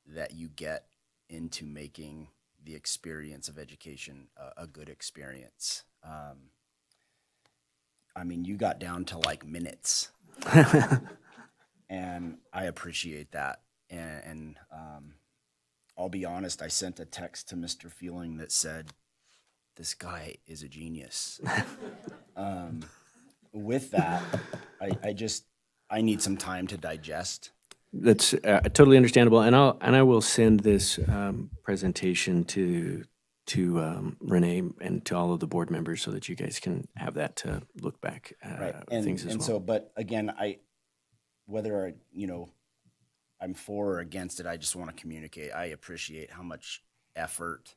that you get into making the experience of education a good experience. I mean, you got down to like minutes, and I appreciate that. And I'll be honest, I sent a text to Mr. Feeling that said, this guy is a genius. With that, I need some time to digest. That's totally understandable, and I will send this presentation to Renee and to all of the board members so that you guys can have that to look back Right. at things as and well. so, but again, whether I'm for or against it, I just want to communicate. I appreciate how much effort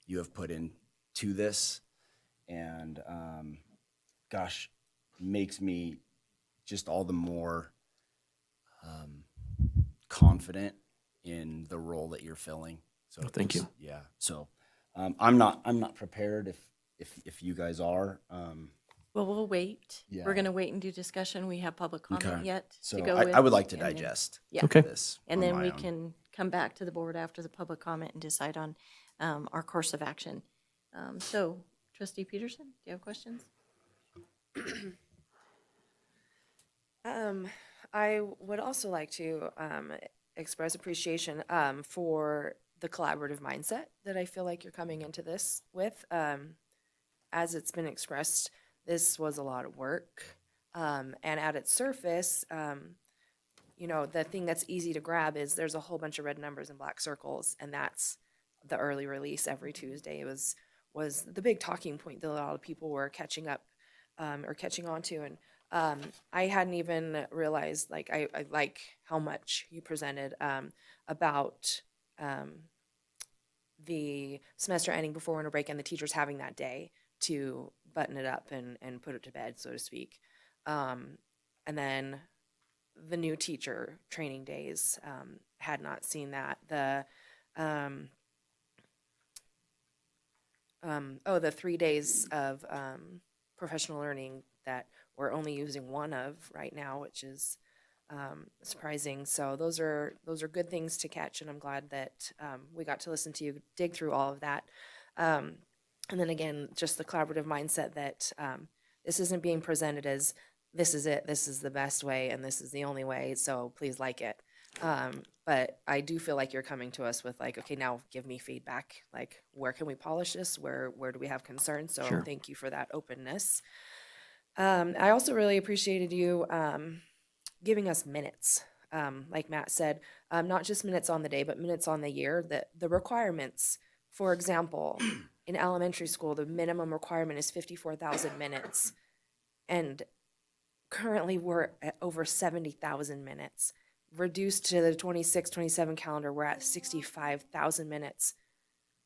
you have put into this, and gosh, makes me just all the more confident in the role that you're filling. So Thank you. Yeah. So I'm not prepared if you guys are. Well, we'll wait. Yeah. We're going to wait and do discussion. We have public comment Okay. yet So to go with. I would like to and then- digest Yeah. Okay. this. And on then my we own. can come back to the board after the public comment and decide on our course of action. So, Trustee Peterson, do you have questions? I would also like to express appreciation for the collaborative mindset that I feel like you're coming into this with. As it's been expressed, this was a lot of work. And at its surface, the thing that's easy to grab is there's a whole bunch of red numbers and black circles, and that's the early release every Tuesday. It was the big talking point that a lot of people were catching up or catching on to. And I hadn't even realized, like, I like how much you presented about the semester ending before winter break and the teachers having that day to button it up and put it to bed, so to speak. And then the new teacher training days, had not seen that. the 3 days of professional learning that we're only using one of right now, which is surprising. So those are good things to catch, and I'm glad that we got to listen to you dig through all of that. And then again, just the collaborative mindset that this isn't being presented as this is it, this is the best way, and this is the only way, so please like it. But I do feel like you're coming to us with like, okay, now give me feedback. Like, where can we polish this? Where do we have concerns? So Sure. thank you for that openness. I also really appreciated you giving us minutes. Like Matt said, not just minutes on the day, but minutes on the year. The requirements, for example, in elementary school, the minimum requirement is 54,000 minutes. And currently we're at over 70,000 minutes. Reduced to the 26-27 calendar, we're at 65,000 minutes.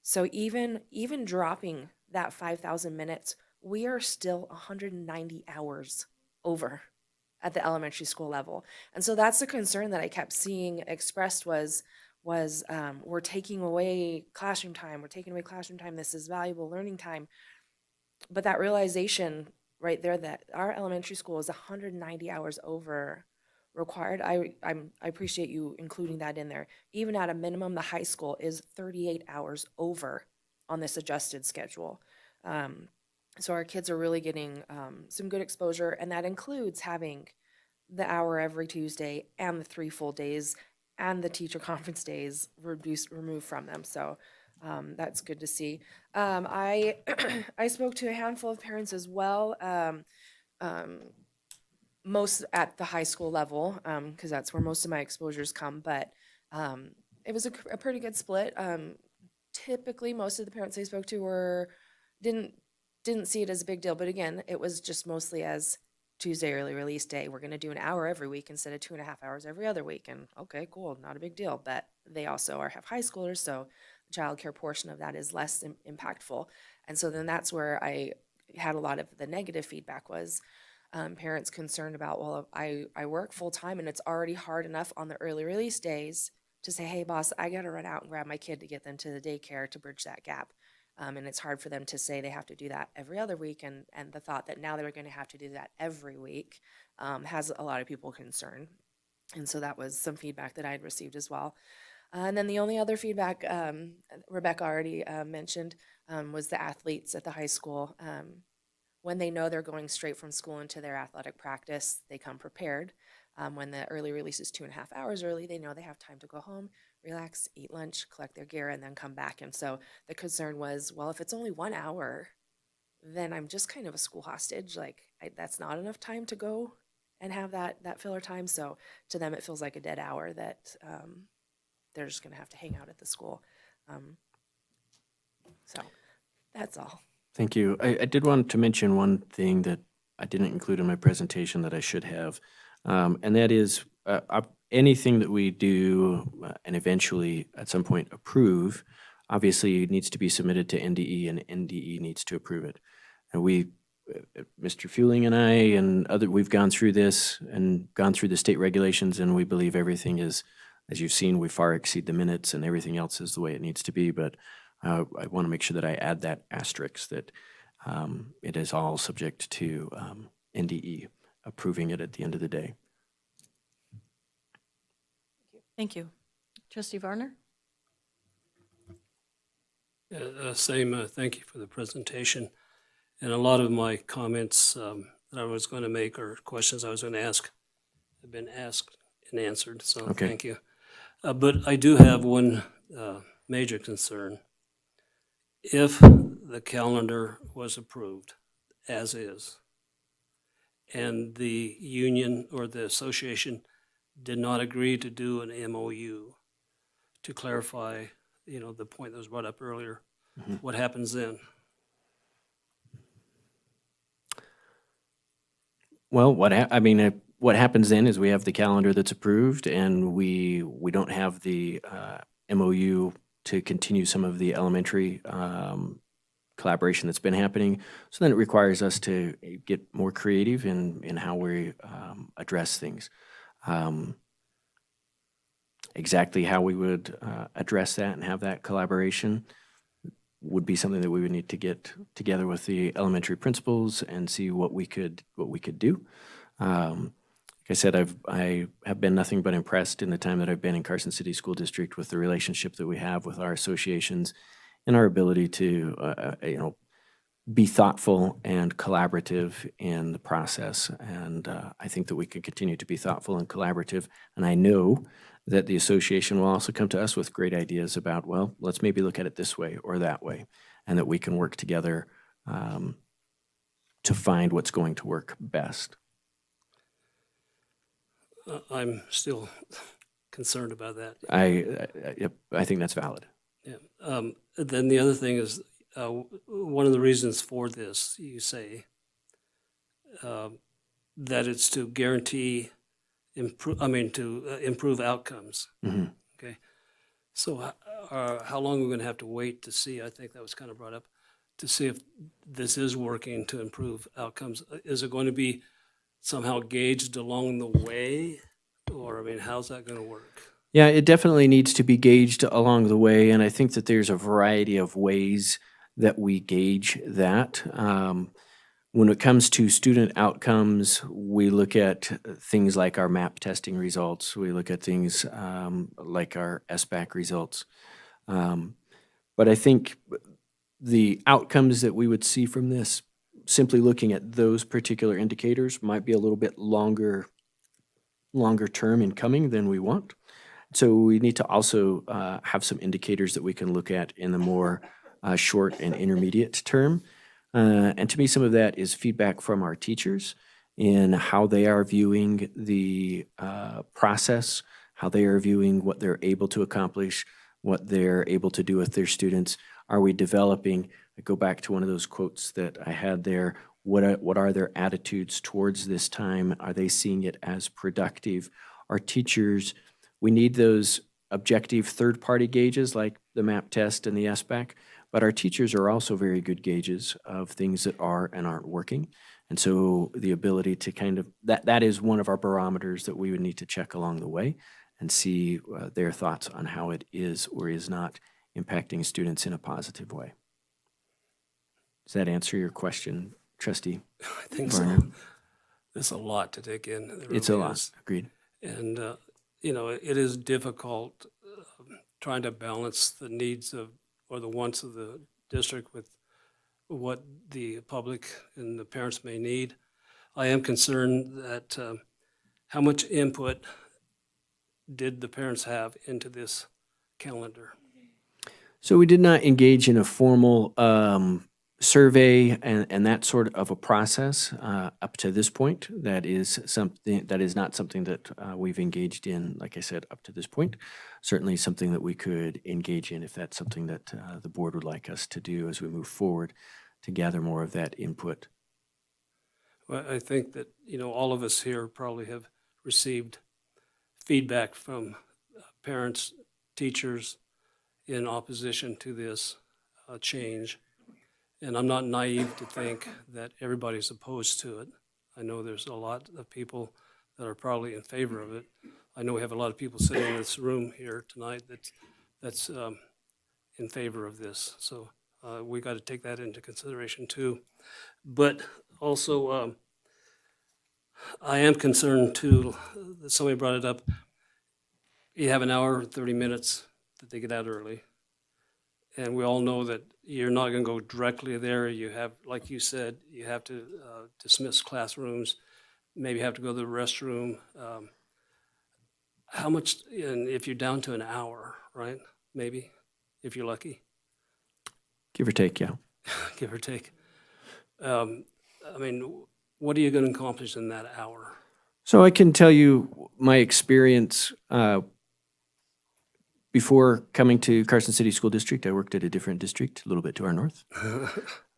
So even dropping that 5,000 minutes, we are still 190 hours over at the elementary school level. And so that's the concern that I kept seeing expressed was we're taking away classroom time. We're taking away classroom time. This is valuable learning time. But that realization right there that our elementary school is 190 hours over required, I appreciate you including that in there. Even at a minimum, the high school is 38 hours over on this adjusted schedule. So our kids are really getting some good exposure, and that includes having the hour every Tuesday and the 3 full days and the teacher conference days removed from them. So that's good to see. I I spoke to a handful of parents as well, most at the high school level, because that's where most of my exposures come. But it was a pretty good split. Typically, most of the parents I spoke to didn't see it as a big deal. But again, it was just mostly as Tuesday early release day. We're going to do an hour every week instead of 2.5 hours every other week. And okay, cool, not a big deal. But they also have high schoolers, so the childcare portion of that is less impactful. And so then that's where I had a lot of the negative feedback was parents concerned about, well, I work full time and it's already hard enough on the early release days to say, hey, boss, I got to run out and grab my kid to get them to the daycare to bridge that gap. And it's hard for them to say they have to do that every other week. And the thought that now they're going to have to do that every week has a lot of people concerned. And so that was some feedback that I had received as well. And then the only other feedback Rebecca already mentioned was the athletes at the high school. When they know they're going straight from school into their athletic practice, they come prepared. When the early release is 2.5 hours early, they know they have time to go home, relax, eat lunch, collect their gear, and then come back. And so the concern was, well, if it's only 1 hour, then I'm just kind of a school hostage. Like, that's not enough time to go and have that filler time. So to them, it feels like a dead hour that they're just going to have to hang out at the school. So that's all. Thank you. I did want to mention one thing that I didn't include in my presentation that I should have, and that is anything that we do and eventually at some point approve, obviously it needs to be submitted to NDE and NDE needs to approve it. And Mr. Fueling and I and we've gone through this and gone through the state regulations, and we believe everything is, as you've seen, we far exceed the minutes and everything else is the way it needs to be. But I want to make sure that I add that asterisk that it is all subject to NDE approving it at the end of the day. Thank you. Trustee Varner? Same, thank you for the presentation. And a lot of my comments that I was going to make or questions I was going to ask have been asked and answered, so Okay. Thank you. But I do have one major concern. If the calendar was approved as is, and the union or the association did not agree to do an MOU to clarify, the point that was brought up earlier, what happens then? Well, what happens then is we have the calendar that's approved, and we don't have the MOU to continue some of the elementary collaboration that's been happening. So then it requires us to get more creative in how we address things. Exactly how we would address that and have that collaboration, would be something that we would need to get together with the elementary principals and see what we could do. Like I said, I have been nothing but impressed in the time that I've been in Carson City School District with the relationship that we have with our associations and our ability to, be thoughtful and collaborative in the process. And I think that we can continue to be thoughtful and collaborative. And I know that the association will also come to us with great ideas about, well, let's maybe look at it this way or that way, and that we can work together to find what's going to work best. I'm still concerned about that. I think that's valid. Yeah. Then the other thing is, one of the reasons for this, you say, that it's to guarantee improve outcomes. Mm-hmm. Okay. So how long are we going to have to wait to see? I think that was kind of brought up, to see if this is working to improve outcomes. Is it going to be somehow gauged along the way, or how's that going to work? Yeah, it definitely needs to be gauged along the way, and I think that there's a variety of ways that we gauge that. When it comes to student outcomes, we look at things like our MAP testing results. We look at things like our SBAC results. But I think the outcomes that we would see from this, simply looking at those particular indicators, might be a little bit longer term in coming than we want. So we need to also have some indicators that we can look at in the more short and intermediate term. And to me, some of that is feedback from our teachers in how they are viewing the process, how they are viewing what they're able to accomplish, what they're able to do with their students. Are we developing? I go back to one of those quotes that I had there. What are their attitudes towards this time? Are they seeing it as productive? Our teachers, we need those objective third-party gauges like the MAP test and the SBAC, but our teachers are also very good gauges of things that are and aren't working. And so the ability to that is one of our barometers that we would need to check along the way and see their thoughts on how it is or is not impacting students in a positive way. Does that answer your question, Trustee? I think Barnard? so. There's a lot to take in. It's a lot, agreed. And, it is difficult trying to balance the needs of, or the wants of the district with what the public and the parents may need. I am concerned that how much input did the parents have into this calendar? So we did not engage in a formal survey and that sort of a process up to this point. That is not something that we've engaged in, like I said, up to this point. Certainly something that we could engage in if that's something that the board would like us to do as we move forward to gather more of that input. Well, I think that, all of us here probably have received feedback from parents, teachers in opposition to this change. And I'm not naive to think that everybody's opposed to it. I know there's a lot of people that are probably in favor of it. I know we have a lot of people sitting in this room here tonight that's in favor of this. So we got to take that into consideration too. But also, I am concerned too, that somebody brought it up, you have an hour, 30 minutes that they get out early. And we all know that you're not going to go directly there. You have, like you said, you have to dismiss classrooms, maybe have to go to the restroom. How much, and if you're down to an hour, right? Maybe, if you're lucky. Give or take, yeah. Give or take. What are you going to accomplish in that hour? So I can tell you my experience before coming to Carson City School District. I worked at a different district, a little bit to our north.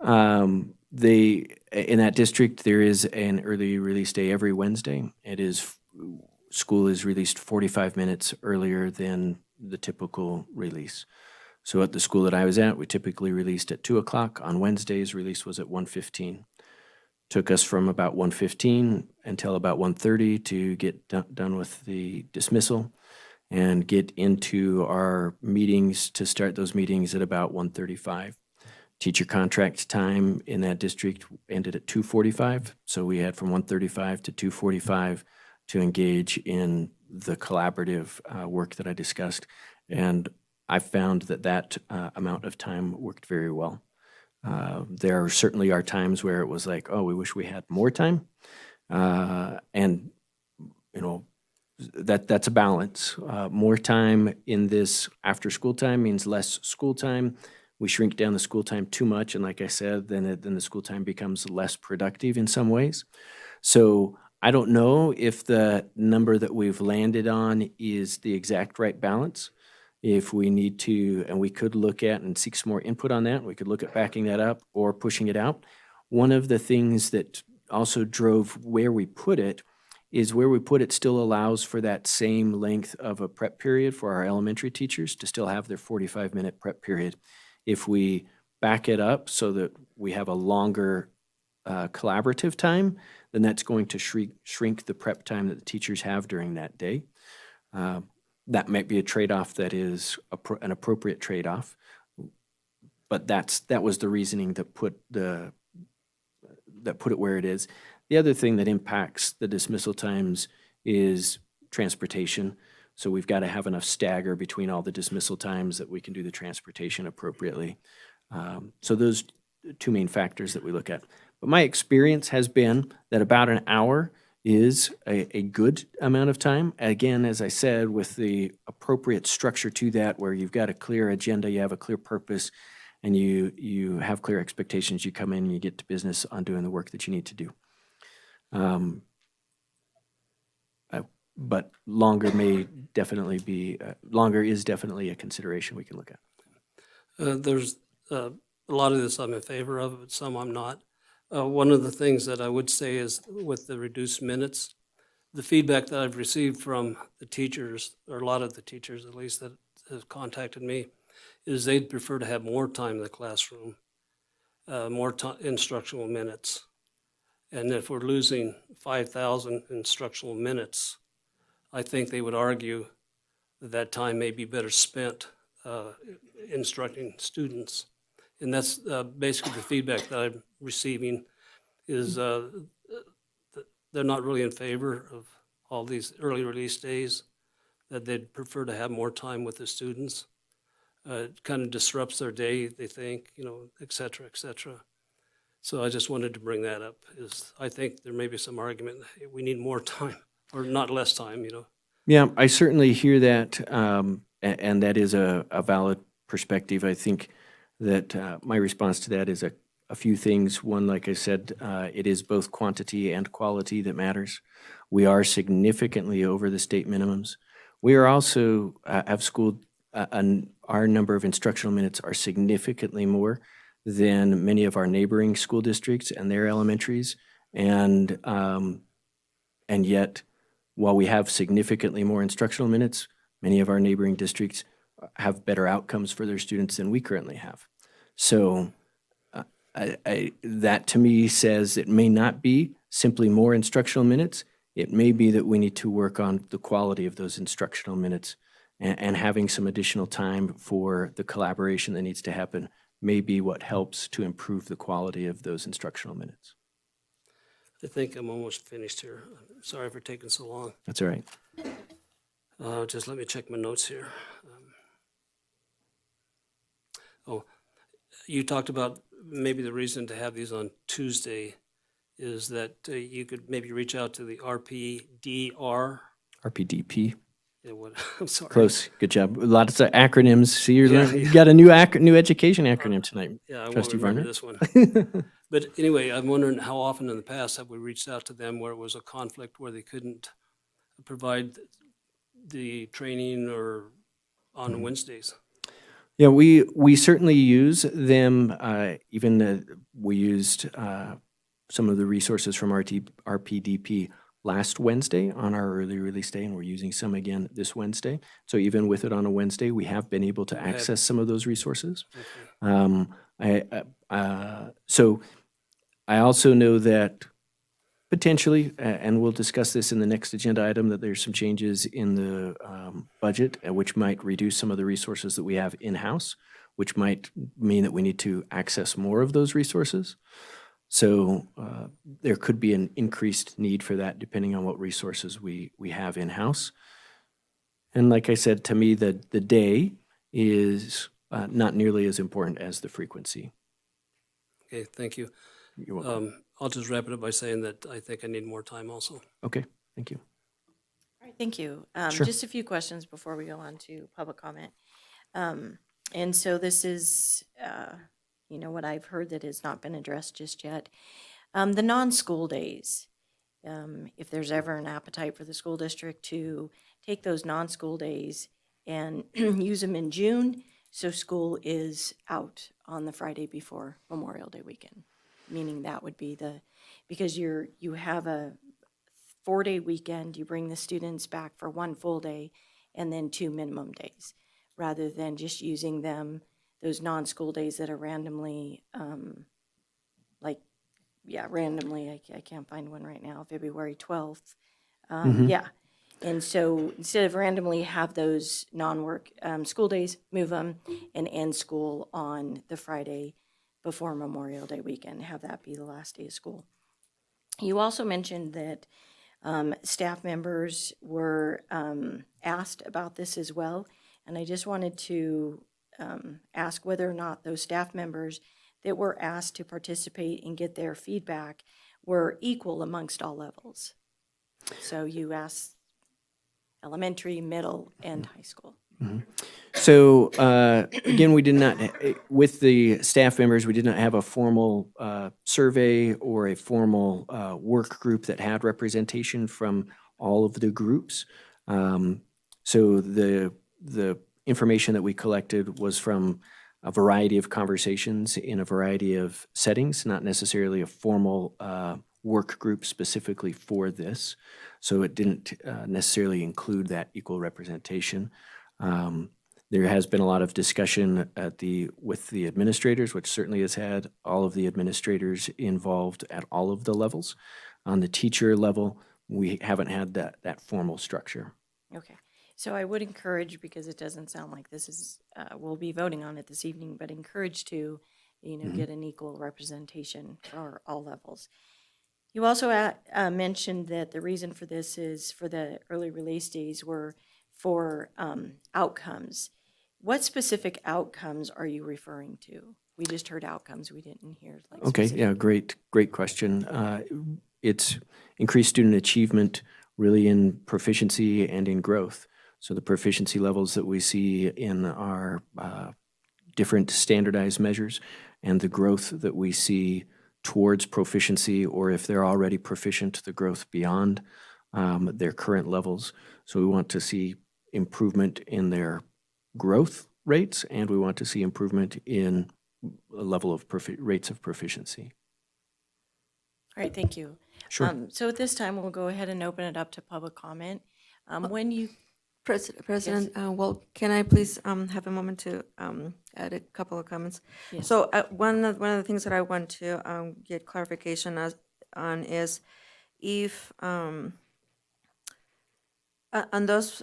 In that district, there is an early release day every Wednesday. School is released 45 minutes earlier than the typical release. So at the school that I was at, we typically released at 2 o'clock. On Wednesdays, release was at 1:15. Took us from about 1:15 until about 1:30 to get done with the dismissal and get into our meetings, to start those meetings at about 1:35. Teacher contract time in that district ended at 2:45, so we had from 1:35 to 2:45 to engage in the collaborative work that I discussed. And I found that that amount of time worked very well. There certainly are times where it was like, oh, we wish we had more time. And, you know, that's a balance. More time in this after-school time means less school time. We shrink down the school time too much, and like I said, then the school time becomes less productive in some ways. So I don't know if the number that we've landed on is the exact right balance. If we need to, and we could look at and seek some more input on that, we could look at backing that up or pushing it out. One of the things that also drove where we put it is where we put it still allows for that same length of a prep period for our elementary teachers to still have their 45-minute prep period. If we back it up so that we have a longer collaborative time, then that's going to shrink the prep time that the teachers have during that day. That might be a trade-off that is an appropriate trade-off, but that was the reasoning that put it where it is. The other thing that impacts the dismissal times is transportation. So we've got to have enough stagger between all the dismissal times that we can do the transportation appropriately. So those two main factors that we look at. But my experience has been that about an hour is a good amount of time. Again, as I said, with the appropriate structure to that, where you've got a clear agenda, you have a clear purpose, and you have clear expectations, you come in and you get to business on doing the work that you need to do. But longer is definitely a consideration we can look at. There's a lot of this I'm in favor of, but some I'm not. One of the things that I would say is with the reduced minutes, the feedback that I've received from the teachers, or a lot of the teachers at least that have contacted me, is they'd prefer to have more time in the classroom, more instructional minutes. And if we're losing 5,000 instructional minutes, I think they would argue that that time may be better spent instructing students. And that's basically the feedback that I'm receiving is they're not really in favor of all these early release days, that they'd prefer to have more time with the students. It kind of disrupts their day, they think, et cetera, et cetera. So I just wanted to bring that up, is I think there may be some argument that we need more time, or not less time, Yeah, I certainly hear that, and that is a valid perspective. I think that my response to that is a few things. One, like I said, it is both quantity and quality that matters. We are significantly over the state minimums. We are also, have schooled, our number of instructional minutes are significantly more than many of our neighboring school districts and their elementaries. And yet, while we have significantly more instructional minutes, many of our neighboring districts have better outcomes for their students than we currently have. So that to me says it may not be simply more instructional minutes. It may be that we need to work on the quality of those instructional minutes, and having some additional time for the collaboration that needs to happen may be what helps to improve the quality of those instructional minutes. I think I'm almost finished here. Sorry for taking so long. That's all right. Just let me check my notes here. You talked about maybe the reason to have these on Tuesday is that you could maybe reach out to the RPDR. RPDP. Yeah, I'm sorry. Close. Good job. Lots of acronyms. See, you Yeah. got a new education acronym tonight. Yeah, I won't Trustee remember Varner. this one. But anyway, I'm wondering how often in the past have we reached out to them where it was a conflict where they couldn't provide the training or on Wednesdays? Yeah, we certainly use them. We used some of the resources from RPDP last Wednesday on our early release day, and we're using some again this Wednesday. So even with it on a Wednesday, we have been able to access some of those resources. So I also know that potentially, and we'll discuss this in the next agenda item, that there's some changes in the budget, which might reduce some of the resources that we have in-house. which might mean that we need to access more of those resources. So there could be an increased need for that depending on what resources we have in-house. And like I said, to me, the day is not nearly as important as the frequency. Okay, thank you. You're welcome. I'll just wrap it up by saying that I think I need more time also. Okay, thank you. All right, thank you. Sure. Just a few questions before we go on to public comment. And so this is, what I've heard that has not been addressed just yet. The non-school days, if there's ever an appetite for the school district to take those non-school days and use them in June, so school is out on the Friday before Memorial Day weekend, meaning that would be because you have a 4-day weekend, you bring the students back for 1 full day and then 2 minimum days, rather than just using those non-school days that are randomly, randomly, I can't find one right now, February 12th. Yeah. And so instead of randomly have those non-work school days, move them and end school on the Friday before Memorial Day weekend, have that be the last day of school. You also mentioned that staff members were asked about this as well, and I just wanted to ask whether or not those staff members that were asked to participate and get their feedback were equal amongst all levels. So you asked elementary, middle, and high school. So again, we did not, with the staff members, we did not have a formal survey or a formal work group that had representation from all of the groups. So the information that we collected was from a variety of conversations in a variety of settings, not necessarily a formal work group specifically for this. So it didn't necessarily include that equal representation. There has been a lot of discussion with the administrators, which certainly has had all of the administrators involved at all of the levels. On the teacher level, we haven't had that formal structure. Okay. So I would encourage, because it doesn't sound like this is, we'll be voting on it this evening, but encourage to, get an equal representation for all levels. You also mentioned that the reason for this is for the early release days were for outcomes. What specific outcomes are you referring to? We just heard outcomes. We didn't hear Okay, yeah, great question. It's increased student achievement really in proficiency and in growth. So the proficiency levels that we see in our different standardized measures and the growth that we see towards proficiency, or if they're already proficient, the growth beyond their current levels. So we want to see improvement in their growth rates, and we want to see improvement in a level of rates of proficiency. All right, thank you. Sure. So at this time, we'll go ahead and open it up to public comment. When you President, well, can I please have a moment to add a couple of comments? Yes. So one of the things that I want to get clarification on is if on those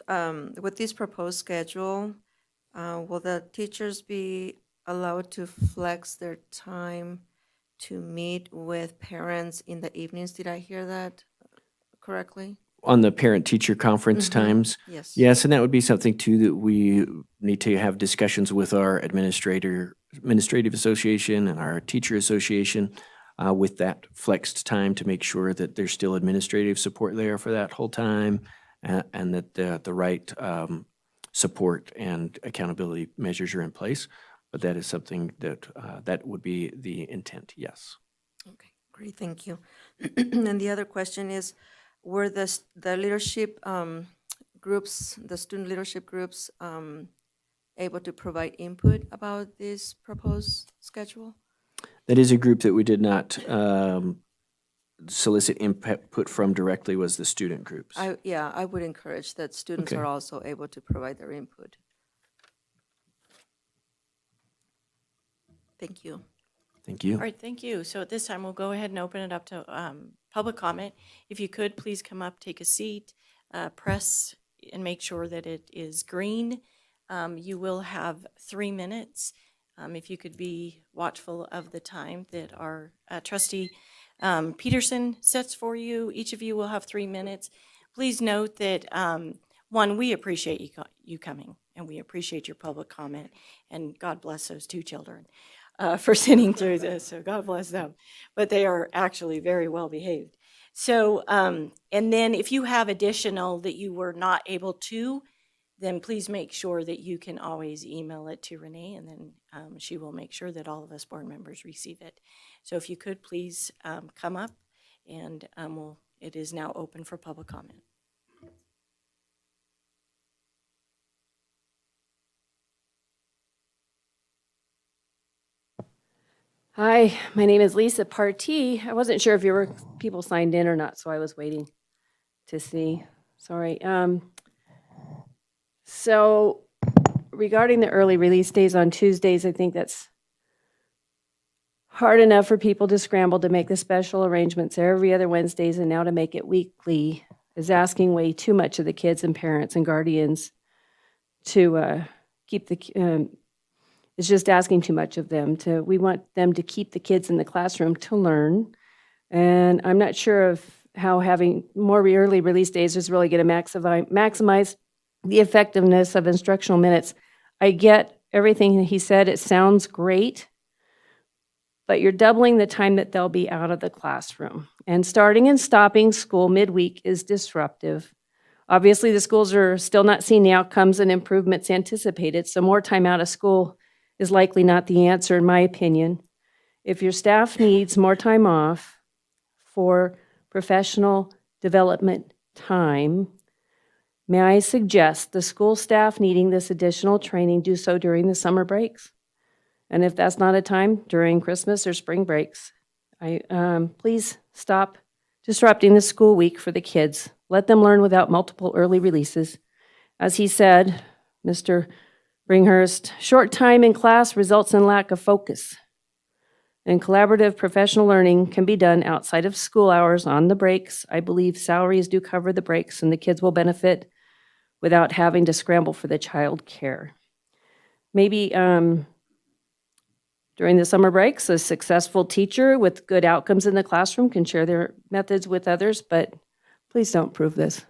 with this proposed schedule, will the teachers be allowed to flex their time to meet with parents in the evenings? Did I hear that correctly? On the parent-teacher conference times? Yes. Yes, and that would be something too that we need to have discussions with our administrative association and our teacher association with that flexed time to make sure that there's still administrative support there for that whole time and that the right support and accountability measures are in place. But that is something that would be the intent, yes. Okay, great, thank you. And the other question is, were the leadership groups, the student leadership groups, able to provide input about this proposed schedule? That is a group that we did not solicit input from directly, was the student groups. I would encourage that students Okay. are also able to provide their input. Thank you. Thank you. All right, thank you. So at this time, we'll go ahead and open it up to public comment. If you could, please come up, take a seat, press and make sure that it is green. You will have 3 minutes. If you could be watchful of the time that our trustee Peterson sets for you. Each of you will have 3 minutes. Please note that, one, we appreciate you coming, and we appreciate your public comment, and God bless those 2 children for sitting through this, so God bless them. But they are actually very well behaved. So, and then if you have additional that you were not able to, then please make sure that you can always email it to Renee, and then she will make sure that all of us board members receive it. So if you could please come up, and it is now open for public comment. Hi, my name is Lisa Partee. I wasn't sure if people signed in or not, so I was waiting to see. Sorry. So regarding the early release days on Tuesdays, I think that's hard enough for people to scramble to make the special arrangements every other Wednesdays, and now to make it weekly is asking way too much of the kids and parents and guardians to keep the it's just asking too much of them. We want them to keep the kids in the classroom to learn. And I'm not sure of how having more early release days is really going to maximize the effectiveness of instructional minutes. I get everything he said. It sounds great, but you're doubling the time that they'll be out of the classroom. And starting and stopping school midweek is disruptive. Obviously, the schools are still not seeing the outcomes and improvements anticipated, so more time out of school is likely not the answer, in my opinion. If your staff needs more time off for professional development time, may I suggest the school staff needing this additional training do so during the summer breaks? And if that's not a time, during Christmas or spring breaks. Please stop disrupting the school week for the kids. Let them learn without multiple early releases. As he said, Mr. Bringhurst, short time in class results in lack of focus. And collaborative professional learning can be done outside of school hours on the breaks. I believe salaries do cover the breaks, and the kids will benefit without having to scramble for the child care. Maybe during the summer breaks, a successful teacher with good outcomes in the classroom can share their methods with others, but please don't prove this.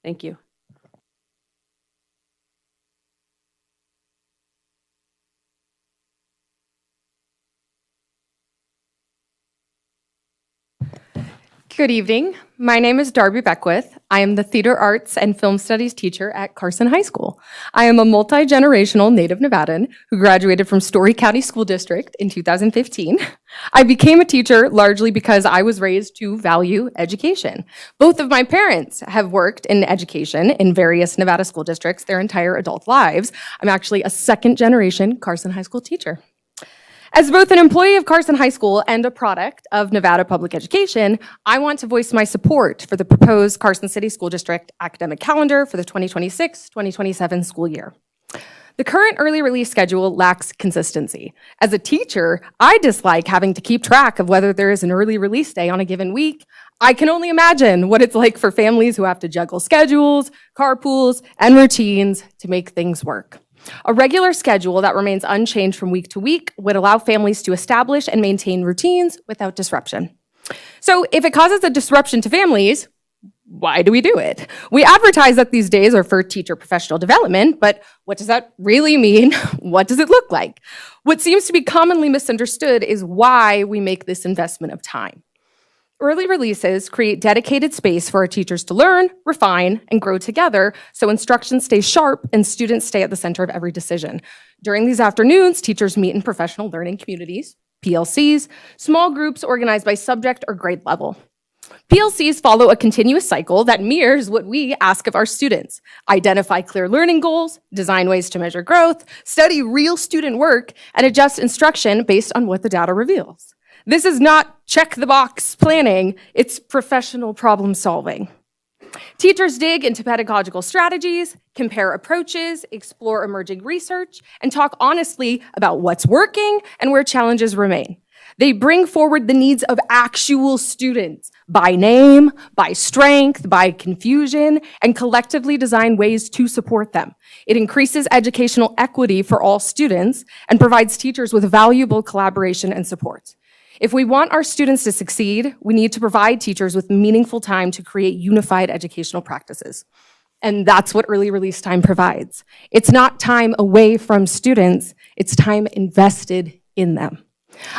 Thank you. Good evening. My name is Darby Beckwith. I am the Theater Arts and Film Studies teacher at Carson High School. I am a multi-generational native Nevadan who graduated from Story County School District in 2015. I became a teacher largely because I was raised to value education. Both of my parents have worked in education in various Nevada school districts their entire adult lives. I'm actually a second-generation Carson High School teacher. As both an employee of Carson High School and a product of Nevada Public Education, I want to voice my support for the proposed Carson City School District academic calendar for the 2026-2027 school year. The current early release schedule lacks consistency. As a teacher, I dislike having to keep track of whether there is an early release day on a given week. I can only imagine what it's like for families who have to juggle schedules, carpools, and routines to make things work. A regular schedule that remains unchanged from week to week would allow families to establish and maintain routines without disruption. So if it causes a disruption to families, why do we do it? We advertise that these days are for teacher professional development, but what does that really mean? What does it look like? What seems to be commonly misunderstood is why we make this investment of time. Early releases create dedicated space for our teachers to learn, refine, and grow together so instruction stays sharp and students stay at the center of every decision. During these afternoons, teachers meet in professional learning communities, PLCs, small groups organized by subject or grade level. PLCs follow a continuous cycle that mirrors what we ask of our students: identify clear learning goals, design ways to measure growth, study real student work, and adjust instruction based on what the data reveals. This is not check-the-box planning, it's professional problem solving. Teachers dig into pedagogical strategies, compare approaches, explore emerging research, and talk honestly about what's working and where challenges remain. They bring forward the needs of actual students by name, by strength, by confusion, and collectively design ways to support them. It increases educational equity for all students and provides teachers with valuable collaboration and support. If we want our students to succeed, we need to provide teachers with meaningful time to create unified educational practices. And that's what early release time provides. It's not time away from students, it's time invested in them.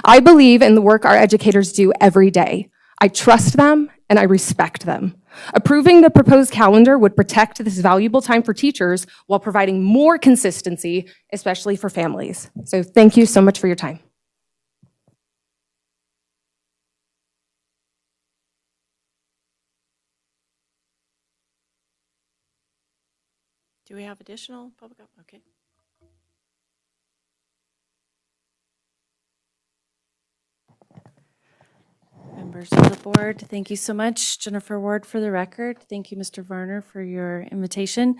I believe in the work our educators do every day. I trust them and I respect them. Approving the proposed calendar would protect this valuable time for teachers while providing more consistency, especially for families. So thank you so much for your time. Do we have additional public? Okay. Members of the board, thank you so much. Jennifer Ward for the record. Thank you, Mr. Varner, for your invitation.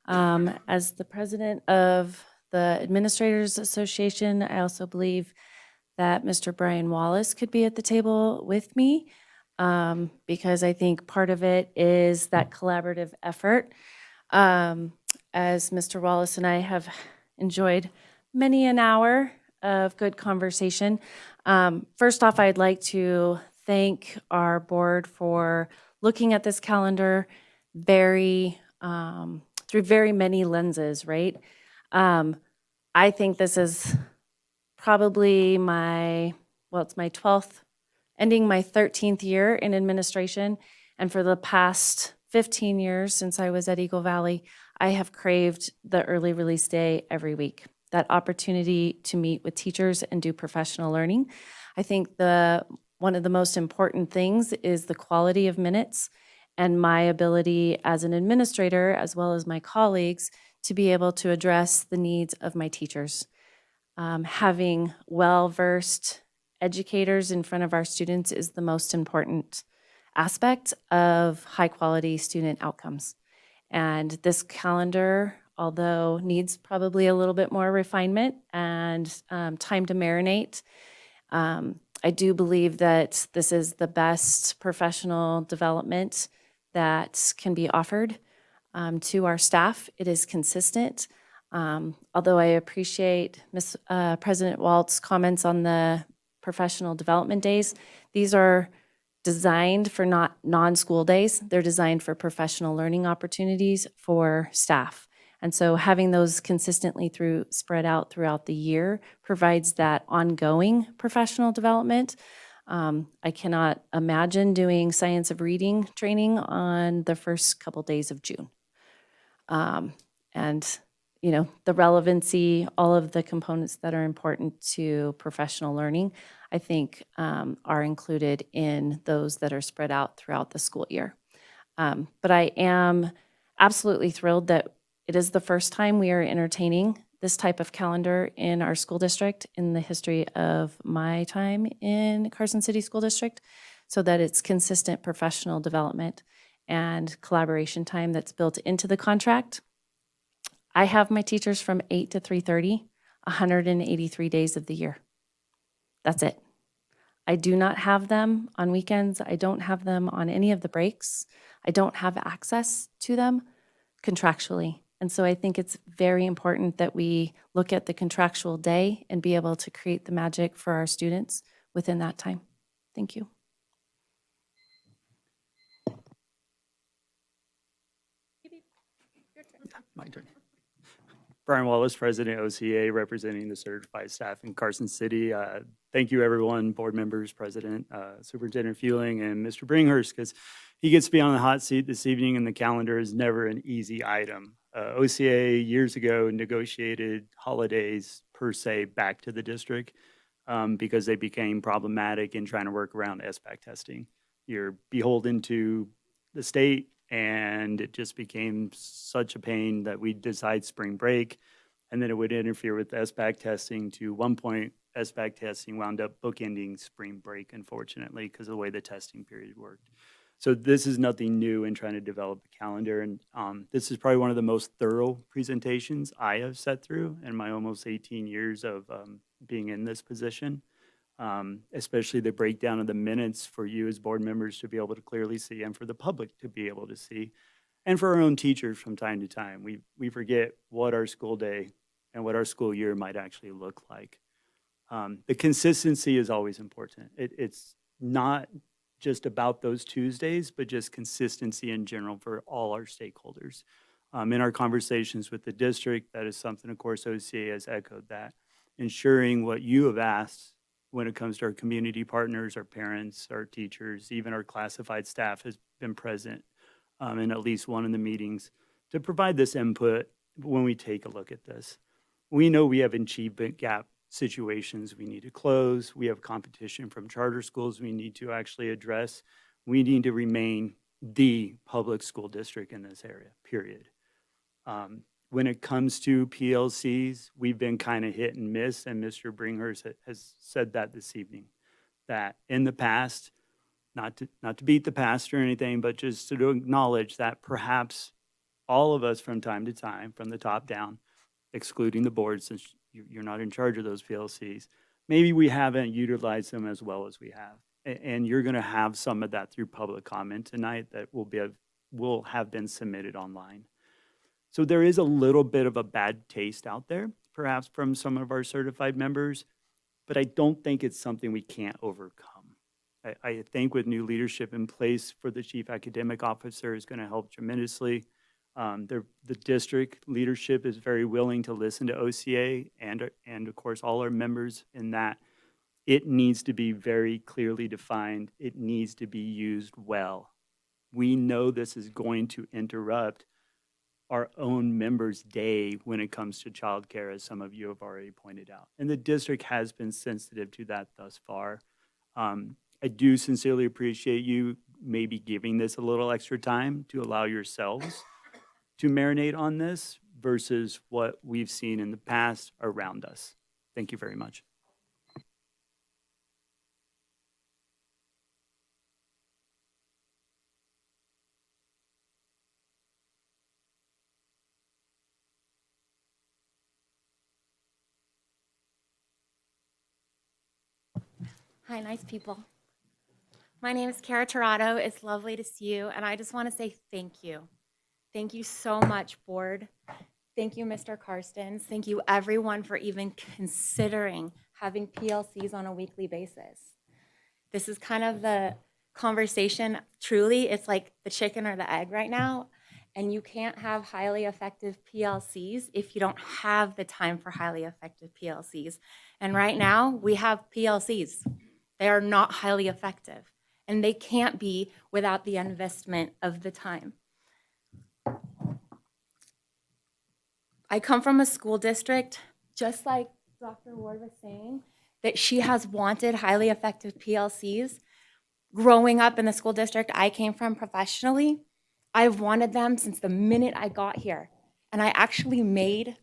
As the president of the Administrators Association, I also believe that Mr. Brian Wallace could be at the table with me because I think part of it is that collaborative effort. As Mr. Wallace and I have enjoyed many an hour of good conversation. First off, I'd like to thank our board for looking at this calendar through very many lenses, right? I think this is probably it's my 12th, ending my 13th year in administration. And for the past 15 years since I was at Eagle Valley, I have craved the early release day every week. That opportunity to meet with teachers and do professional learning. I think one of the most important things is the quality of minutes and my ability as an administrator, as well as my colleagues, to be able to address the needs of my teachers. Having well-versed educators in front of our students is the most important aspect of high-quality student outcomes. And this calendar, although needs probably a little bit more refinement and time to marinate, I do believe that this is the best professional development that can be offered to our staff. It is consistent. Although I appreciate President Walt's comments on the professional development days, these are designed for not non-school days. They're designed for professional learning opportunities for staff. And so having those consistently spread out throughout the year provides that ongoing professional development. I cannot imagine doing science of reading training on the first couple days of June. And the relevancy, all of the components that are important to professional learning, I think are included in those that are spread out throughout the school year. But I am absolutely thrilled that it is the first time we are entertaining this type of calendar in our school district in the history of my time in Carson City School District, so that it's consistent professional development and collaboration time that's built into the contract. I have my teachers from 8 to 3:30, 183 days of the year. That's it. I do not have them on weekends. I don't have them on any of the breaks. I don't have access to them contractually. And so I think it's very important that we look at the contractual day and be able to create the magic for our students within that time. Thank you. My turn. Brian Wallace, President OCA, representing the certified staff in Carson City. Thank you, everyone, board members, President, Superintendent Fueling, and Mr. Bringhurst, because he gets to be on the hot seat this evening, and the calendar is never an easy item. OCA years ago negotiated holidays per se back to the district because they became problematic in trying to work around SBAC testing. You're beholden to the state, and it just became such a pain that we decided spring break, and then it would interfere with SBAC testing. To one point, SBAC testing wound up bookending spring break, unfortunately, because of the way the testing period worked. So this is nothing new in trying to develop a calendar, and this is probably one of the most thorough presentations I have sat through in my almost 18 years of being in this position. especially the breakdown of the minutes for you as board members to be able to clearly see and for the public to be able to see. And for our own teachers from time to time, we forget what our school day and what our school year might actually look like. The consistency is always important. It's not just about those Tuesdays, but just consistency in general for all our stakeholders. In our conversations with the district, that is something, of course, OCA has echoed that. Ensuring what you have asked when it comes to our community partners, our parents, our teachers, even our classified staff has been present in at least one of the meetings to provide this input when we take a look at this. We know we have achievement gap situations we need to close. We have competition from charter schools we need to actually address. We need to remain the public school district in this area, period. When it comes to PLCs, we've been kind of hit and miss, and Mr. Bringhurst has said that this evening, that in the past, not to beat the past or anything, but just to acknowledge that perhaps all of us from time to time, from the top down, excluding the board since you're not in charge of those PLCs, maybe we haven't utilized them as well as we have. And you're going to have some of that through public comment tonight that will have been submitted online. So there is a little bit of a bad taste out there, perhaps from some of our certified members, but I don't think it's something we can't overcome. I think with new leadership in place for the chief academic officer is going to help tremendously. The district leadership is very willing to listen to OCA and of course all our members in that it needs to be very clearly defined. It needs to be used well. We know this is going to interrupt our own members' day when it comes to childcare, as some of you have already pointed out. And the district has been sensitive to that thus far. I do sincerely appreciate you maybe giving this a little extra time to allow yourselves to marinate on this versus what we've seen in the past around us. Thank you very much. Hi, nice people. My name is Kara Tirado. It's lovely to see you, and I just want to say thank you. Thank you so much, board. Thank you, Mr. Carstens. Thank you, everyone, for even considering having PLCs on a weekly basis. This is kind of the conversation, truly, it's like the chicken or the egg right now, and you can't have highly effective PLCs if you don't have the time for highly effective PLCs. And right now, we have PLCs. They are not highly effective, and they can't be without the investment of the time. I come from a school district, just like Dr. Ward was saying, that she has wanted highly effective PLCs. Growing up in the school district I came from professionally, I've wanted them since the minute I got here. And I actually made,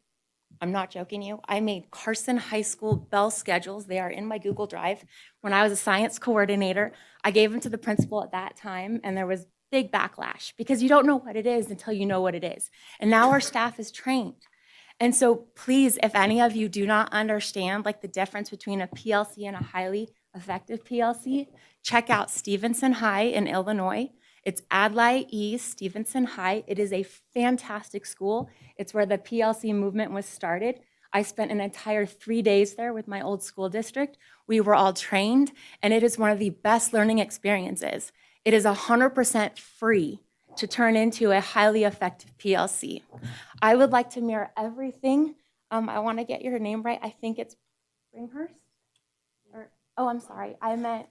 I'm not joking you, I made Carson High School bell schedules. They are in my Google Drive. When I was a science coordinator, I gave them to the principal at that time, and there was big backlash because you don't know what it is until you know what it is. And now our staff is trained. And so please, if any of you do not understand like the difference between a PLC and a highly effective PLC, check out Stevenson High in Illinois. It's Adlai East, Stevenson High. It is a fantastic school. It's where the PLC movement was started. I spent an entire 3 days there with my old school district. We were all trained, and it is one of the best learning experiences. It is 100% free to turn into a highly effective PLC. I would like to mirror everything. I want to get your name right. I think it's Bringhurst? Oh, I'm sorry. I meant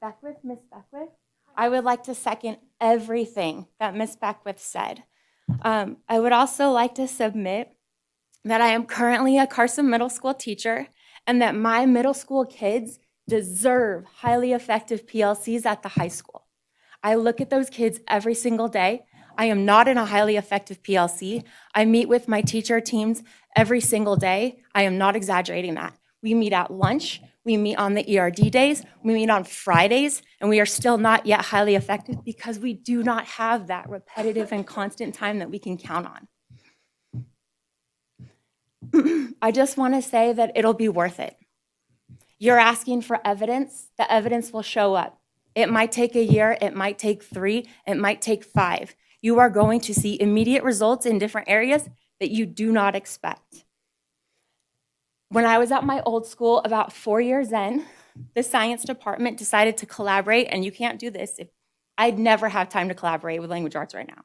Beckwith, Miss Beckwith. I would like to second everything that Miss Beckwith said. I would also like to submit that I am currently a Carson Middle School teacher and that my middle school kids deserve highly effective PLCs at the high school. I look at those kids every single day. I am not in a highly effective PLC. I meet with my teacher teams every single day. I am not exaggerating that. We meet at lunch. We meet on the ERD days. We meet on Fridays, and we are still not yet highly effective because we do not have that repetitive and constant time that we can count on. I just want to say that it'll be worth it. You're asking for evidence. The evidence will show up. It might take a year, it might take 3, it might take 5. You are going to see immediate results in different areas that you do not expect. When I was at my old school, about 4 years in, the science department decided to collaborate, and you can't do this. I'd never have time to collaborate with language arts right now.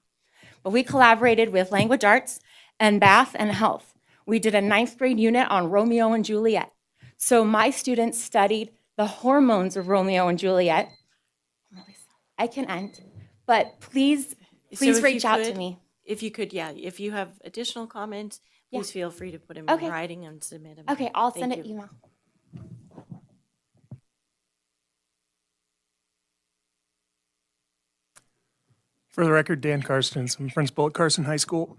But we collaborated with language arts and math and health. We did a 9th grade unit on Romeo and Juliet. So my students studied the hormones of Romeo and Juliet. I can end, but please So if you reach out to could- me. If you could, yeah, if you have additional comments, Yeah. please feel free to put them Okay. in writing and submit them. Okay, I'll Thank send an you. email. For the record, Dan Carson, I'm principal at Carson High School.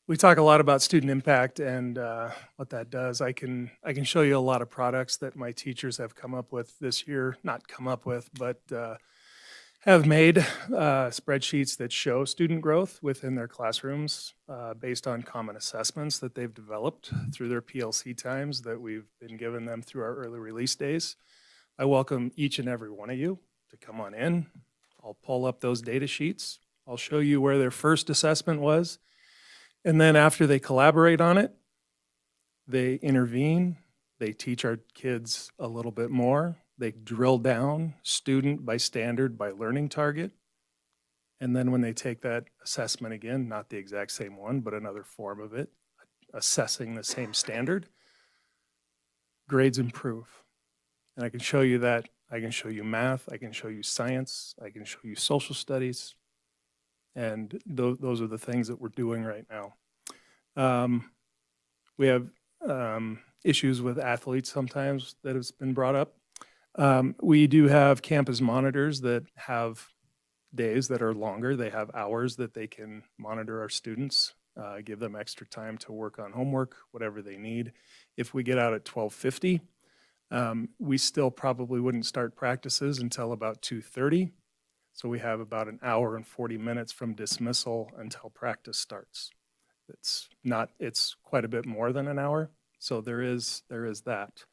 We talk a lot about student impact and what that does. I can show you a lot of products that my teachers have come up with this year, not come up with, but have made spreadsheets that show student growth within their classrooms based on common assessments that they've developed through their PLC times that we've been giving them through our early release days. I welcome each and every one of you to come on in. I'll pull up those data sheets. I'll show you where their first assessment was. And then after they collaborate on it, they intervene, they teach our kids a little bit more. They drill down student by standard by learning target. And then when they take that assessment again, not the exact same one, but another form of it, assessing the same standard, grades improve. And I can show you that. I can show you math, I can show you science, I can show you social studies. And those are the things that we're doing right now. We have issues with athletes sometimes that has been brought up. We do have campus monitors that have days that are longer. They have hours that they can monitor our students, give them extra time to work on homework, whatever they need. If we get out at 12:50, we still probably wouldn't start practices until about 2:30. So we have about an hour and 40 minutes from dismissal until practice starts. It's quite a bit more than an hour. So there is that.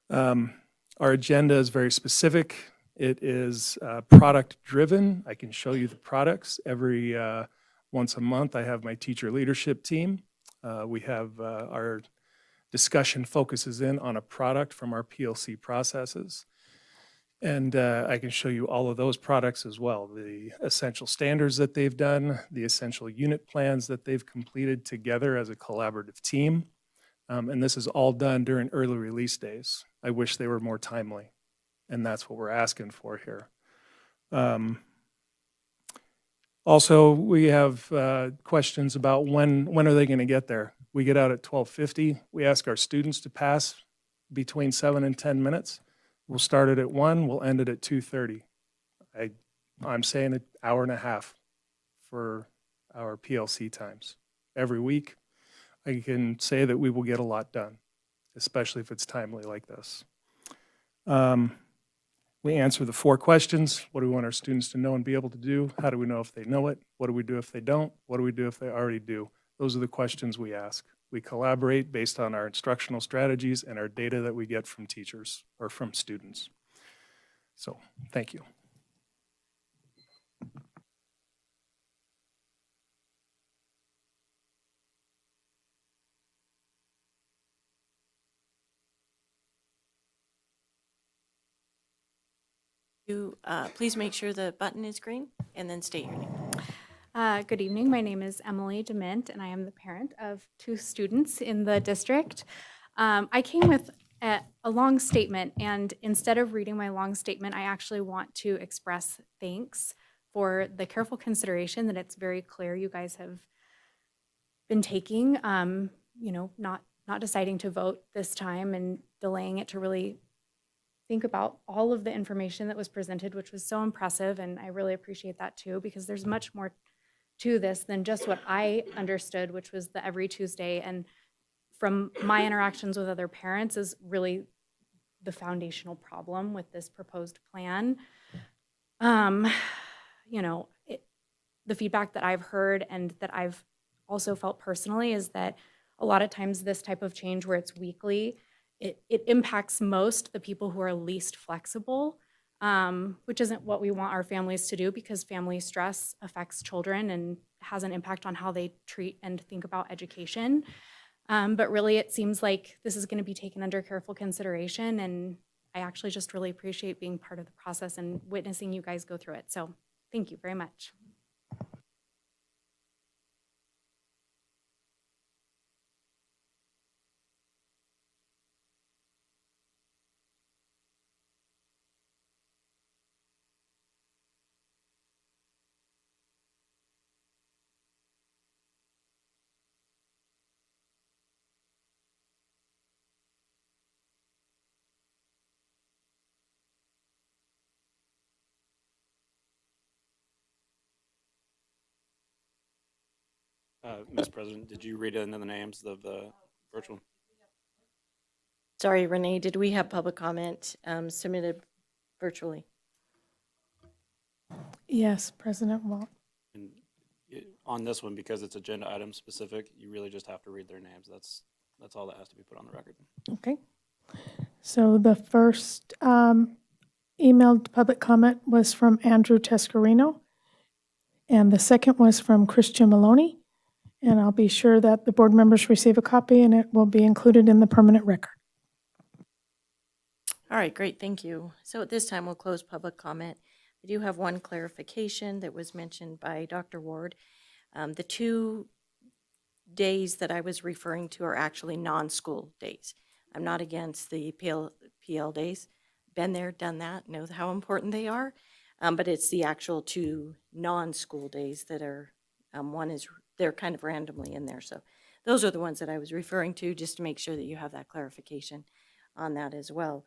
Our agenda is very specific. It is product driven. I can show you the products every once a month. I have my teacher leadership team. We have our discussion focuses in on a product from our PLC processes. And I can show you all of those products as well, the essential standards that they've done, the essential unit plans that they've completed together as a collaborative team. And this is all done during early release days. I wish they were more timely, and that's what we're asking for here. Also, we have questions about when are they going to get there? We get out at 12:50. We ask our students to pass between 7 and 10 minutes. We'll start it at 1, we'll end it at 2:30. I'm saying an hour and a half for our PLC times. Every week, I can say that we will get a lot done, especially if it's timely like this. We answer the 4 questions. What do we want our students to know and be able to do? How do we know if they know it? What do we do if they don't? What do we do if they already do? Those are the questions we ask. We collaborate based on our instructional strategies and our data that we get from teachers or from students. So, thank you. Please make sure the button is green and then state your name. Good evening. My name is Emily Dement, and I am the parent of 2 students in the district. I came with a long statement, and instead of reading my long statement, I actually want to express thanks for the careful consideration that it's very clear you guys have been taking, not deciding to vote this time and delaying it to really think about all of the information that was presented, which was so impressive, and I really appreciate that too, because there's much more to this than just what I understood, which was the every Tuesday, and from my interactions with other parents is really the foundational problem with this proposed plan. The feedback that I've heard and that I've also felt personally is that a lot of times this type of change where it's weekly it impacts most the people who are least flexible, which isn't what we want our families to do, because family stress affects children and has an impact on how they treat and think about education. But really, it seems like this is going to be taken under careful consideration, and I actually just really appreciate being part of the process and witnessing you guys go through it. So thank you very much. Ms. President, did you read into the names of the virtual? Sorry, Renee, did we have public comment submitted virtually? Yes, President Walt. And on this one, because it's agenda item specific, you really just have to read their names. That's all that has to be put on the record. Okay. So the first emailed public comment was from Andrew Tescarino, and the second was from Christian Maloney. And I'll be sure that the board members receive a copy, and it will be included in the permanent record. All right, great, thank you. So at this time, we'll close public comment. I do have one clarification that was mentioned by Dr. Ward. The 2 days that I was referring to are actually non-school days. I'm not against the PL days. Been there, done that, know how important they are. But it's the actual 2 non-school days that are, they're kind of randomly in there. So those are the ones that I was referring to, just to make sure that you have that clarification on that as well.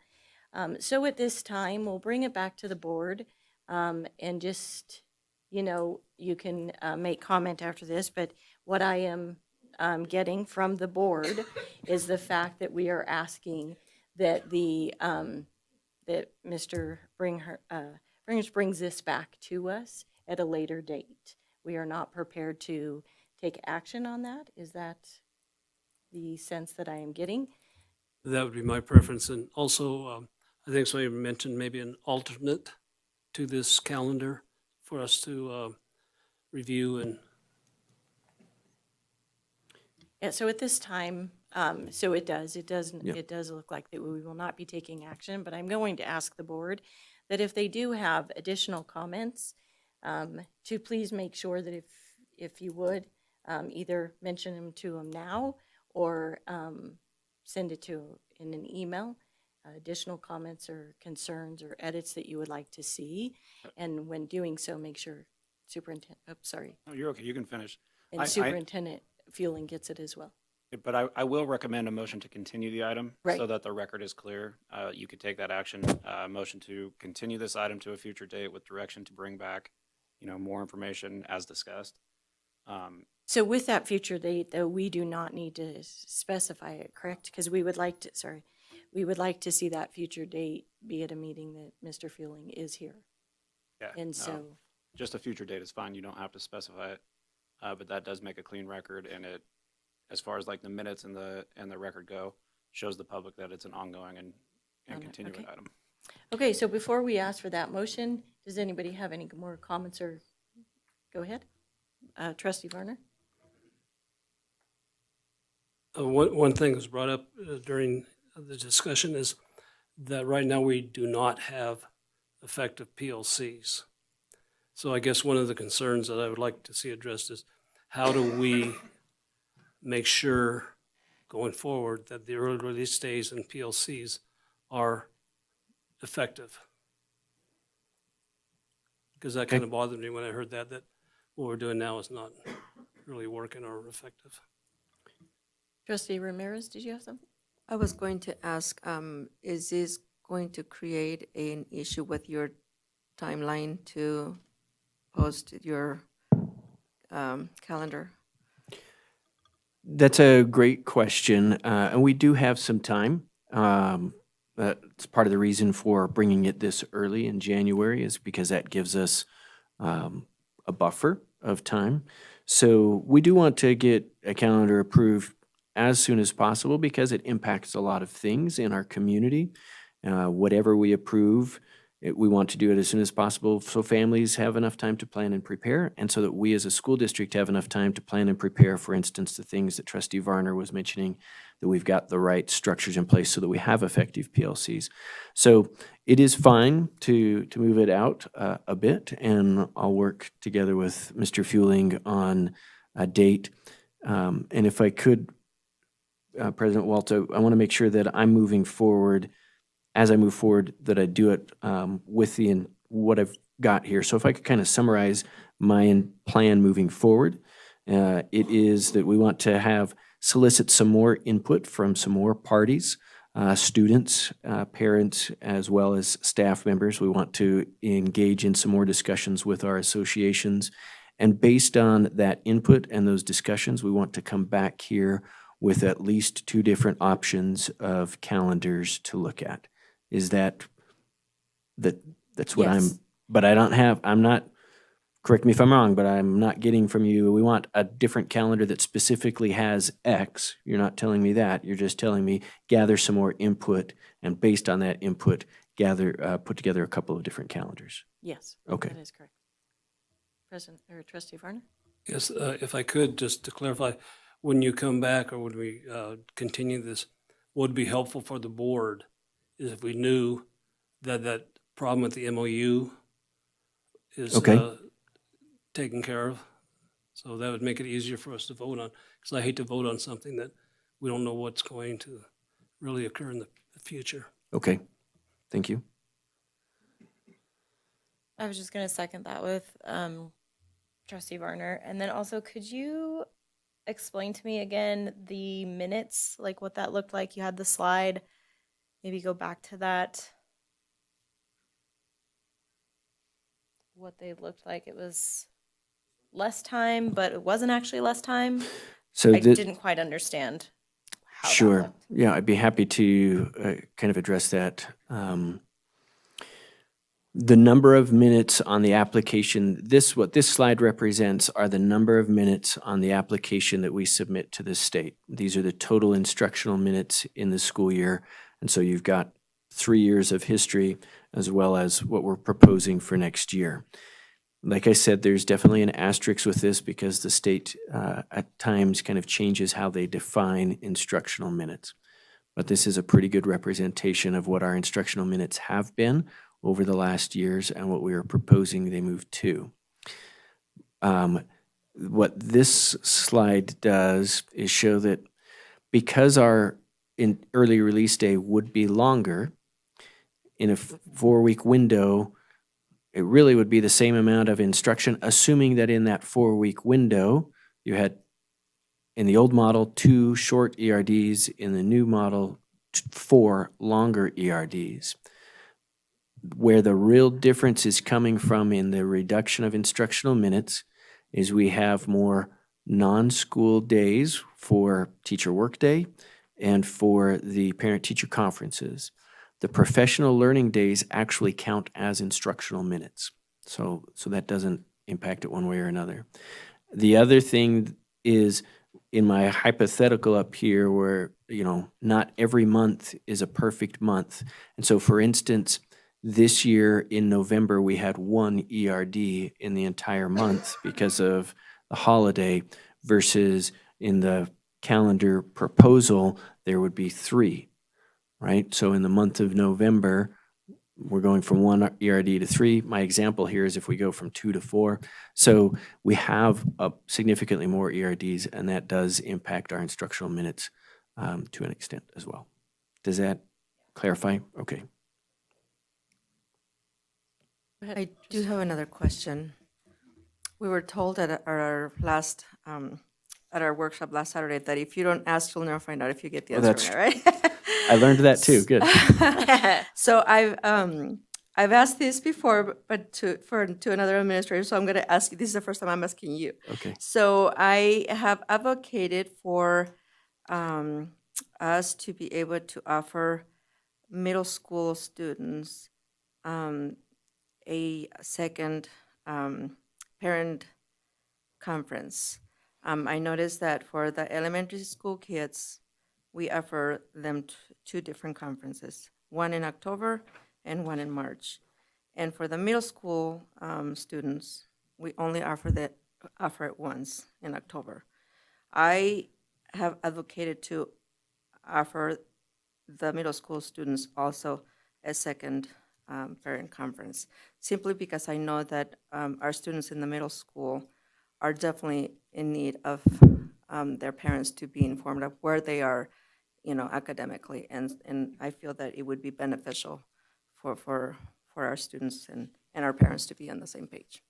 So at this time, we'll bring it back to the board, and just, you can make comment after this, but what I am getting from the board is the fact that we are asking that that Mr. Bringers brings this back to us at a later date. We are not prepared to take action on that. Is that the sense that I am getting? That would be my preference. And also, I think somebody mentioned maybe an alternate to this calendar for us to review and. Yeah, so at this time, so it does look like that we will not be taking action, but I'm going to ask the board that if they do have additional comments, to please make sure that if you would, either mention them to them now or send it to in an email, additional comments or concerns or edits that you would like to see. And when doing so, make sure No, you're okay, you can finish. And Superintendent Fueling gets it as well. But I will recommend a motion to continue the item Right. so that the record is clear. You could take that action, motion to continue this item to a future date with direction to bring back, more information as discussed. So with that future date, though, we do not need to specify it, correct? Because we would like to see that future date be at a meeting that Mr. Fueling is here. Yeah. And no, so, just a future date is fine. You don't have to specify it. But that does make a clean record, and it, as far as like the minutes and the record go, shows the public that it's an ongoing and continuing okay. item. Okay, so before we ask for that motion, does anybody have any more comments or, go ahead. Trustee Varner? One thing that was brought up during the discussion is that right now we do not have effective PLCs. So I guess one of the concerns that I would like to see addressed is how do we make sure going forward that the early release days and PLCs are effective? Because that kind of bothered me when I heard that what we're doing now is not really working or effective. Trustee Ramirez, did you have something? I was going to ask, is this going to create an issue with your timeline to post your calendar? That's a great question, and we do have some time. That's part of the reason for bringing it this early in January, is because that gives us a buffer of time. So we do want to get a calendar approved as soon as possible because it impacts a lot of things in our community. Whatever we approve, we want to do it as soon as possible so families have enough time to plan and prepare, and so that we as a school district have enough time to plan and prepare, for instance, the things that Trustee Varner was mentioning, that we've got the right structures in place so that we have effective PLCs. So it is fine to move it out a bit, and I'll work together with Mr. Fueling on a date. And if I could, President Walter, I want to make sure that I'm moving forward, as I move forward, that I do it with what I've got here. So if I could kind of summarize my plan moving forward, it is that we want to solicit some more input from some more parties, students, parents, as well as staff members. We want to engage in some more discussions with our associations. And based on that input and those discussions, we want to come back here with at least 2 different options of calendars to look at. Is that's what Yes. I'm not, correct me if I'm wrong, but I'm not getting from you, we want a different calendar that specifically has X. You're not telling me that. You're just telling me gather some more input, and based on that input, put together a couple of different calendars. Yes. Okay. That is correct. President or Trustee Varner? Yes, if I could, just to clarify, when you come back or when we continue this, what would be helpful for the board is if we knew that that problem with the MOU is Okay. taken care of. So that would make it easier for us to vote on, because I hate to vote on something that we don't know what's going to really occur in the future. Okay. Thank you. I was just going to second that with Trustee Varner. And then also, could you explain to me again the minutes, like what that looked like? You had the slide. Maybe go back to that. What they looked like. It was less time, but it wasn't actually less time. So I didn't quite understand how that Sure. looked. Yeah, I'd be happy to kind of address that. The number of minutes on the application, what this slide represents are the number of minutes on the application that we submit to the state. These are the total instructional minutes in the school year. And so you've got 3 years of history as well as what we're proposing for next year. Like I said, there's definitely an asterisk with this because the state at times kind of changes how they define instructional minutes. But this is a pretty good representation of what our instructional minutes have been over the last years and what we are proposing they move to. What this slide does is show that because our early release day would be longer, in a 4-week window, it really would be the same amount of instruction, assuming that in that 4-week window, you had, in the old model, 2 short ERDs, in the new model, 4 longer ERDs. Where the real difference is coming from in the reduction of instructional minutes is we have more non-school days for teacher workday and for the parent-teacher conferences. The professional learning days actually count as instructional minutes. So that doesn't impact it one way or another. The other thing is in my hypothetical up here where, not every month is a perfect month. And so for instance, this year in November, we had 1 ERD in the entire month because of the holiday versus in the calendar proposal, there would be 3. Right? So in the month of November, we're going from 1 ERD to 3. My example here is if we go from 2 to 4. So we have significantly more ERDs, and that does impact our instructional minutes to an extent as well. Does that clarify? Okay. I do have another question. We were told at our last, at our workshop last Saturday that if you don't ask, you'll never find out if you get the answer, right? I learned that too. Good. So I've asked this before, but to another administrator. So I'm going to ask you. This is the first time I'm asking you. Okay. So I have advocated for us to be able to offer middle school students a second parent conference. I noticed that for the elementary school kids, we offer them two different conferences, one in October and one in March. And for the middle school students, we only offer it once in October. I have advocated to offer the middle school students also a second parent conference, simply because I know that our students in the middle school are definitely in need of their parents to be informed of where they are, academically, and I feel that it would be beneficial for our students and our parents to be on the same page.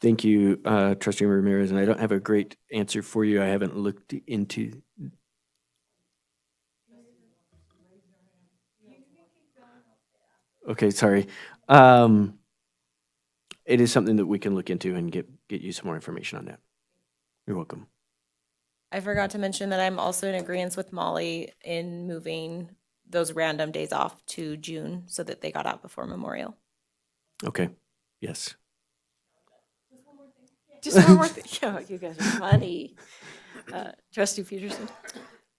Thank you, Trustee Ramirez, and I don't have a great answer for you. I haven't looked into. Okay, sorry. It is something that we can look into and get you some more information on that. You're welcome. I forgot to mention that I'm also in agreement with Molly in moving those random days off to June so that they got out before Memorial. Okay, yes. Just one more thing. Yeah, you guys are funny. Trustee Peterson?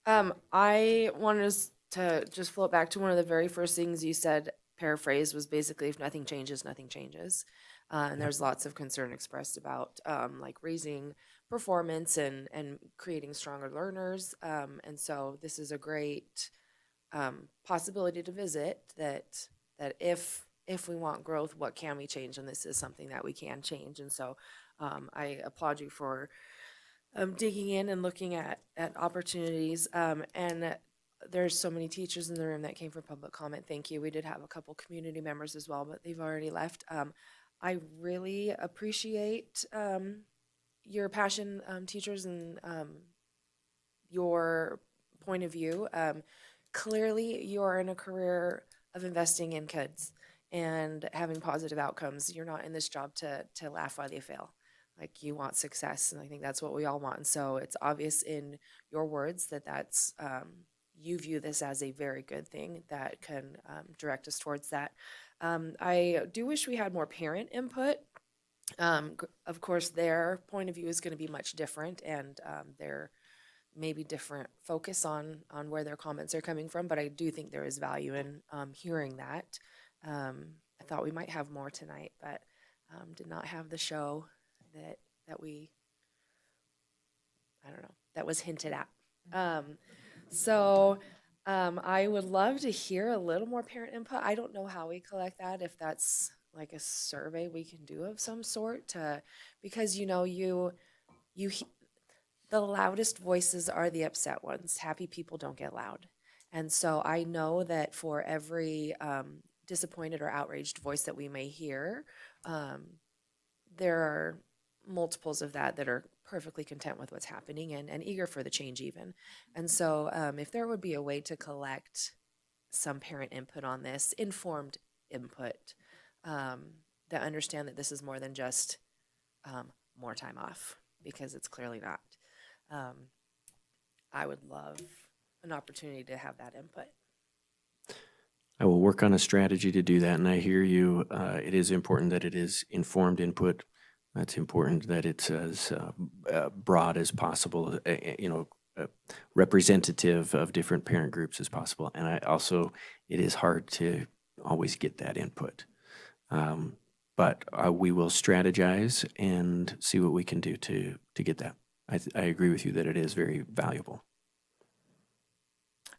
I wanted us to just float back to one of the very first things you said, paraphrase, was basically, if nothing changes, nothing changes. And there's lots of concern expressed about like raising performance and creating stronger learners. And so this is a great possibility to visit that if we want growth, what can we change? And this is something that we can change. And so I applaud you for digging in and looking at opportunities. And there's so many teachers in the room that came for public comment. Thank you. We did have a couple community members as well, but they've already left. I really appreciate your passion, teachers, and your point of view. Clearly, you're in a career of investing in kids and having positive outcomes. You're not in this job to laugh while they fail. Like, you want success, and I think that's what we all want. And so it's obvious in your words that that's you view this as a very good thing that can direct us towards that. I do wish we had more parent input. Of course, their point of view is going to be much different, and their maybe different focus on where their comments are coming from, but I do think there is value in hearing that. I thought we might have more tonight, but did not have the show that we, I don't know, that was hinted at. I would love to hear a little more parent input. I don't know how we collect that, if that's like a survey we can do of some sort, because the loudest voices are the upset ones. Happy people don't get loud. And so I know that for every disappointed or outraged voice that we may hear, there are multiples of that are perfectly content with what's happening and eager for the change even. And so if there would be a way to collect some parent input on this, informed input, that understand that this is more than just more time off, because it's clearly not. I would love an opportunity to have that input. I will work on a strategy to do that, and I hear you. It is important that it is informed input. It's important that it's as broad as possible, representative of different parent groups as possible. And it is hard to always get that input. But we will strategize and see what we can do to get that. I agree with you that it is very valuable.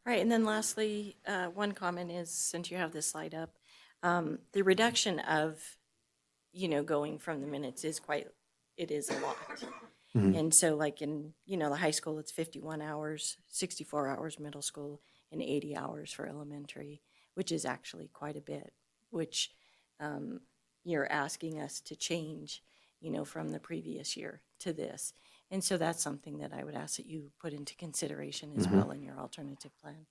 All right, and then lastly, one comment is, since you have this slide up, the reduction of, going from the minutes is a lot. Mhm. And so like in, the high school, it's 51 hours, 64 hours middle school, and 80 hours for elementary, which is actually quite a bit, which you're asking us to change, from the previous year to this. And so that's something that I would ask that you put into consideration as well in your alternative plan.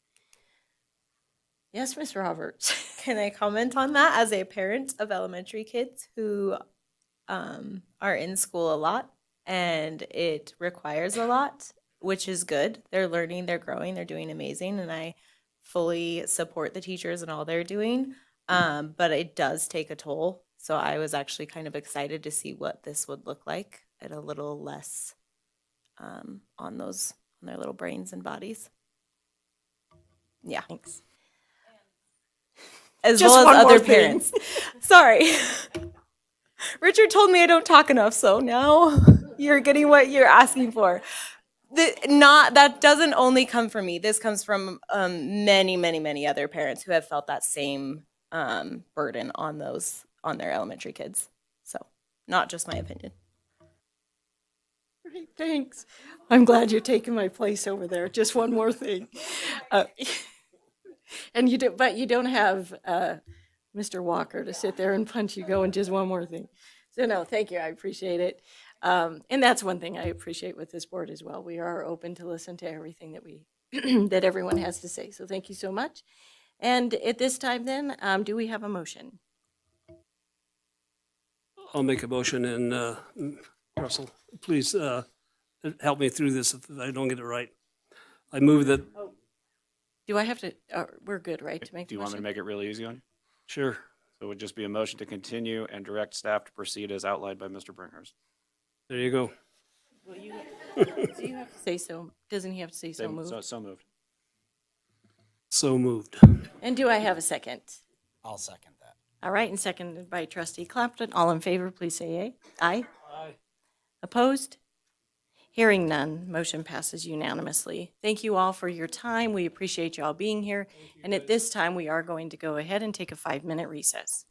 Yes, Ms. Roberts. Can I comment on that as a parent of elementary kids who are in school a lot, and it requires a lot, which is good. They're learning, they're growing, they're doing amazing, and I fully support the teachers and all they're doing. But it does take a toll So I was actually kind of excited to see what this would look like at a little less on their little brains and bodies. Yeah, thanks. As Just well as one more other thing. parents. Sorry. Richard told me I don't talk enough, so now you're getting what you're asking for. That doesn't only come from me. This comes from many, many, many other parents who have felt that same burden on their elementary kids. So, not just my opinion. Great, thanks. I'm glad you're taking my place over there. Just one more thing. And but you don't have Mr. Walker to sit there and punch you going, just one more thing. So no, thank you, I appreciate it. And that's one thing I appreciate with this board as well. We are open to listen to everything that that everyone has to say. So thank you so much. And at this time then, do we have a motion? I'll make a motion and Russell, please help me through this if I don't get it right. I move that, Do I have to, we're good, right, to make Do the you want me to motion? make it really easy on you? sure. So it would just be a motion to continue and direct staff to proceed as outlined by Mr. Bringhurst. There you go. Do you have to say so? Doesn't he have to say so moved? So moved. So moved. And do I have a second? I'll second that. All right, and seconded by Trustee Clapton. All in favor, please say aye. Aye. Aye. Opposed? Hearing none, motion passes unanimously. Thank you all for your time. We appreciate you all being here. And at this time, we are going to go ahead and take a 5-minute recess.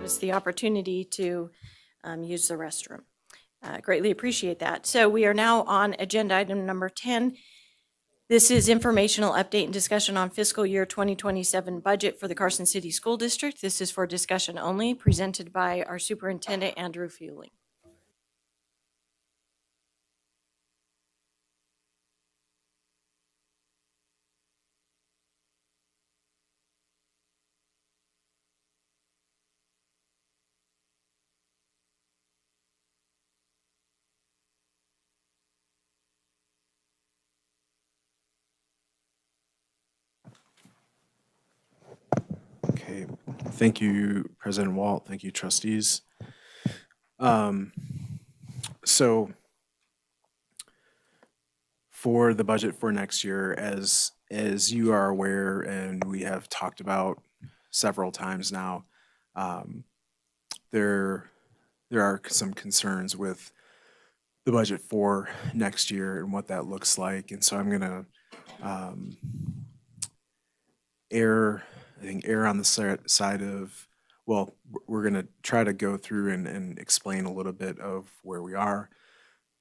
us the opportunity to use the restroom. Greatly appreciate that. So we are now on agenda item number 10. This is informational update and discussion on fiscal year 2027 budget for the Carson City School District. This is for discussion only, presented by our Superintendent, Andrew Fueling. Okay, thank you, President Walt. Thank you, trustees. So for the budget for next year, as you are aware, and we have talked about several times now, there are some concerns with the budget for next year and what that looks like. And so I'm gonna err on the side of, well, we're gonna try to go through and explain a little bit of where we are,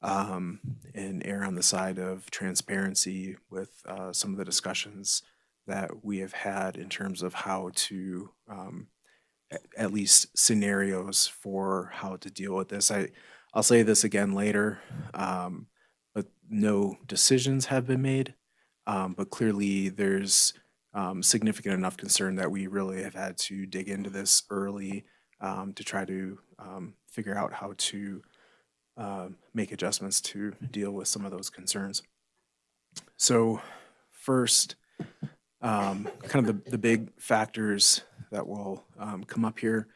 and err on the side of transparency with some of the discussions that we have had in terms of how to, at least scenarios for how to deal with this. I'll say this again later, but no decisions have been made. But clearly there's significant enough concern that we really have had to dig into this early to try to figure out how to make adjustments to deal with some of those concerns. So first, kind of the big factors that will come up here,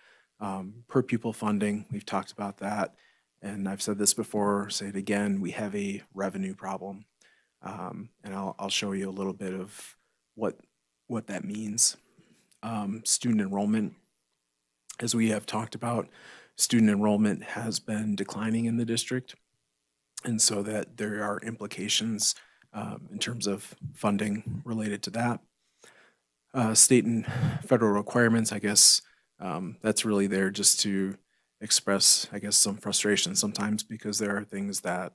per pupil funding, we've talked about that. And I've said this before, say it again, we have a revenue problem. And I'll show you a little bit of what that means. Student enrollment, as we have talked about, student enrollment has been declining in the district. And so that there are implications in terms of funding related to that. State and federal requirements, I guess, that's really there just to express, I guess, some frustration sometimes because there are things that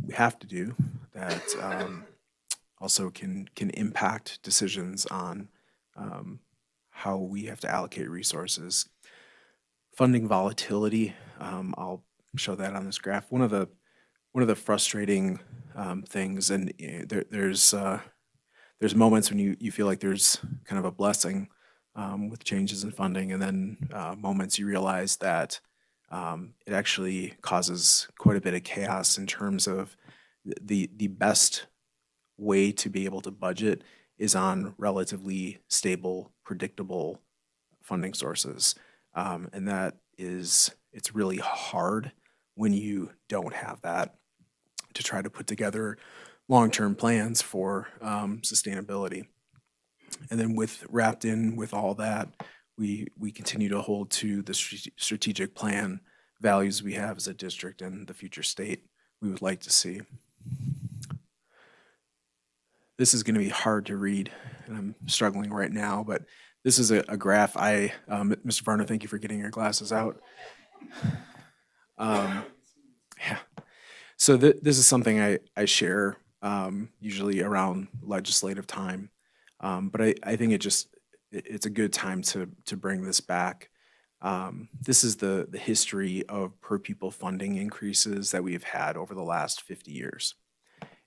we have to do that also can impact decisions on how we have to allocate resources. Funding volatility, I'll show that on this graph. One of the frustrating things, and there's moments when you feel like there's kind of a blessing with changes in funding, and then moments you realize that it actually causes quite a bit of chaos in terms of the best way to be able to budget is on relatively stable, predictable funding sources. And that is, it's really hard when you don't have that to try to put together long-term plans for sustainability. And then wrapped in with all that, we continue to hold to the strategic plan values we have as a district and the future state we would like to see. This is going to be hard to read, and I'm struggling right now, but this is a graph. Mr. Varner, thank you for getting your glasses out. Yeah. So this is something I share usually around legislative time, but I think it's a good time to bring this back. This is the history of per pupil funding increases that we've had over the last 50 years.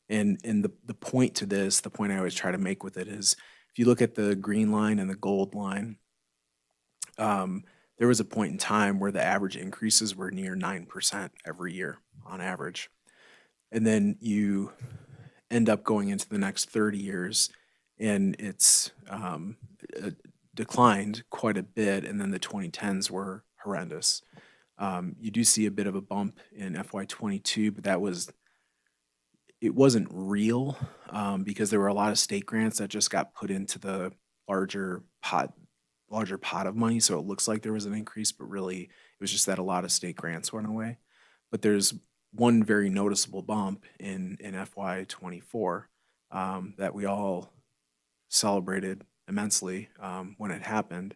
And the point to this, the point I always try to make with it is, if you look at the green line and the gold line, there was a point in time where the average increases were near 9% every year on average. And then you end up going into the next 30 years and it's declined quite a bit, and then the 2010s were horrendous. You do see a bit of a bump in FY22, but it wasn't real because there were a lot of state grants that just got put into the larger pot of money. So it looks like there was an increase, but really it was just that a lot of state grants went away. But there's one very noticeable bump in FY24 that we all celebrated immensely when it happened.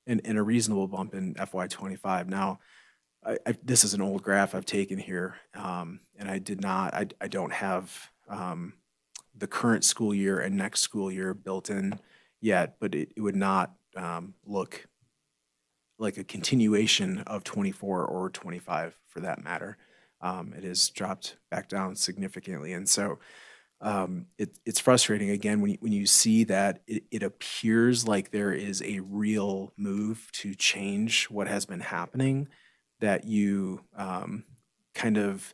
and a reasonable bump in FY '25. Now, this is an old graph I've taken here, and I don't have the current school year and next school year built in yet, but it would not look like a continuation of 24 or 25 for that matter. It has dropped back down significantly. And so it's frustrating again when you see that it appears like there is a real move to change what has been happening, that you kind of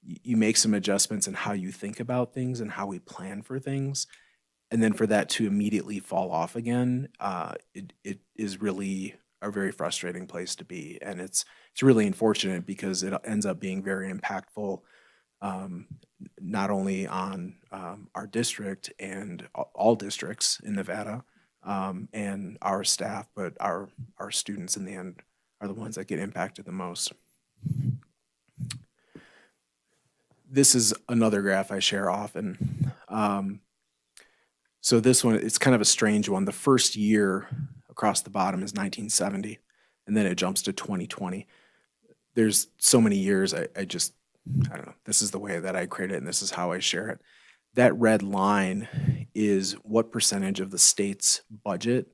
you make some adjustments in how you think about things and how we plan for things. And then for that to immediately fall off again, it is really a very frustrating place to be. And it's really unfortunate because it ends up being very impactful, not only on our district and all districts in Nevada and our staff, but our students in the end are the ones that get impacted the most. This is another graph I share often. So this one, it's kind of a strange one. The first year across the bottom is 1970, and then it jumps to 2020. There's so many years, I don't know. This is the way that I create it, and this is how I share it. That red line is what percentage of the state's budget,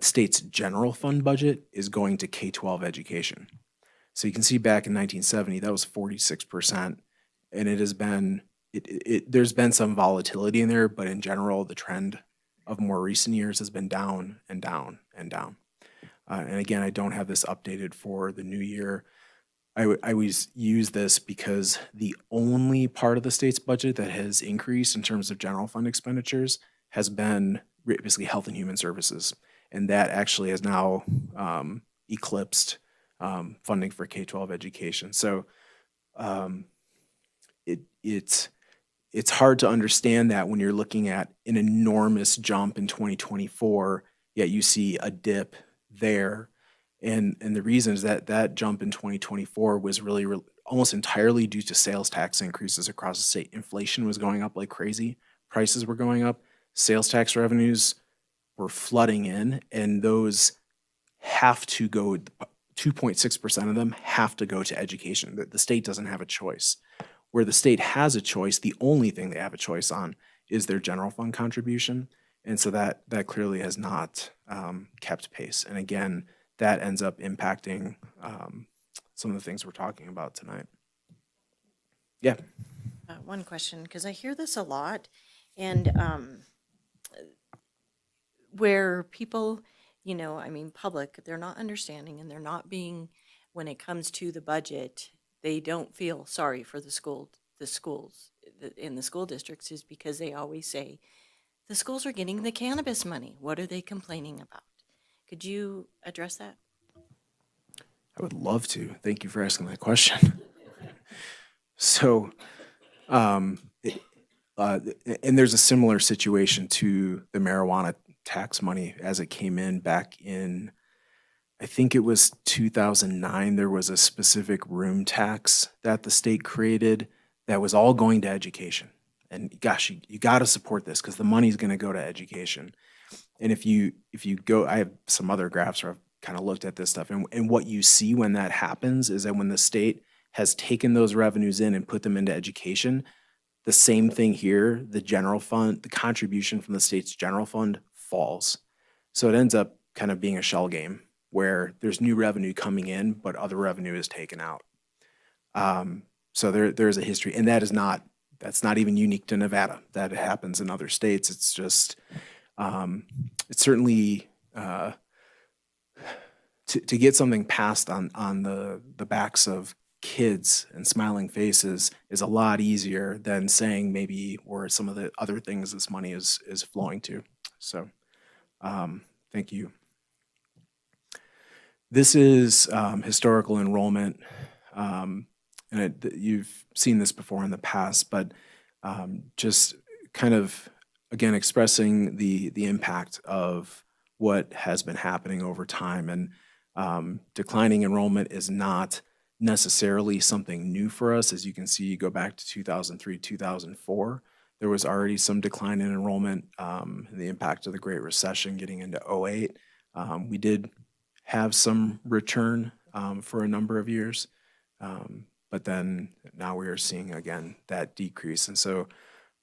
state's general fund budget, is going to K-12 education. So you can see back in 1970, that was 46%. And it has been, there's been some volatility in there, but in general, the trend of more recent years has been down and down and down. And again, I don't have this updated for the new year. I always use this because the only part of the state's budget that has increased in terms of general fund expenditures has been basically health and human services. And that actually has now eclipsed funding for K-12 education. So it's hard to understand that when you're looking at an enormous jump in 2024, yet you see a dip there. And the reason is that jump in 2024 was really almost entirely due to sales tax increases across the state. Inflation was going up like crazy. Prices were going up. Sales tax revenues were flooding in, and those have to go, 2.6% of them have to go to education. The state doesn't have a choice. Where the state has a choice, the only thing they have a choice on is their general fund contribution. And so that clearly has not kept pace. And again, that ends up impacting some of the things we're talking about tonight. Yeah. One question, because I hear this a lot, and where people, public, they're not understanding and they're not being, when it comes to the budget, they don't feel sorry for the schools in the school districts, is because they always say, the schools are getting the cannabis money. What are they complaining about? Could you address that? I would love to. Thank you for asking that question. So, and there's a similar situation to the marijuana tax money as it came in back in, I think it was 2009. There was a specific room tax that the state created that was all going to education. And gosh, you got to support this because the money's going to go to education. And if you go, I have some other graphs where I've kind of looked at this stuff. And what you see when that happens is that when the state has taken those revenues in and put them into education, the same thing here, the general fund, the contribution from the state's general fund falls. So it ends up kind of being a shell game where there's new revenue coming in, but other revenue is taken out. So there's a history, and that's not even unique to Nevada. That happens in other states. It's just, it's certainly, to get something passed on the backs of kids and smiling faces is a lot easier than saying maybe where some of the other things this money is flowing to. So, thank you. This is historical enrollment, and you've seen this before in the past, but just kind of, again, expressing the impact of what has been happening over time. And declining enrollment is not necessarily something new for us. As you can see, you go back to 2003, 2004, there was already some decline in enrollment, and the impact of the Great Recession getting into 08. We did have some return for a number of years. But then now we are seeing again that decrease. And so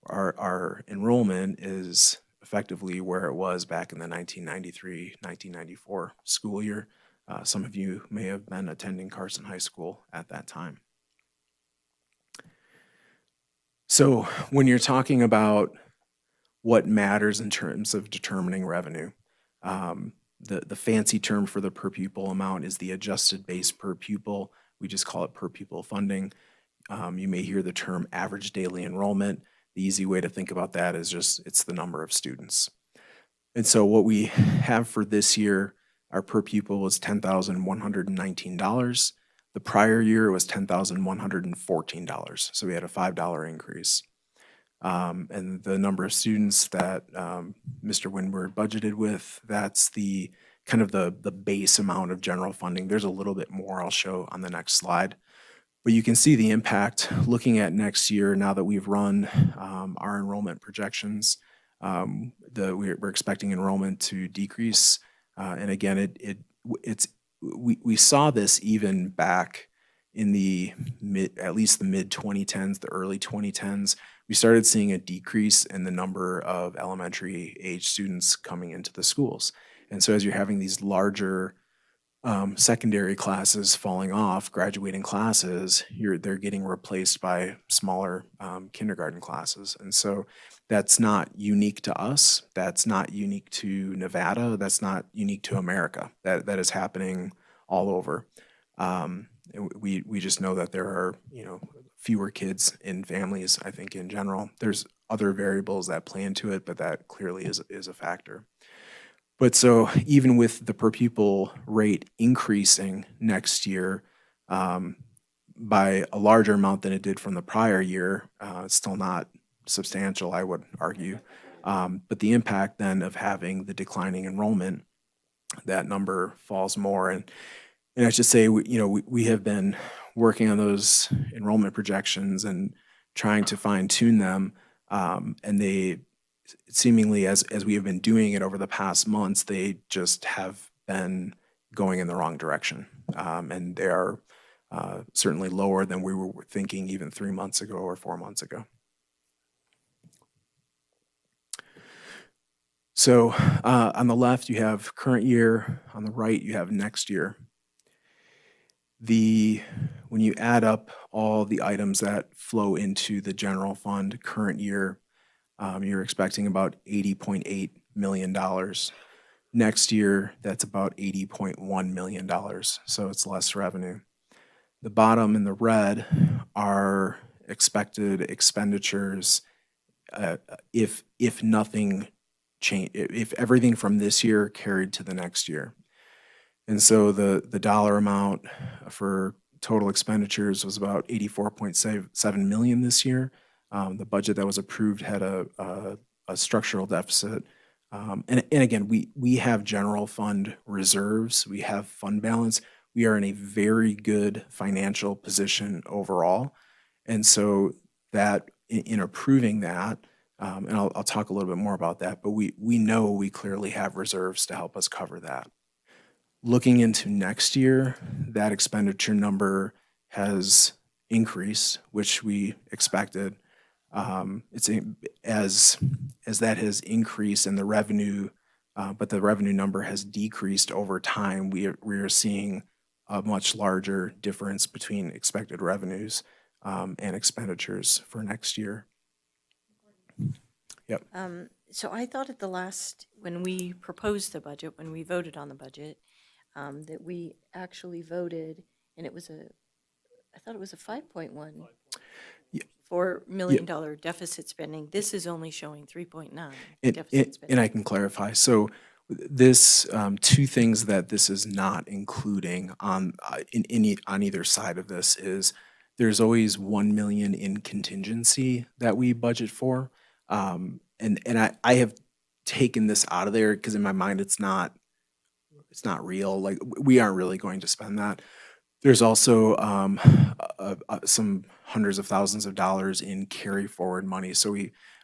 our enrollment is effectively where it was back in the 1993-1994 school year. Some of you may have been attending Carson High School at that time. So when you're talking about what matters in terms of determining revenue, the fancy term for the per pupil amount is the adjusted base per pupil. We just call it per pupil funding. You may hear the term average daily enrollment. The easy way to think about that is just it's the number of students. And so what we have for this year, our per pupil was $10,119. The prior year was $10,114. So we had a $5 increase. And the number of students that Mr. Winward budgeted with, that's the kind of the base amount of general funding. There's a little bit more I'll show on the next slide. But you can see the impact looking at next year now that we've run our enrollment projections. We're expecting enrollment to decrease. And again, we saw this even back in at least the mid 2010s, the early 2010s. We started seeing a decrease in the number of elementary age students coming into the schools. And so as you're having these larger secondary classes falling off, graduating classes, they're getting replaced by smaller kindergarten classes. And so that's not unique to us. That's not unique to Nevada. That's not unique to America. That is happening all over. We just know that there are, fewer kids in families, I think, in general. There's other variables that play into it, but that clearly is a factor. But so even with the per pupil rate increasing next year by a larger amount than it did from the prior year, it's still not substantial, I would argue. But the impact then of having the declining enrollment, that number falls more. And I should say, we have been working on those enrollment projections and trying to fine tune them. And they seemingly, as we have been doing it over the past months, they just have been going in the wrong direction. And they are certainly lower than we were thinking even 3 months ago or 4 months ago. So on the left, you have current year. On the right, you have next year. When you add up all the items that flow into the general fund current year, you're expecting about $80.8 million. Next year, that's about $80.1 million, so it's less revenue. The bottom in the red are expected expenditures if nothing change, if everything from this year carried to the next year. And so the dollar amount for total expenditures was about $84.7 million this year. The budget that was approved had a structural deficit. And again, we have general fund reserves. We have fund balance. We are in a very good financial position overall. And so that in approving that, and I'll talk a little bit more about that, but we know we clearly have reserves to help us cover that. Looking into next year, that expenditure number has increased, which we expected. It's as that has increased in the revenue, but the revenue number has decreased over time. We are seeing a much larger difference between expected revenues and expenditures for next year. Yep. So I thought at the last, when we proposed the budget, when we voted on the budget, that we actually voted, and I thought it was a $5.1 $4 million deficit spending. This is only showing 3.9 deficit spending. And I can clarify. So this, two things that this is not including on either side of this is there's always $1 million in contingency that we budget for. And I have taken this out of there because in my mind it's not real. Like we aren't really going to spend that. There's also some hundreds of thousands of dollars in carry forward money. So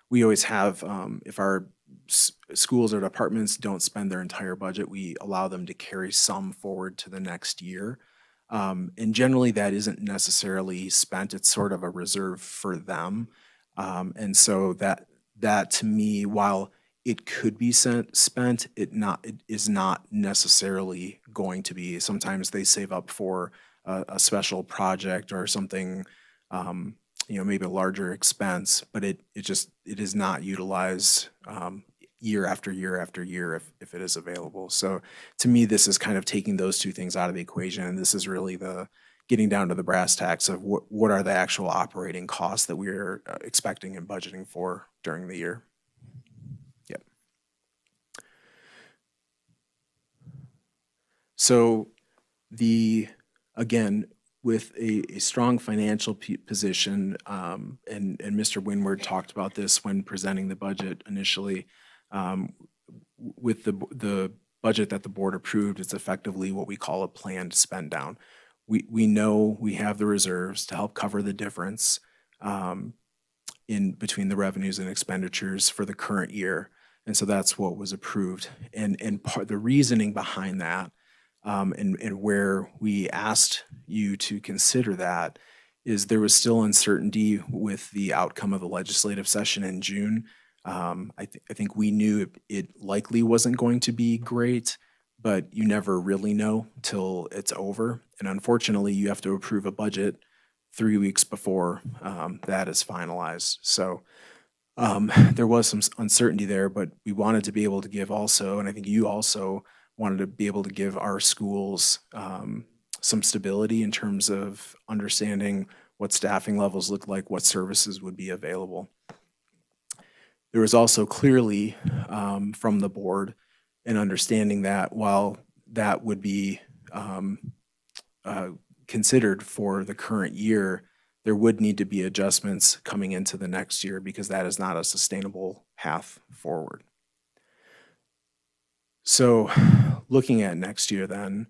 we always have, if our schools or departments don't spend their entire budget, we allow them to carry some forward to the next year. And generally, that isn't necessarily spent. It's sort of a reserve for them. And so that to me, while it could be spent, it is not necessarily going to be. Sometimes they save up for a special project or something, maybe a larger expense, but it is not utilized year after year after year if it is available. So to me, this is kind of taking those two things out of the equation, and this is really the getting down to the brass tacks of what are the actual operating costs that we're expecting and budgeting for during the year. Yep. So again, with a strong financial position, and Mr. Winward talked about this when presenting the budget initially, with the budget that the board approved, it's effectively what we call a planned spend down. We know we have the reserves to help cover the difference in between the revenues and expenditures for the current year. And so that's what was approved. And the reasoning behind that, and where we asked you to consider that, is there was still uncertainty with the outcome of the legislative session in June. I think we knew it likely wasn't going to be great, but you never really know till it's over. And unfortunately, you have to approve a budget 3 weeks before that is finalized. So there was some uncertainty there, but we wanted to be able to give also, and I think you also wanted to be able to give our schools some stability in terms of understanding what staffing levels look like, what services would be available. There was also clearly from the board an understanding that while that would be considered for the current year, there would need to be adjustments coming into the next year because that is not a sustainable path forward. So looking at next year then,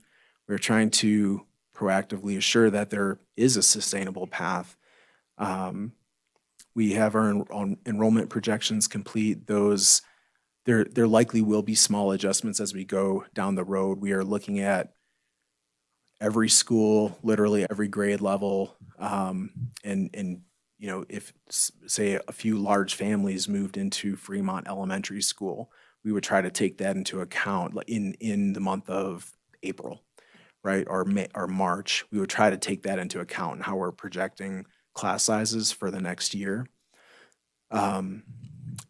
we're trying to proactively assure that there is a sustainable path. We have our enrollment projections complete. Those, there likely will be small adjustments as we go down the road. We are looking at every school, literally every grade level, and if say a few large families moved into Fremont Elementary School, we would try to take that into account in the month of April, right, or May or March. We would try to take that into account in how we're projecting class sizes for the next year.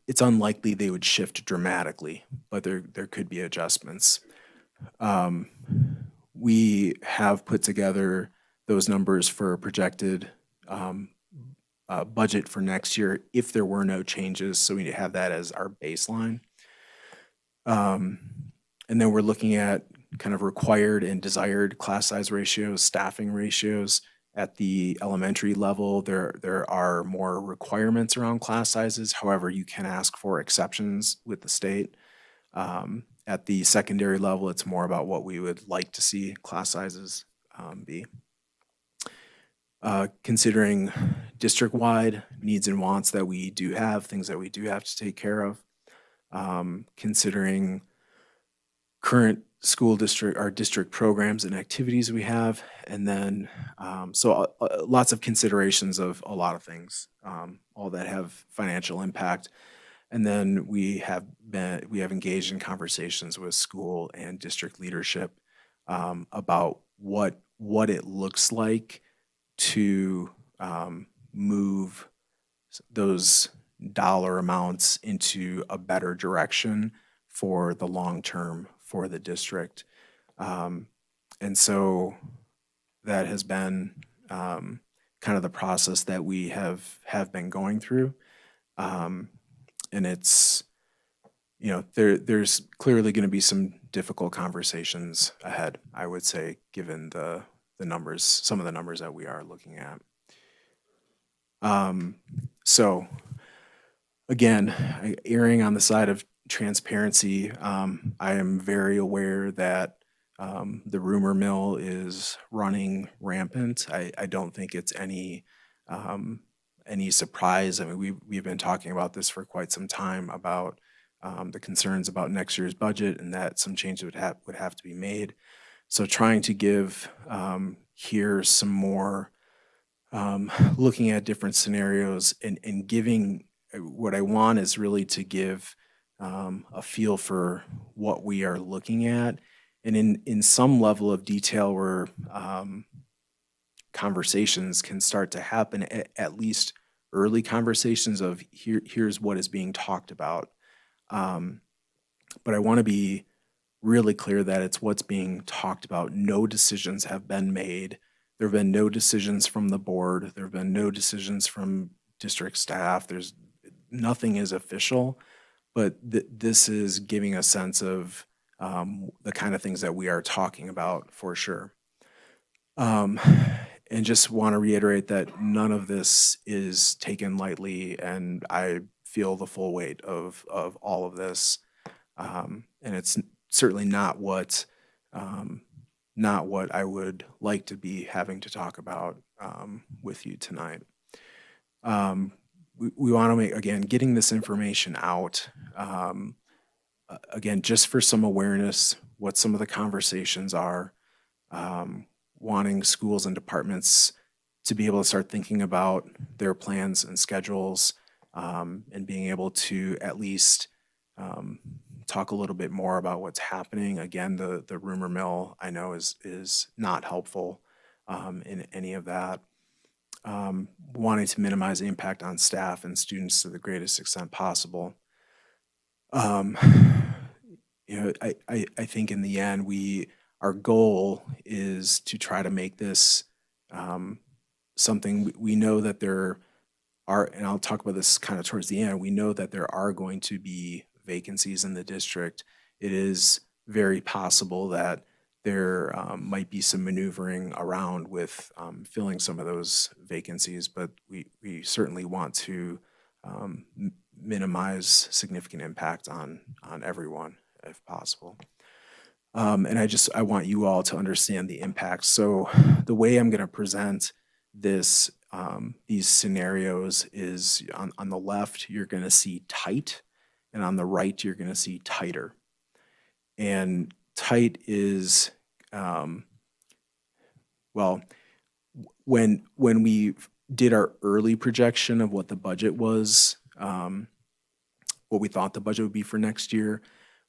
It's unlikely they would shift dramatically, but there could be adjustments. We have put together those numbers for a projected budget for next year if there were no changes, so we have that as our baseline. And then we're looking at kind of required and desired class size ratios, staffing ratios. At the elementary level, there are more requirements around class sizes. However, you can ask for exceptions with the state. At the secondary level, it's more about what we would like to see class sizes be. Considering district-wide needs and wants that we do have, things that we do have to take care of. Considering current school district, our district programs and activities we have, and then lots of considerations of a lot of things, all that have financial impact. And then we have engaged in conversations with school and district leadership about what it looks like to move those dollar amounts into a better direction for the long term for the district. And so that has been kind of the process that we have been going through. And it's, there's clearly going to be some difficult conversations ahead, I would say, given the numbers, some of the numbers that we are looking at. So again, erring on the side of transparency, I am very aware that the rumor mill is running rampant. I don't think it's any surprise. I mean, we've been talking about this for quite some time about the concerns about next year's budget and that some changes would have to be made. So trying to give here some more looking at different scenarios and giving what I want is really to give a feel for what we are looking at, and in some level of detail where conversations can start to happen, at least early conversations of here's what is being talked about. But I want to be really clear that it's what's being talked about. No decisions have been made. There have been no decisions from the board. There have been no decisions from district staff. Nothing is official, but this is giving a sense of the kind of things that we are talking about for sure. And just want to reiterate that none of this is taken lightly, and I feel the full weight of all of this. And it's certainly not what I would like to be having to talk about with you tonight. We want to make, again, getting this information out, again, just for some awareness, what some of the conversations are, wanting schools and departments to be able to start thinking about their plans and schedules, and being able to at least talk a little bit more about what's happening. Again, the rumor mill I know is not helpful in any of that. Wanting to minimize the impact on staff and students to the greatest extent possible. I think in the end, our goal is to try to make this something. We know that there are, and I'll talk about this kind of towards the end, we know that there are going to be vacancies in the district. It is very possible that there might be some maneuvering around with filling some of those vacancies, but we certainly want to minimize significant impact on everyone if possible. And I want you all to understand the impact. So the way I'm going to present these scenarios is on the left, you're going to see tight, and on the right, you're going to see tighter. And tight is, well, when we did our early projection of what the budget was, what we thought the budget would be for next year,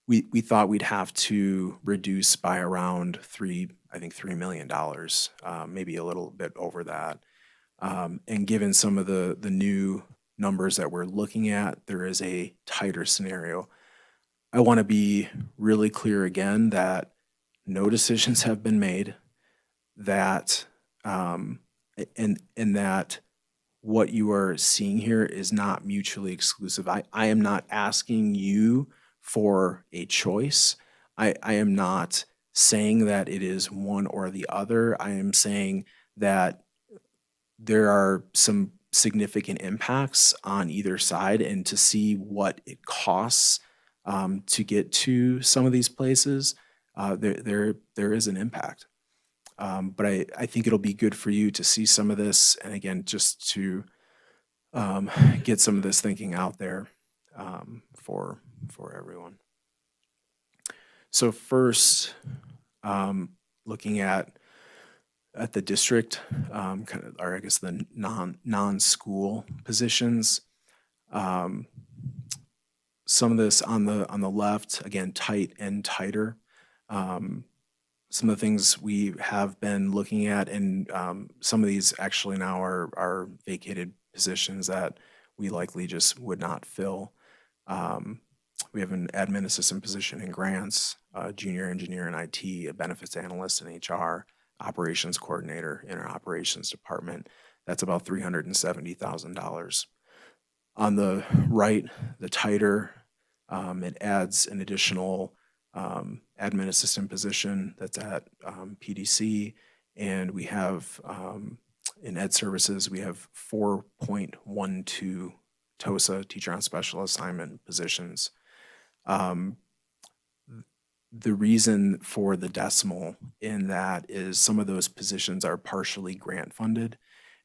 we thought we'd have to reduce by around $3 million, maybe a little bit over that. And given some of the new numbers that we're looking at, there is a tighter scenario. I want to be really clear again that no decisions have been made, that and that what you are seeing here is not mutually exclusive. I am not asking you for a choice. I am not saying that it is one or the other. I am saying that there are some significant impacts on either side, and to see what it costs to get to some of these places, there is an impact. But I think it'll be good for you to see some of this, and again, just to get some of this thinking out there for everyone. So first, looking at the district, kind of, or I guess the non-school positions. Some of this on the left, again, tight and tighter. Some of the things we have been looking at, and some of these actually now are vacated positions that we likely just would not fill. We have an admin assistant position in grants, a junior engineer in IT, a benefits analyst in HR, operations coordinator in our operations department. That's about $370,000. On the right, the tighter, it adds an additional admin assistant position that's at PDC, and we have in ed services, we have 4.12 TOSA, teacher on special assignment positions. The reason for the decimal in that is some of those positions are partially grant funded.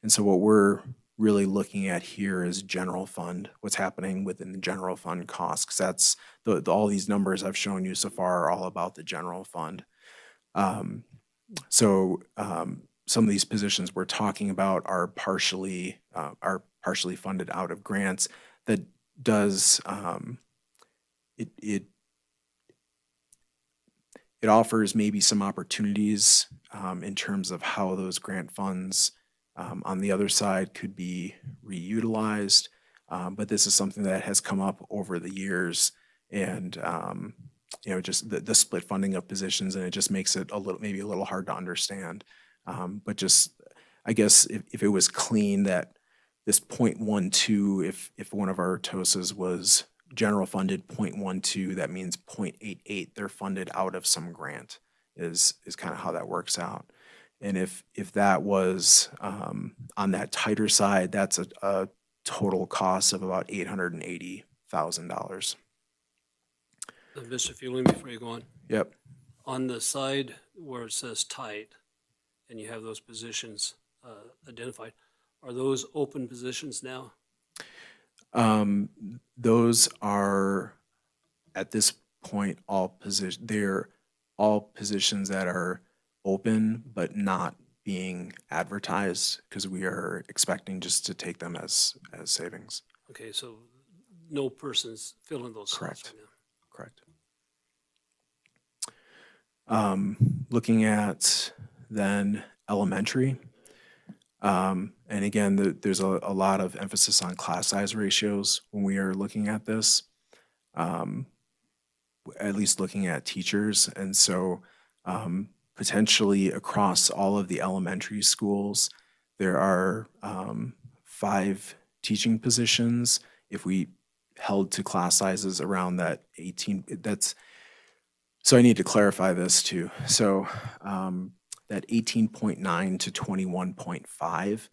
And so what we're really looking at here is general fund, what's happening within the general fund costs, because that's all these numbers I've shown you so far are all about the general fund. Some of these positions we're talking about are partially funded out of grants. That does it offers maybe some opportunities in terms of how those grant funds on the other side could be reutilized. But this is something that has come up over the years, and just the split funding of positions, and it just makes it maybe a little hard to understand. But just, I guess if it was clean that this 0.12, if one of our TOSAs was general funded 0.12, that means 0.88 they're funded out of some grant is kind of how that works out. And if that was on that tighter side, that's a total cost of about $880,000. Mr. Fueling, before you go on. Yep. On the side where it says tight, and you have those positions identified, are those open positions now? Those are, at this point, they're all positions that are open but not being advertised, because we are expecting just to take them as savings. Okay, so no person's filling those slots right now. Correct. Looking at then elementary, and again, there's a lot of emphasis on class size ratios when we are looking at this, at least looking at teachers. And so potentially across all of the elementary schools, there are 5 teaching positions. If we held to class sizes around that 18, so I need to clarify this too. So that 18.9 to 21.5,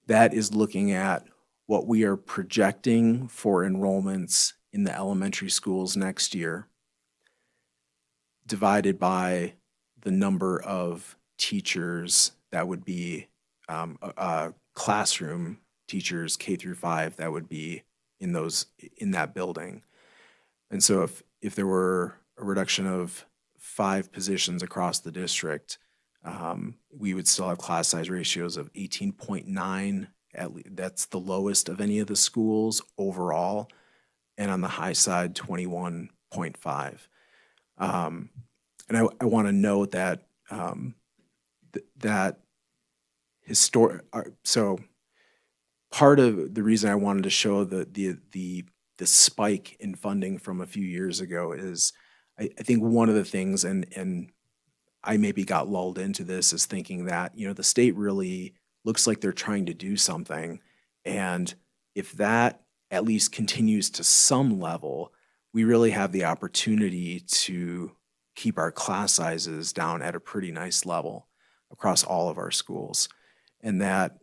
that is looking at what we are projecting for enrollments in the elementary schools next year, divided by the number of teachers that would be classroom teachers K through 5 that would be in that building. And so if there were a reduction of 5 positions across the district, we would still have class size ratios of 18.9. That's the lowest of any of the schools overall, and on the high side, 21.5. And I want to note that so part of the reason I wanted to show the spike in funding from a few years ago is I think one of the things, and I maybe got lulled into this, is thinking that, the state really looks like they're trying to do something. And if that at least continues to some level, we really have the opportunity to keep our class sizes down at a pretty nice level across all of our schools. And that,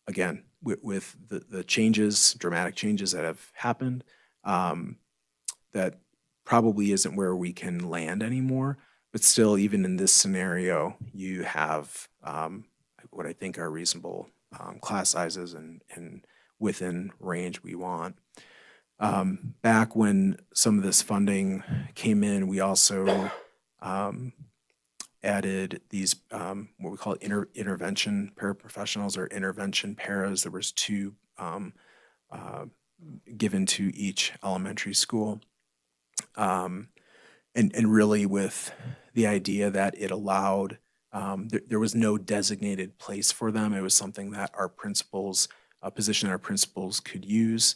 again, with the changes, dramatic changes that have happened, that probably isn't where we can land anymore. But still, even in this scenario, you have what I think are reasonable class sizes and within range we want. Back when some of this funding came in, we also added these what we call intervention paraprofessionals, or intervention paras. There was 2 given to each elementary school. And really with the idea that it allowed, there was no designated place for them. It was something that our principals, a position our principals could use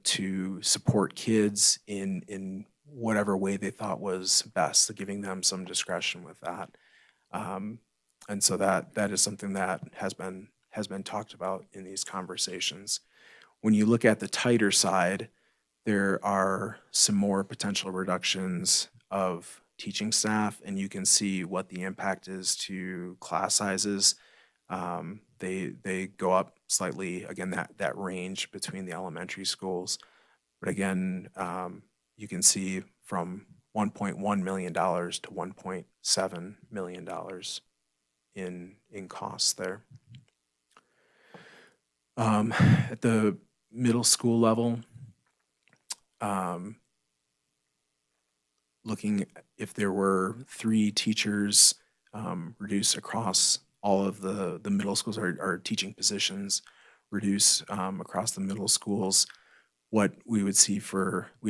to support kids in whatever way they thought was best, so giving them some discretion with that. And so that is something that has been talked about in these conversations. When you look at the tighter side, there are some more potential reductions of teaching staff, and you can see what the impact is to class sizes. They go up slightly, again, that range between the elementary schools. But again, you can see from $1.1 million to $1.7 million in costs there. At the middle school level, looking if there were 3 teachers reduced across all of the middle schools, or teaching positions reduce across the middle schools, what we'd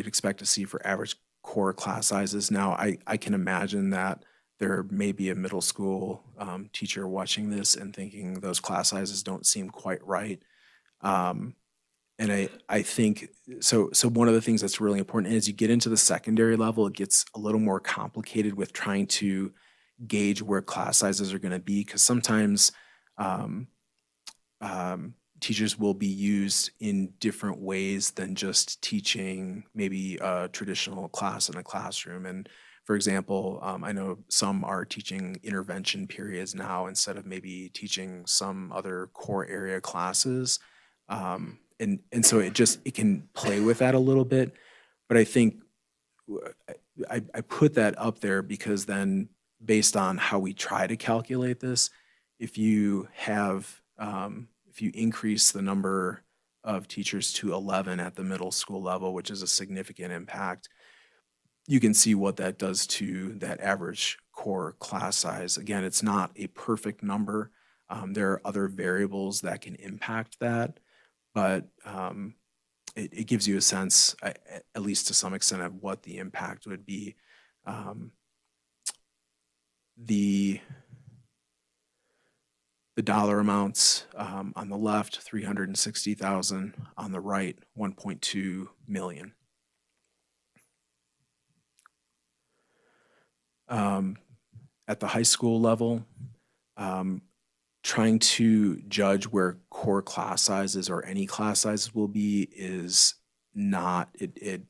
expect to see for average core class sizes. Now, I can imagine that there may be a middle school teacher watching this and thinking those class sizes don't seem quite right. And I think, so one of the things that's really important as you get into the secondary level, it gets a little more complicated with trying to gauge where class sizes are going to be, because sometimes teachers will be used in different ways than just teaching maybe a traditional class in a classroom. And for example, I know some are teaching intervention periods now instead of maybe teaching some other core area classes. And so it can play with that a little bit. But I think I put that up there because then, based on how we try to calculate this, if you increase the number of teachers to 11 at the middle school level, which is a significant impact, you can see what that does to that average core class size. Again, it's not a perfect number. There are other variables that can impact that, but it gives you a sense, at least to some extent, of what the impact would be. The dollar amounts on the left, 360,000, on the right, 1.2 million. At the high school level, trying to judge where core class sizes or any class sizes will be is not, it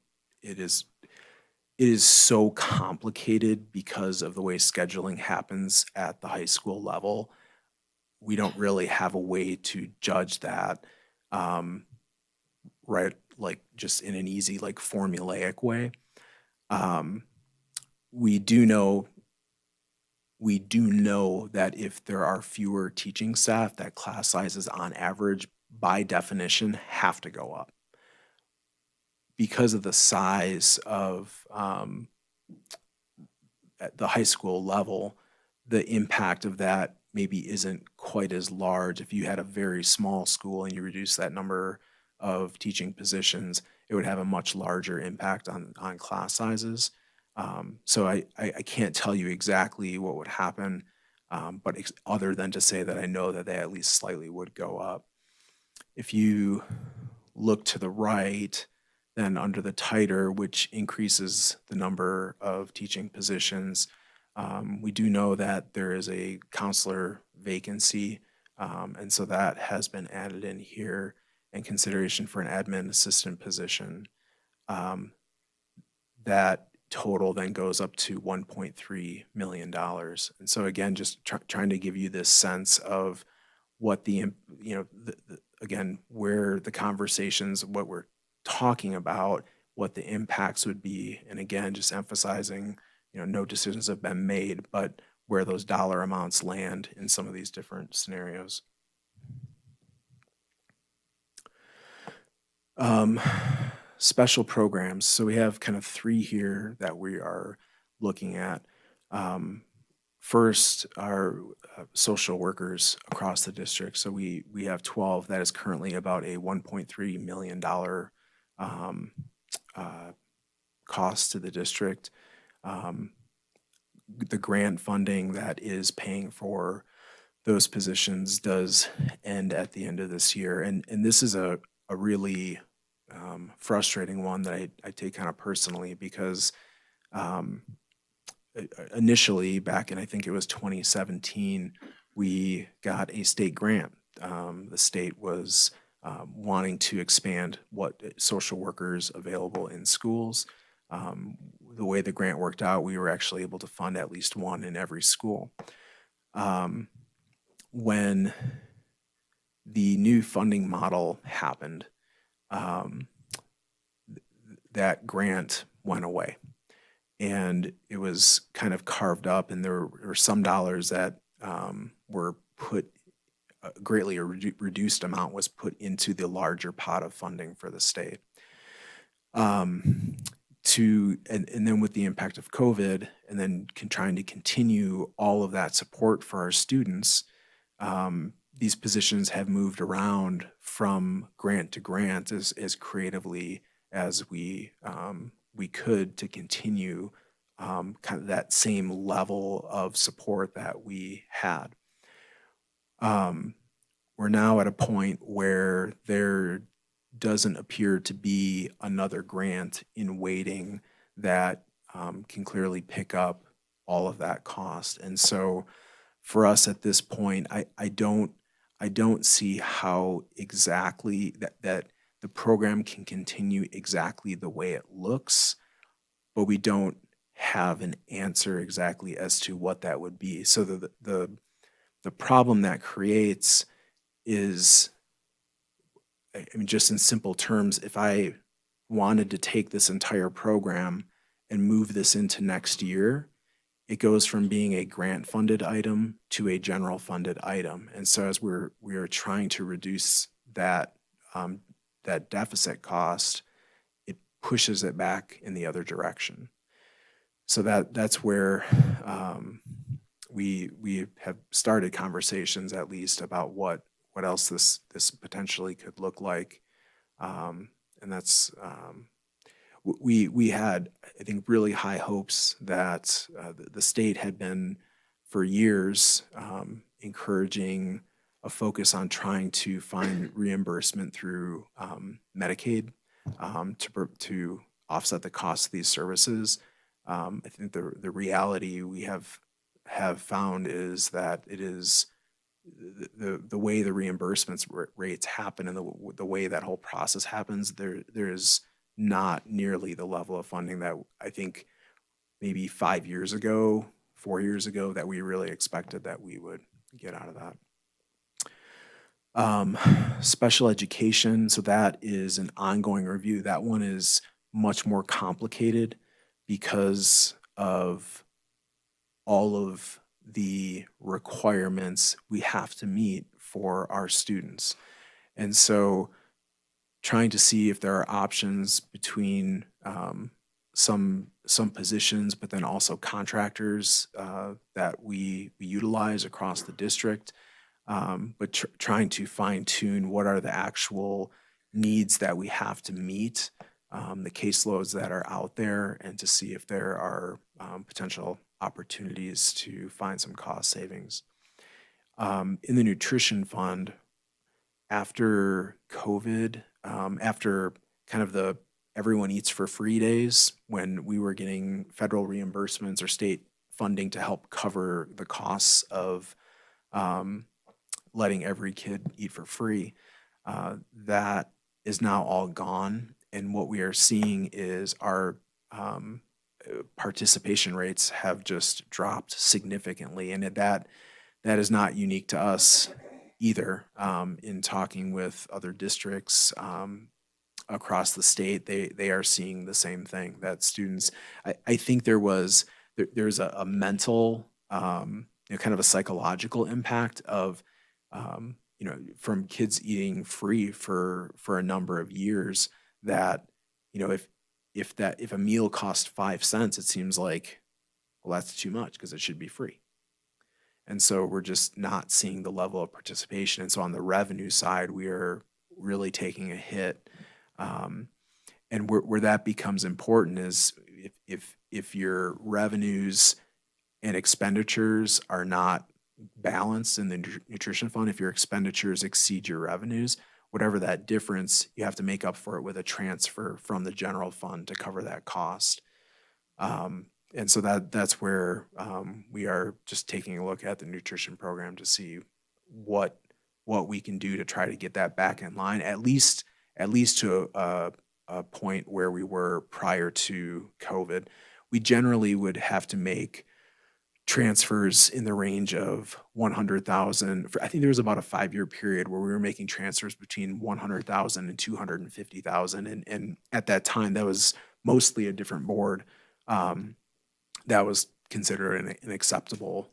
is so complicated because of the way scheduling happens at the high school level. We don't really have a way to judge that, right? Like just in an easy, like formulaic way. We do know that if there are fewer teaching staff, that class sizes on average, by definition, have to go up. Because of the size of at the high school level, the impact of that maybe isn't quite as large. If you had a very small school and you reduce that number of teaching positions, it would have a much larger impact on class sizes. So I can't tell you exactly what would happen, but other than to say that I know that they at least slightly would go up. If you look to the right, then under the tighter, which increases the number of teaching positions, we do know that there is a counselor vacancy, and so that has been added in here in consideration for an admin assistant position. That total then goes up to $1.3 million. And so again, just trying to give you this sense of what again, where the conversations, what we're talking about, what the impacts would be. And again, just emphasizing, no decisions have been made, but where those dollar amounts land in some of these different scenarios. Special programs. So we have kind of 3 here that we are looking at. First, our social workers across the district. So we have 12. That is currently about a $1.3 million cost to the district. The grant funding that is paying for those positions does end at the end of this year. And this is a really frustrating one that I take kind of personally, because initially back in, I think it was 2017, we got a state grant. The state was wanting to expand what social workers available in schools. The way the grant worked out, we were actually able to fund at least one in every school. When the new funding model happened, that grant went away, and it was kind of carved up, and there were some dollars that were put greatly reduced amount was put into the larger pot of funding for the state. And then with the impact of COVID, and then trying to continue all of that support for our students, these positions have moved around from grant to grant as creatively as we could to continue kind of that same level of support that we had. We're now at a point where there doesn't appear to be another grant in waiting that can clearly pick up all of that cost. And so for us at this point, I don't see how exactly that the program can continue exactly the way it looks, but we don't have an answer exactly as to what that would be. So the problem that creates is, I mean, just in simple terms, if I wanted to take this entire program and move this into next year, it goes from being a grant funded item to a general funded item. And so as we are trying to reduce that that deficit cost, it pushes it back in the other direction. So that's where we have started conversations, at least, about what else this potentially could look like. And that's we had, I think, really high hopes that the state had been for years encouraging a focus on trying to find reimbursement through Medicaid to offset the cost of these services. I think the reality we have found is that it is the way the reimbursements rates happen and the way that whole process happens, there's not nearly the level of funding that I think maybe 5 years ago, 4 years ago, that we really expected that we would get out of that. Special education, so that is an ongoing review. That one is much more complicated because of all of the requirements we have to meet for our students. And so trying to see if there are options between some positions, but then also contractors that we utilize across the district, but trying to fine tune what are the actual needs that we have to meet, the caseloads that are out there, and to see if there are potential opportunities to find some cost savings. In the nutrition fund, after COVID, after kind of the everyone eats for free days, when we were getting federal reimbursements or state funding to help cover the costs of letting every kid eat for free, that is now all gone. And what we are seeing is our participation rates have just dropped significantly. And that is not unique to us either. In talking with other districts across the state, they are seeing the same thing, that students, I think there's a mental, kind of a psychological impact of, from kids eating free for a number of years, that, if a meal costs 5 cents, it seems like, well, that's too much because it should be free. And so we're just not seeing the level of participation. And so on the revenue side, we are really taking a hit. And where that becomes important is if your revenues and expenditures are not balanced in the nutrition fund, if your expenditures exceed your revenues, whatever that difference, you have to make up for it with a transfer from the general fund to cover that cost. And so that's where we are just taking a look at the nutrition program to see what we can do to try to get that back in line, at least to a point where we were prior to COVID. We generally would have to make transfers in the range of 100,000. I think there was about a 5-year period where we were making transfers between 100,000 and 250,000. And at that time, that was mostly a different board. That was considered an acceptable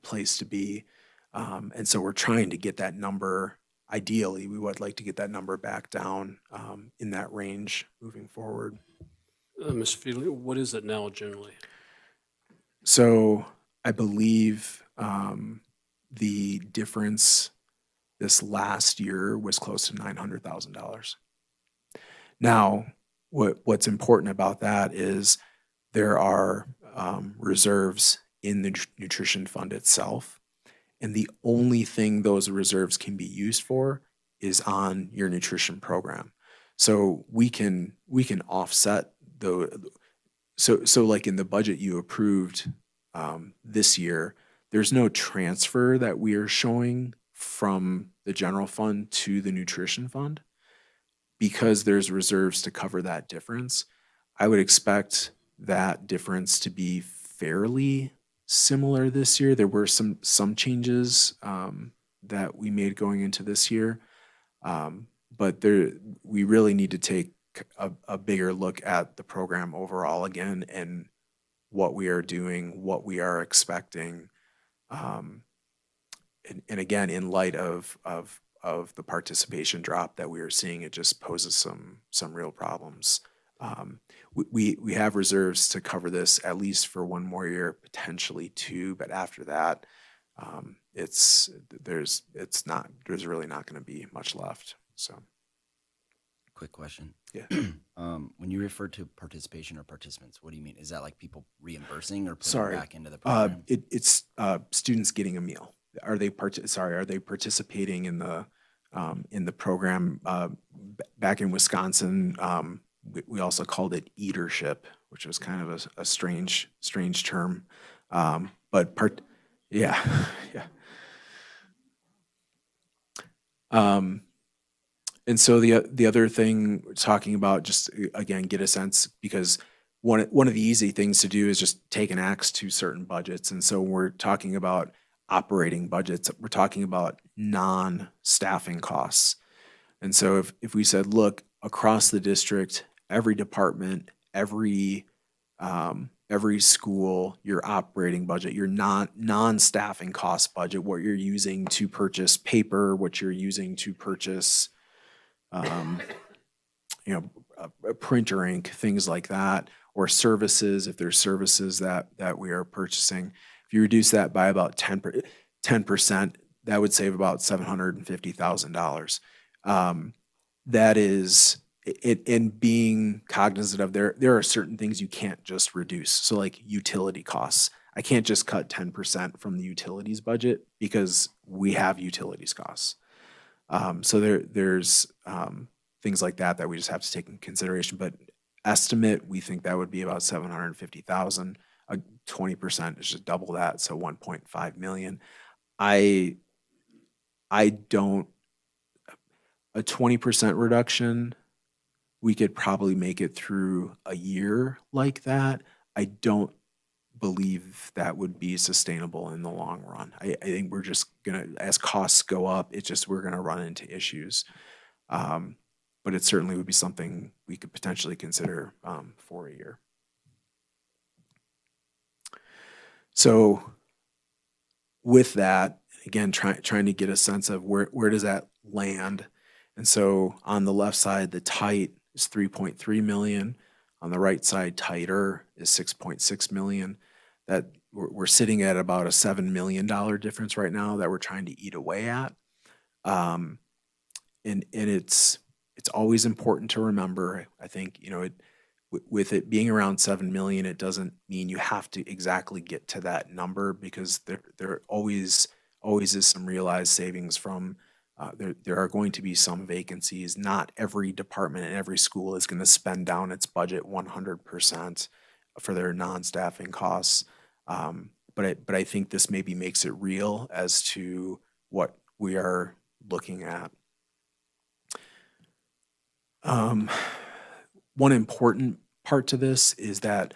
place to be. And so we're trying to get that number, ideally, we would like to get that number back down in that range moving forward. Mr. Feely, what is it now generally? So I believe the difference this last year was close to $900,000. Now, what's important about that is there are reserves in the nutrition fund itself, and the only thing those reserves can be used for is on your nutrition program. So we can offset so like in the budget you approved this year, there's no transfer that we are showing from the general fund to the nutrition fund because there's reserves to cover that difference. I would expect that difference to be fairly similar this year. There were some changes that we made going into this year, but we really need to take a bigger look at the program overall again and what we are doing, what we are expecting, and again, in light of the participation drop that we are seeing, it just poses some real problems. We have reserves to cover this at least for one more year, potentially two, but after that, there's really not going to be much left. So, Quick question. Yeah. When you refer to participation or participants, what do you mean? Is that like people reimbursing or putting Sorry, back into the program? it's students getting a meal. Are they participating in the program? Back in Wisconsin, we also called it eatership, which was kind of a strange term. Yeah. And so the other thing we're talking about, just again, get a sense, because one of the easy things to do is just take an axe to certain budgets. And so we're talking about operating budgets. We're talking about non-staffing costs. And so if we said, look, across the district, every department, every school, your operating budget, your non-staffing cost budget, what you're using to purchase paper, what you're using to purchase printer ink, things like that, or services, if there's services that we are purchasing. If you reduce that by about 10%, that would save about $750,000. That is, in being cognizant of there are certain things you can't just reduce. So like utility costs. I can't just cut 10% from the utilities budget because we have utilities costs. So there's things like that we just have to take in consideration. But estimate, we think that would be about $750,000. 20% is just double that, so $1.5 million. A 20% reduction, we could probably make it through a year like that. I don't believe that would be sustainable in the long run. I think we're just gonna, as costs go up, we're gonna run into issues. But it certainly would be something we could potentially consider for a year. So with that, again, trying to get a sense of where does that land. And so on the left side, the tight is 3.3 million. On the right side, tighter is 6.6 million. That we're sitting at about a $7 million difference right now that we're trying to eat away at. And it's always important to remember, I think, with it being around 7 million, it doesn't mean you have to exactly get to that number, because there always is some realized savings from, there are going to be some vacancies. Not every department and every school is going to spend down its budget 100% for their non-staffing costs. But I think this maybe makes it real as to what we are looking at. One important part to this is that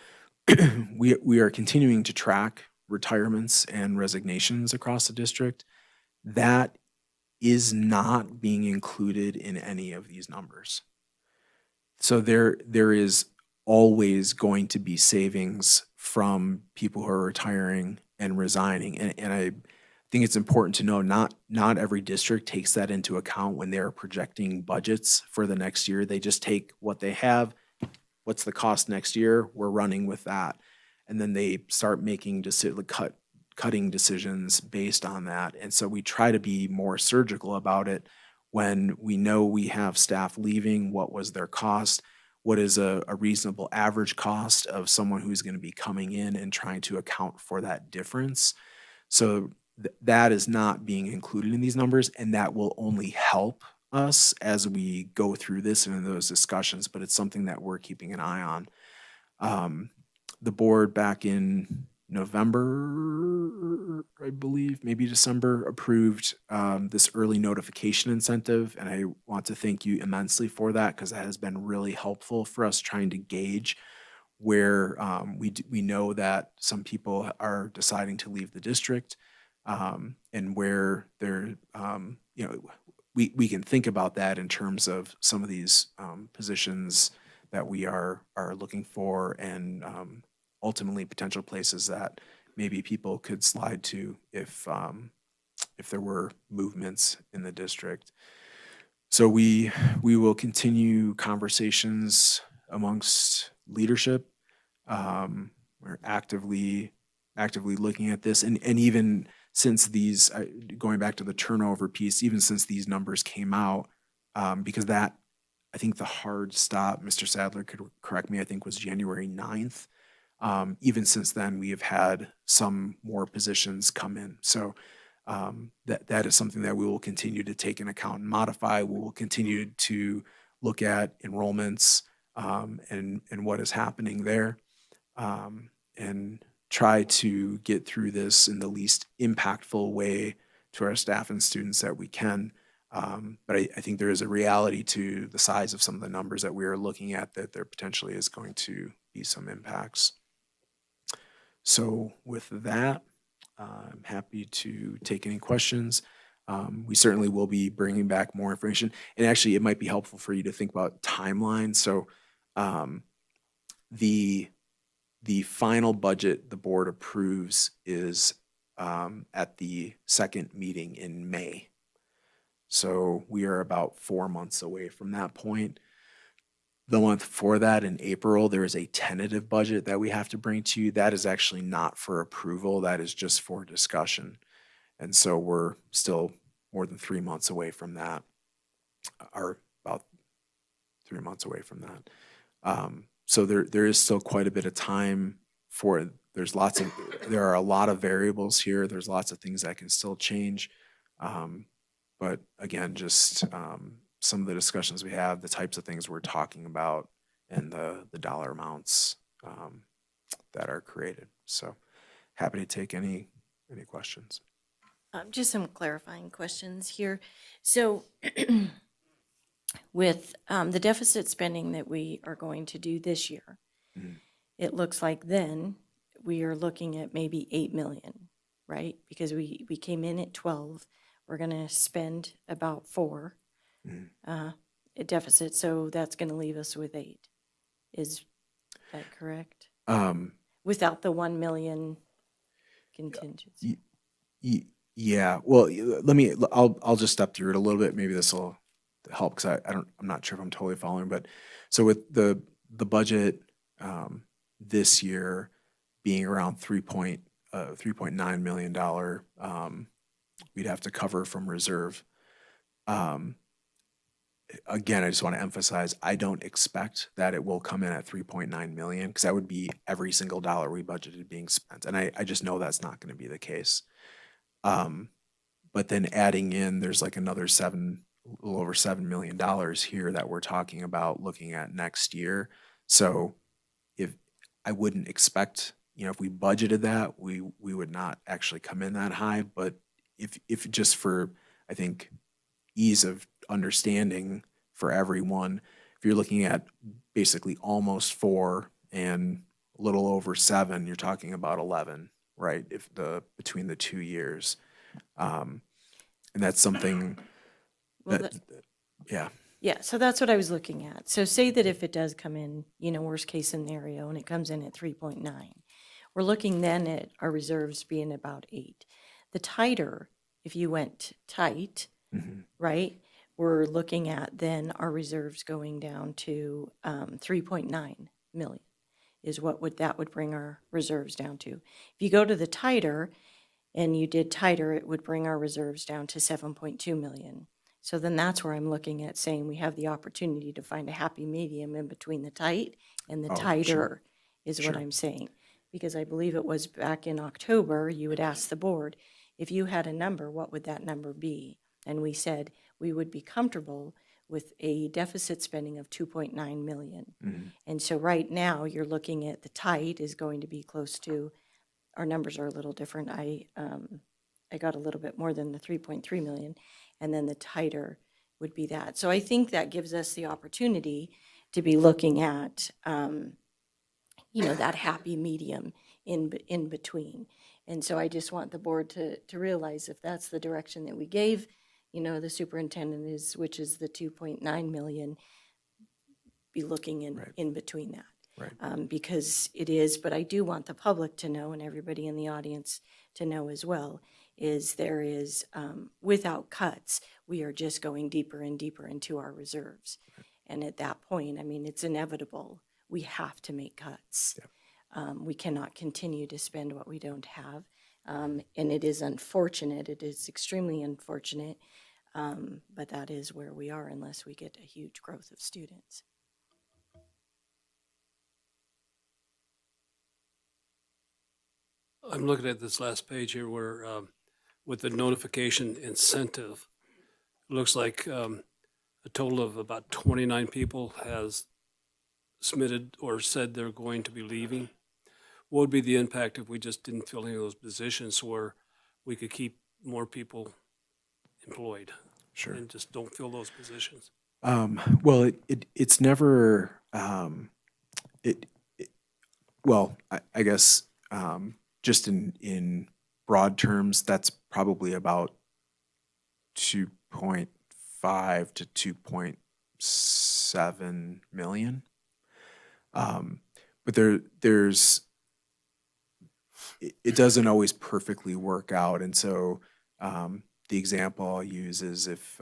we are continuing to track retirements and resignations across the district. That is not being included in any of these numbers. So there is always going to be savings from people who are retiring and resigning. And think it's important to know not every district takes that into account when they're projecting budgets for the next year. They just take what they have, what's the cost next year, we're running with that. And then they start making cutting decisions based on that. And so we try to be more surgical about it when we know we have staff leaving, what was their cost, what is a reasonable average cost of someone who's going to be coming in, and trying to account for that difference. So that is not being included in these numbers, and that will only help us as we go through this and in those discussions, but it's something that we're keeping an eye on. The board back in November, I believe, maybe December, approved this early notification incentive, and I want to thank you immensely for that, because that has been really helpful for us trying to gauge where we know that some people are deciding to leave the district, and where they're, we can think about that in terms of some of these positions that we are looking for, and ultimately potential places that maybe people could slide to if there were movements in the district. So we will continue conversations amongst leadership. We're actively looking at this, and even since these, going back to the turnover piece, even since these numbers came out, because that, I think the hard stop, Mr. Sadler could correct me, I think was January 9th. Even since then, we have had some more positions come in. So that is something that we will continue to take into account and modify. We will continue to look at enrollments and what is happening there, and try to get through this in the least impactful way to our staff and students that we can. But I think there is a reality to the size of some of the numbers that we are looking at, that there potentially is going to be some impacts. So with that, I'm happy to take any questions. We certainly will be bringing back more information. And actually, it might be helpful for you to think about timelines. So the final budget the board approves is at the second meeting in May. So we are about 4 months away from that point. The month before that, in April, there is a tentative budget that we have to bring to you. That is actually not for approval. That is just for discussion. And so we're still more than 3 months away from that, or about 3 months away from that. So there is still quite a bit of time for it. There are a lot of variables here. There's lots of things that can still change. But again, just some of the discussions we have, the types of things we're talking about, and the dollar amounts that are created. So happy to take any questions. Just some clarifying questions here. So with the deficit spending that we are going to do this year, it looks like then we are looking at maybe 8 million, right? Because we came in at 12. We're going to spend about 4 at deficit, so that's going to leave us with 8. Is that correct? Without the 1 million contingency. Yeah. Well, I'll just step through it a little bit. Maybe this will help, because I'm not sure if I'm totally following. But so with the budget this year being around $3.9 million, we'd have to cover from reserve. Again, I just want to emphasize, I don't expect that it will come in at 3.9 million, because that would be every single dollar we budgeted being spent. And I just know that's not going to be the case. But then adding in, there's like another a little over $7 million here that we're talking about looking at next year. So if I wouldn't expect, if we budgeted that, we would not actually come in that high. But if just for, I think, ease of understanding for everyone, if you're looking at basically almost 4 and a little over 7, you're talking about 11, right? Between the 2 years. And that's something yeah. Yeah, so that's what I was looking at. So say that if it does come in, worst case scenario, and it comes in at 3.9, we're looking then at our reserves being about 8. The tighter, if you went tight, Mhm. right, we're looking at then our reserves going down to 3.9 million is that would bring our reserves down to. If you go to the tighter and you did tighter, it would bring our reserves down to 7.2 million. So then that's where I'm looking at saying we have the opportunity to find a happy medium in between the tight and the Oh, tighter sure. is what Sure. I'm saying. Because I believe it was back in October, you would ask the board, if you had a number, what would that number be? And we said we would be comfortable with a deficit spending of 2.9 million. Mhm. And so right now, you're looking at the tight is going to be close to, our numbers are a little different. I got a little bit more than the 3.3 million, and then the tighter would be that. So I think that gives us the opportunity to be looking at, that happy medium in between. And so I just want the board to realize if that's the direction that we gave, the superintendent is, which is the 2.9 million, be looking in between that. Right. Because it is, but I do want the public to know and everybody in the audience to know as well, is there is, without cuts, we are just going deeper and deeper into our reserves. And at that point, I mean, it's inevitable. We have to make cuts. We cannot continue to spend what we don't have. And it is unfortunate. It is extremely unfortunate. But that is where we are unless we get a huge growth of students. I'm looking at this last page here where, with the notification incentive, it looks like a total of about 29 people has submitted or said they're going to be leaving. What would be the impact if we just didn't fill any of those positions where we could keep more people employed? Sure. And just don't fill those positions? Well, it's never, well, I guess, just in broad terms, that's probably about 2.5 to 2.7 million. But there's, it doesn't always perfectly work out. And so, the example I'll use is if,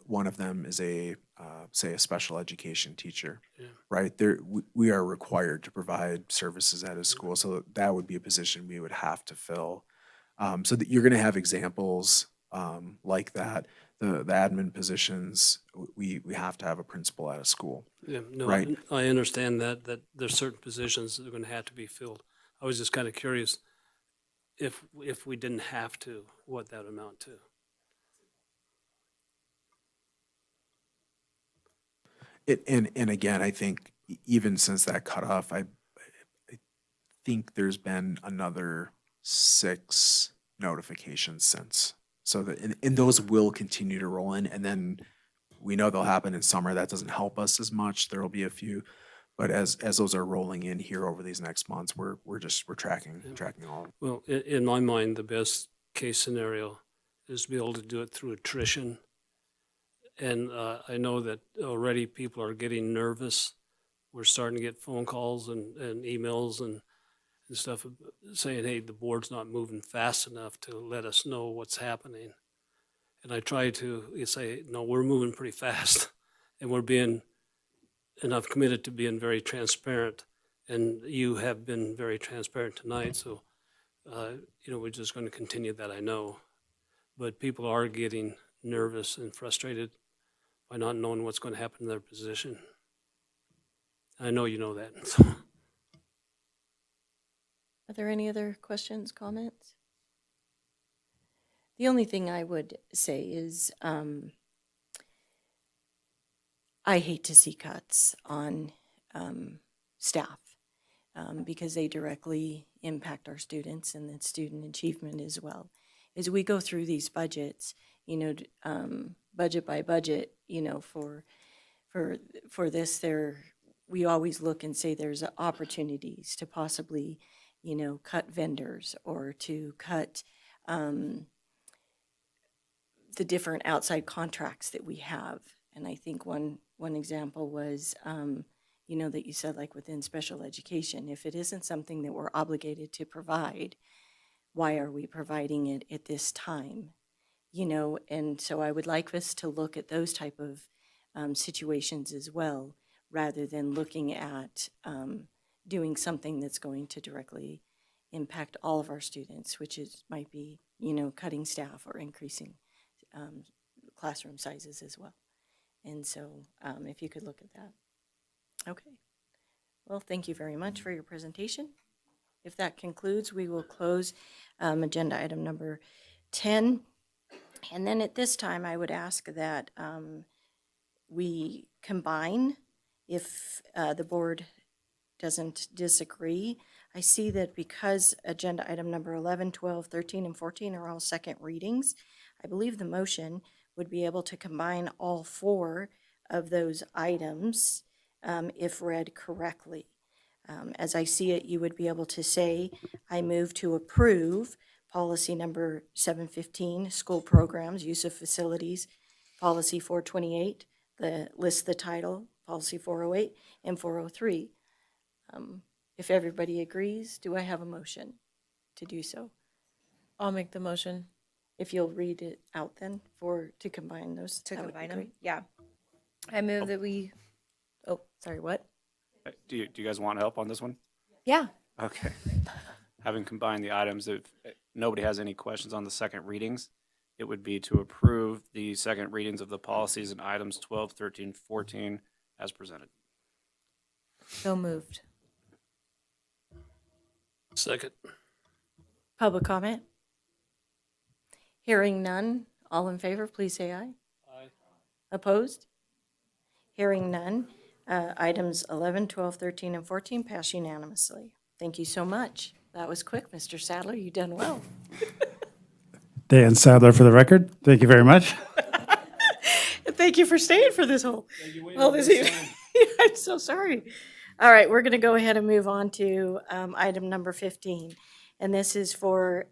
one of them is say a special education teacher, right? We are required to provide services at a school. So that would be a position we would have to fill. So that you're going to have examples like that. The admin positions, we have to have a principal at a school. Yeah, no, right? I understand that there's certain positions that are going to have to be filled. I was just kind of curious if we didn't have to, what that would amount to. And again, I think even since that cutoff, I think there's been another 6 notifications since. So that, and those will continue to roll in, and then we know they'll happen in summer. That doesn't help us as much. There will be a few, but as those are rolling in here over these next months, we're tracking all. Well, in my mind, the best case scenario is to be able to do it through attrition. And I know that already people are getting nervous. We're starting to get phone calls and emails and stuff saying, hey, the board's not moving fast enough to let us know what's happening. And I try to say, no, we're moving pretty fast and I've committed to being very transparent. And you have been very transparent tonight. So, we're just going to continue that, I know. But people are getting nervous and frustrated by not knowing what's going to happen in their position. I know you know that. Are there any other questions, comments? The only thing I would say is I hate to see cuts on staff because they directly impact our students and the student achievement as well. As we go through these budgets, budget by budget, for this, we always look and say there's opportunities to possibly, cut vendors or to cut the different outside contracts that we have. And I think one example was, that you said, like within special education, if it isn't something that we're obligated to provide, why are we providing it at this time? You know, and so I would like us to look at those type of situations as well, rather than looking at doing something that's going to directly impact all of our students, which is might be, you know, cutting staff or increasing classroom sizes as well. And so if you could look at that. Okay. Well, thank you very much for your presentation. If that concludes, we will close agenda item number 10. And then at this time, I would ask that we combine, if the board doesn't disagree. I see that because agenda item number 11, 12, 13, and 14 are all second readings, I believe the motion would be able to combine all 4 of those items if read correctly. As I see it, you would be able to say, I move to approve policy number 715, school programs, use of facilities, policy 428, list the title, policy 408, and 403. If everybody agrees, do I have a motion to do so? I'll make the motion. If you'll read it out then to combine those. To that would be combine them? great. Yeah. I move that we, oh, sorry, what? Do you guys want help on this one? Yeah. Okay. Having combined the items, if nobody has any questions on the second readings, it would be to approve the second readings of the policies and items 12, 13, 14 as presented. So moved. Second. Public comment? Hearing none, all in favor, please say aye. Aye. Opposed? Hearing none, items 11, 12, 13, and 14 pass unanimously. Thank you so much. That was quick, Mr. Sadler. You done well. Dan Sadler for the record. Thank you very much. Thank you for staying for this whole this evening. I'm so sorry. All right, we're going to go ahead and move on to item number 15. And this is for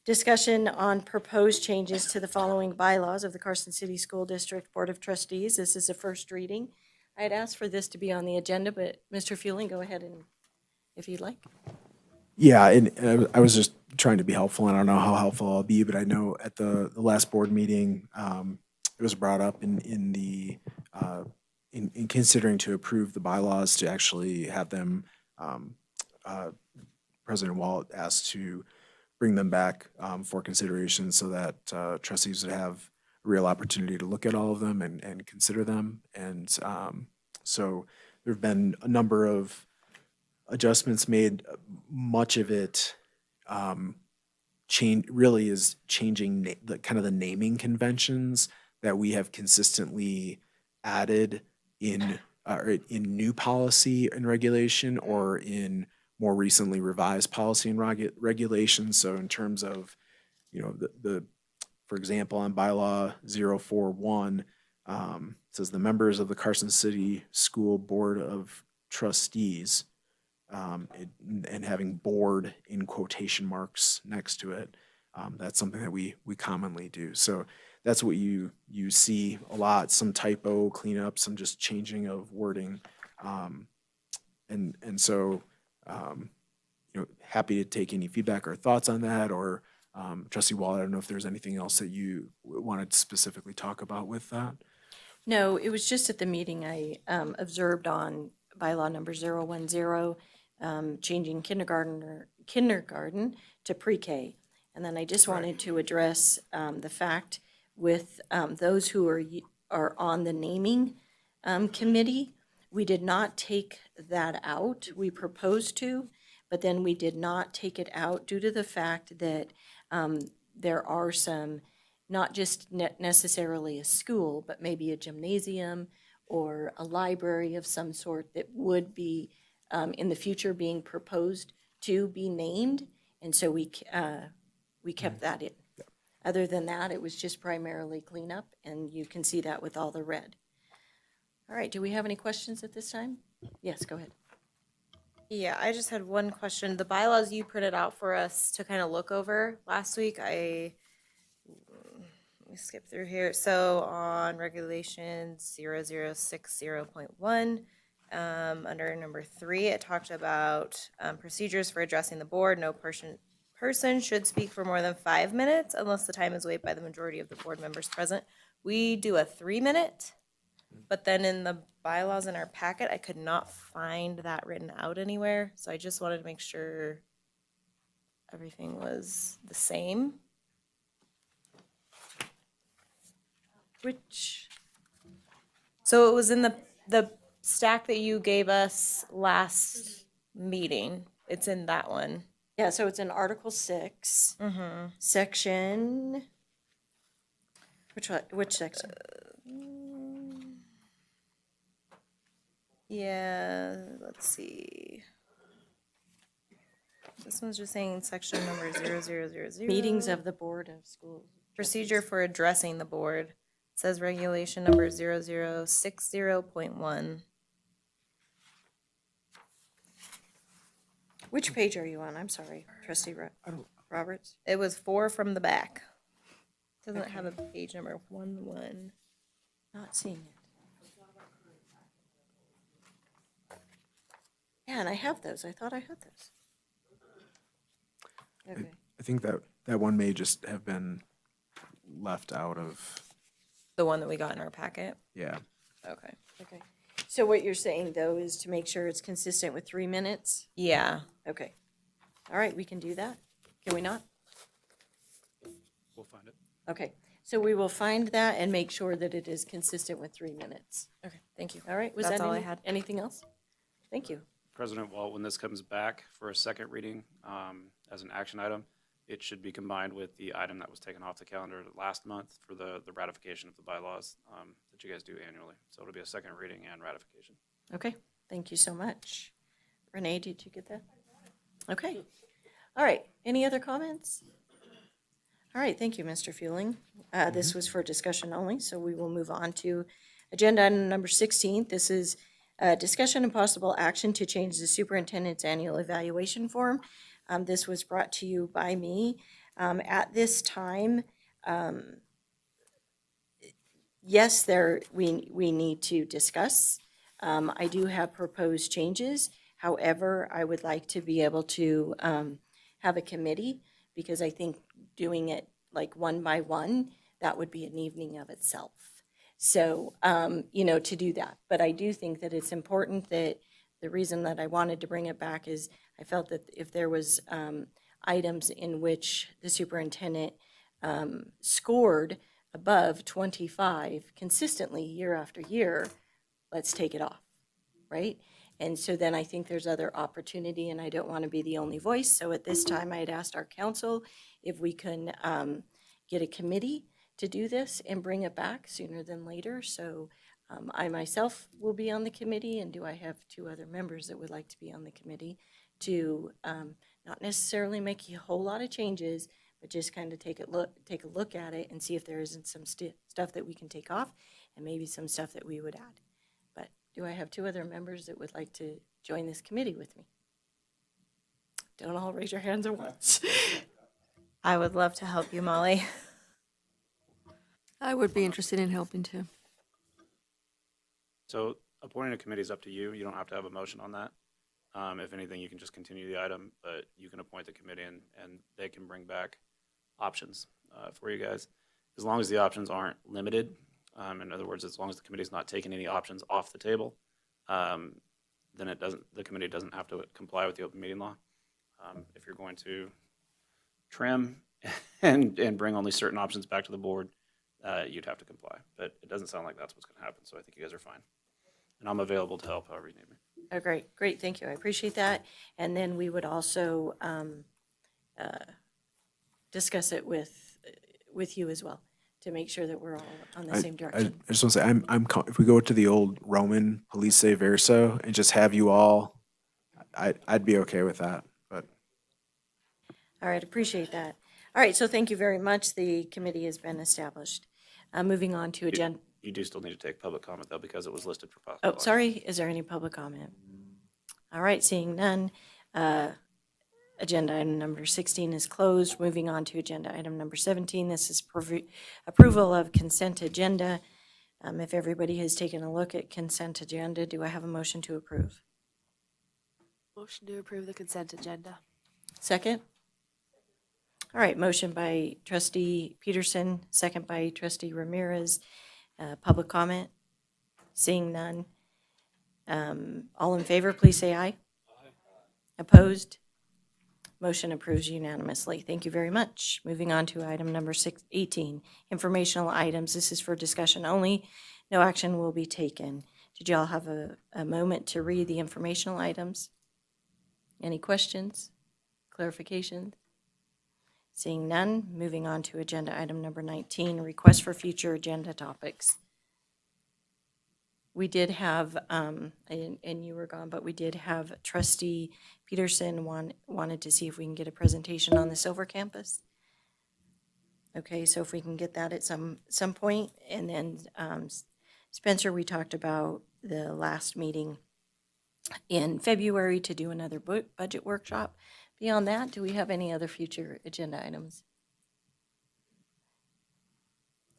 discussion on proposed changes to the following bylaws of the Carson City School District Board of Trustees. This is a first reading. I had asked for this to be on the agenda, but Mr. Fueling, go ahead and if you'd like. Yeah, and I was just trying to be helpful, and I don't know how helpful I'll be, but I know at the last board meeting, it was brought up in considering to approve the bylaws to actually have them, President Walt asked to bring them back for consideration so that trustees would have a real opportunity to look at all of them and consider them. And so there have been a number of adjustments made. Much of it really is changing the kind of the naming conventions that we have consistently added in new policy and regulation or in more recently revised policy and regulation. So in terms of, for example, on bylaw 041, it says the members of the Carson City School Board of Trustees, and having board in quotation marks next to it. That's something that we commonly do. So that's what you see a lot, some typo cleanup, some just changing of wording. And so, happy to take any feedback or thoughts on that, or Trustee Wall, I don't know if there's anything else that you wanted to specifically talk about with that. No, it was just at the meeting I observed on bylaw number 010, changing kindergarten to pre-K. And then I just wanted to address the fact with those who are on the naming committee, we did not take that out. We proposed to, but then we did not take it out due to the fact that there are some, not just necessarily a school, but maybe a gymnasium or a library of some sort that would be in the future being proposed to be named. And so we kept that in. Other than that, it was just primarily cleanup, and you can see that with all the red. All right, do we have any questions at this time? Yes, go ahead. Yeah, I just had one question. The bylaws you printed out for us to kind of look over last week, let me skip through here. So on regulations 0060.1, under number 3, it talked about procedures for addressing the board. No person person should speak for more than 5 minutes unless the time is waived by the majority of the board members present. We do a 3-minute, but then in the bylaws in our packet, I could not find that written out anywhere. So I just wanted to make sure everything was the same. So it was in the stack that you gave us last meeting. It's in that one. Yeah, so it's in Article 6, section, which section? Yeah, let's see. This one's just saying section number 0000. Meetings of the Board of Schools. Procedure for addressing the board. It says regulation number 0060.1. Which page are you on? I'm sorry, Trustee Roberts. It was 4 from the back. Doesn't have a page number. 1. Not seeing it. Yeah, and I have those. I thought I had those. Okay. I think that one may just have been left out of, The one that we got in our packet. yeah. Okay. Okay. So what you're saying, though, is to make sure it's consistent with 3 minutes? Yeah. Okay. All right, we can do that. Can we not? We'll find it. Okay. So we will find that and make sure that it is consistent with 3 minutes. Okay, thank you. All right, was That's that all I had. anything else? Thank you. President Walt, when this comes back for a second reading as an action item, it should be combined with the item that was taken off the calendar last month for the ratification of the bylaws that you guys do annually. So it'll be a second reading and ratification. Okay, thank you so much. Renee, did you get that? Okay. All right, any other comments? All right, thank you, Mr. Fueling. This was for discussion only, so we will move on to agenda item number 16. This is discussion and possible action to change the superintendent's annual evaluation form. This was brought to you by me. At this time, yes, we need to discuss. I do have proposed changes. However, I would like to be able to have a committee, because I think doing it like one by one, that would be an evening of itself. So, to do that. But I do think that it's important that the reason that I wanted to bring it back is I felt that if there was items in which the superintendent scored above 25 consistently year after year, let's take it off, right? And so then I think there's other opportunity, and I don't want to be the only voice. So at this time, I had asked our council if we can get a committee to do this and bring it back sooner than later. So I myself will be on the committee, and do I have 2 other members that would like to be on the committee to not necessarily make a whole lot of changes, but just kind of take a look at it and see if there isn't some stuff that we can take off and maybe some stuff that we would add. But do I have 2 other members that would like to join this committee with me? Don't all raise your hands at once. I would love to help you, Molly. I would be interested in helping too. So appointing a committee is up to you. You don't have to have a motion on that. If anything, you can just continue the item, but you can appoint the committee and they can bring back options for you guys. As long as the options aren't limited, in other words, as long as the committee's not taking any options off the table, then the committee doesn't have to comply with the open meeting law. If you're going to trim and bring only certain options back to the board, you'd have to comply. But it doesn't sound like that's what's going to happen, so I think you guys are fine. And I'm available to help however you need me. Oh, great, thank you, I appreciate that. And then we would also discuss it with you as well, to make sure that we're all on the same direction. I just want to say, if we go to the old Roman police verso and just have you all, I'd be okay with that, but. All right, appreciate that. All right, so thank you very much. The committee has been established. Moving on to agenda. You do still need to take public comment, though, because it was listed for possible. Oh, sorry, is there any public comment? All right, seeing none. Agenda item number 16 is closed. Moving on to agenda item number 17. This is approval of consent agenda. If everybody has taken a look at consent agenda, do I have a motion to approve? Motion to approve the consent agenda. Second? All right, motion by trustee Peterson, second by trustee Ramirez. Public comment? Seeing none. All in favor, please say aye. Opposed? Motion approves unanimously. Thank you very much. Moving on to item number 18, informational items. This is for discussion only. No action will be taken. Did y'all have a moment to read the informational items? Any questions? Clarifications? Seeing none, moving on to agenda item number 19, request for future agenda topics. We did have, and you were gone, but we did have trustee Peterson wanted to see if we can get a presentation on the Silver Campus. Okay, so if we can get that at some point, and then Spencer, we talked about the last meeting in February to do another budget workshop. Beyond that, do we have any other future agenda items?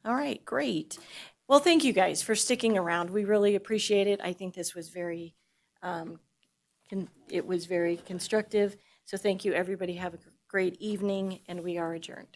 All right, great. Well, thank you guys for sticking around. We really appreciate it. I think this was very, it was very constructive. So thank you, everybody. Have a great evening, and we are adjourned.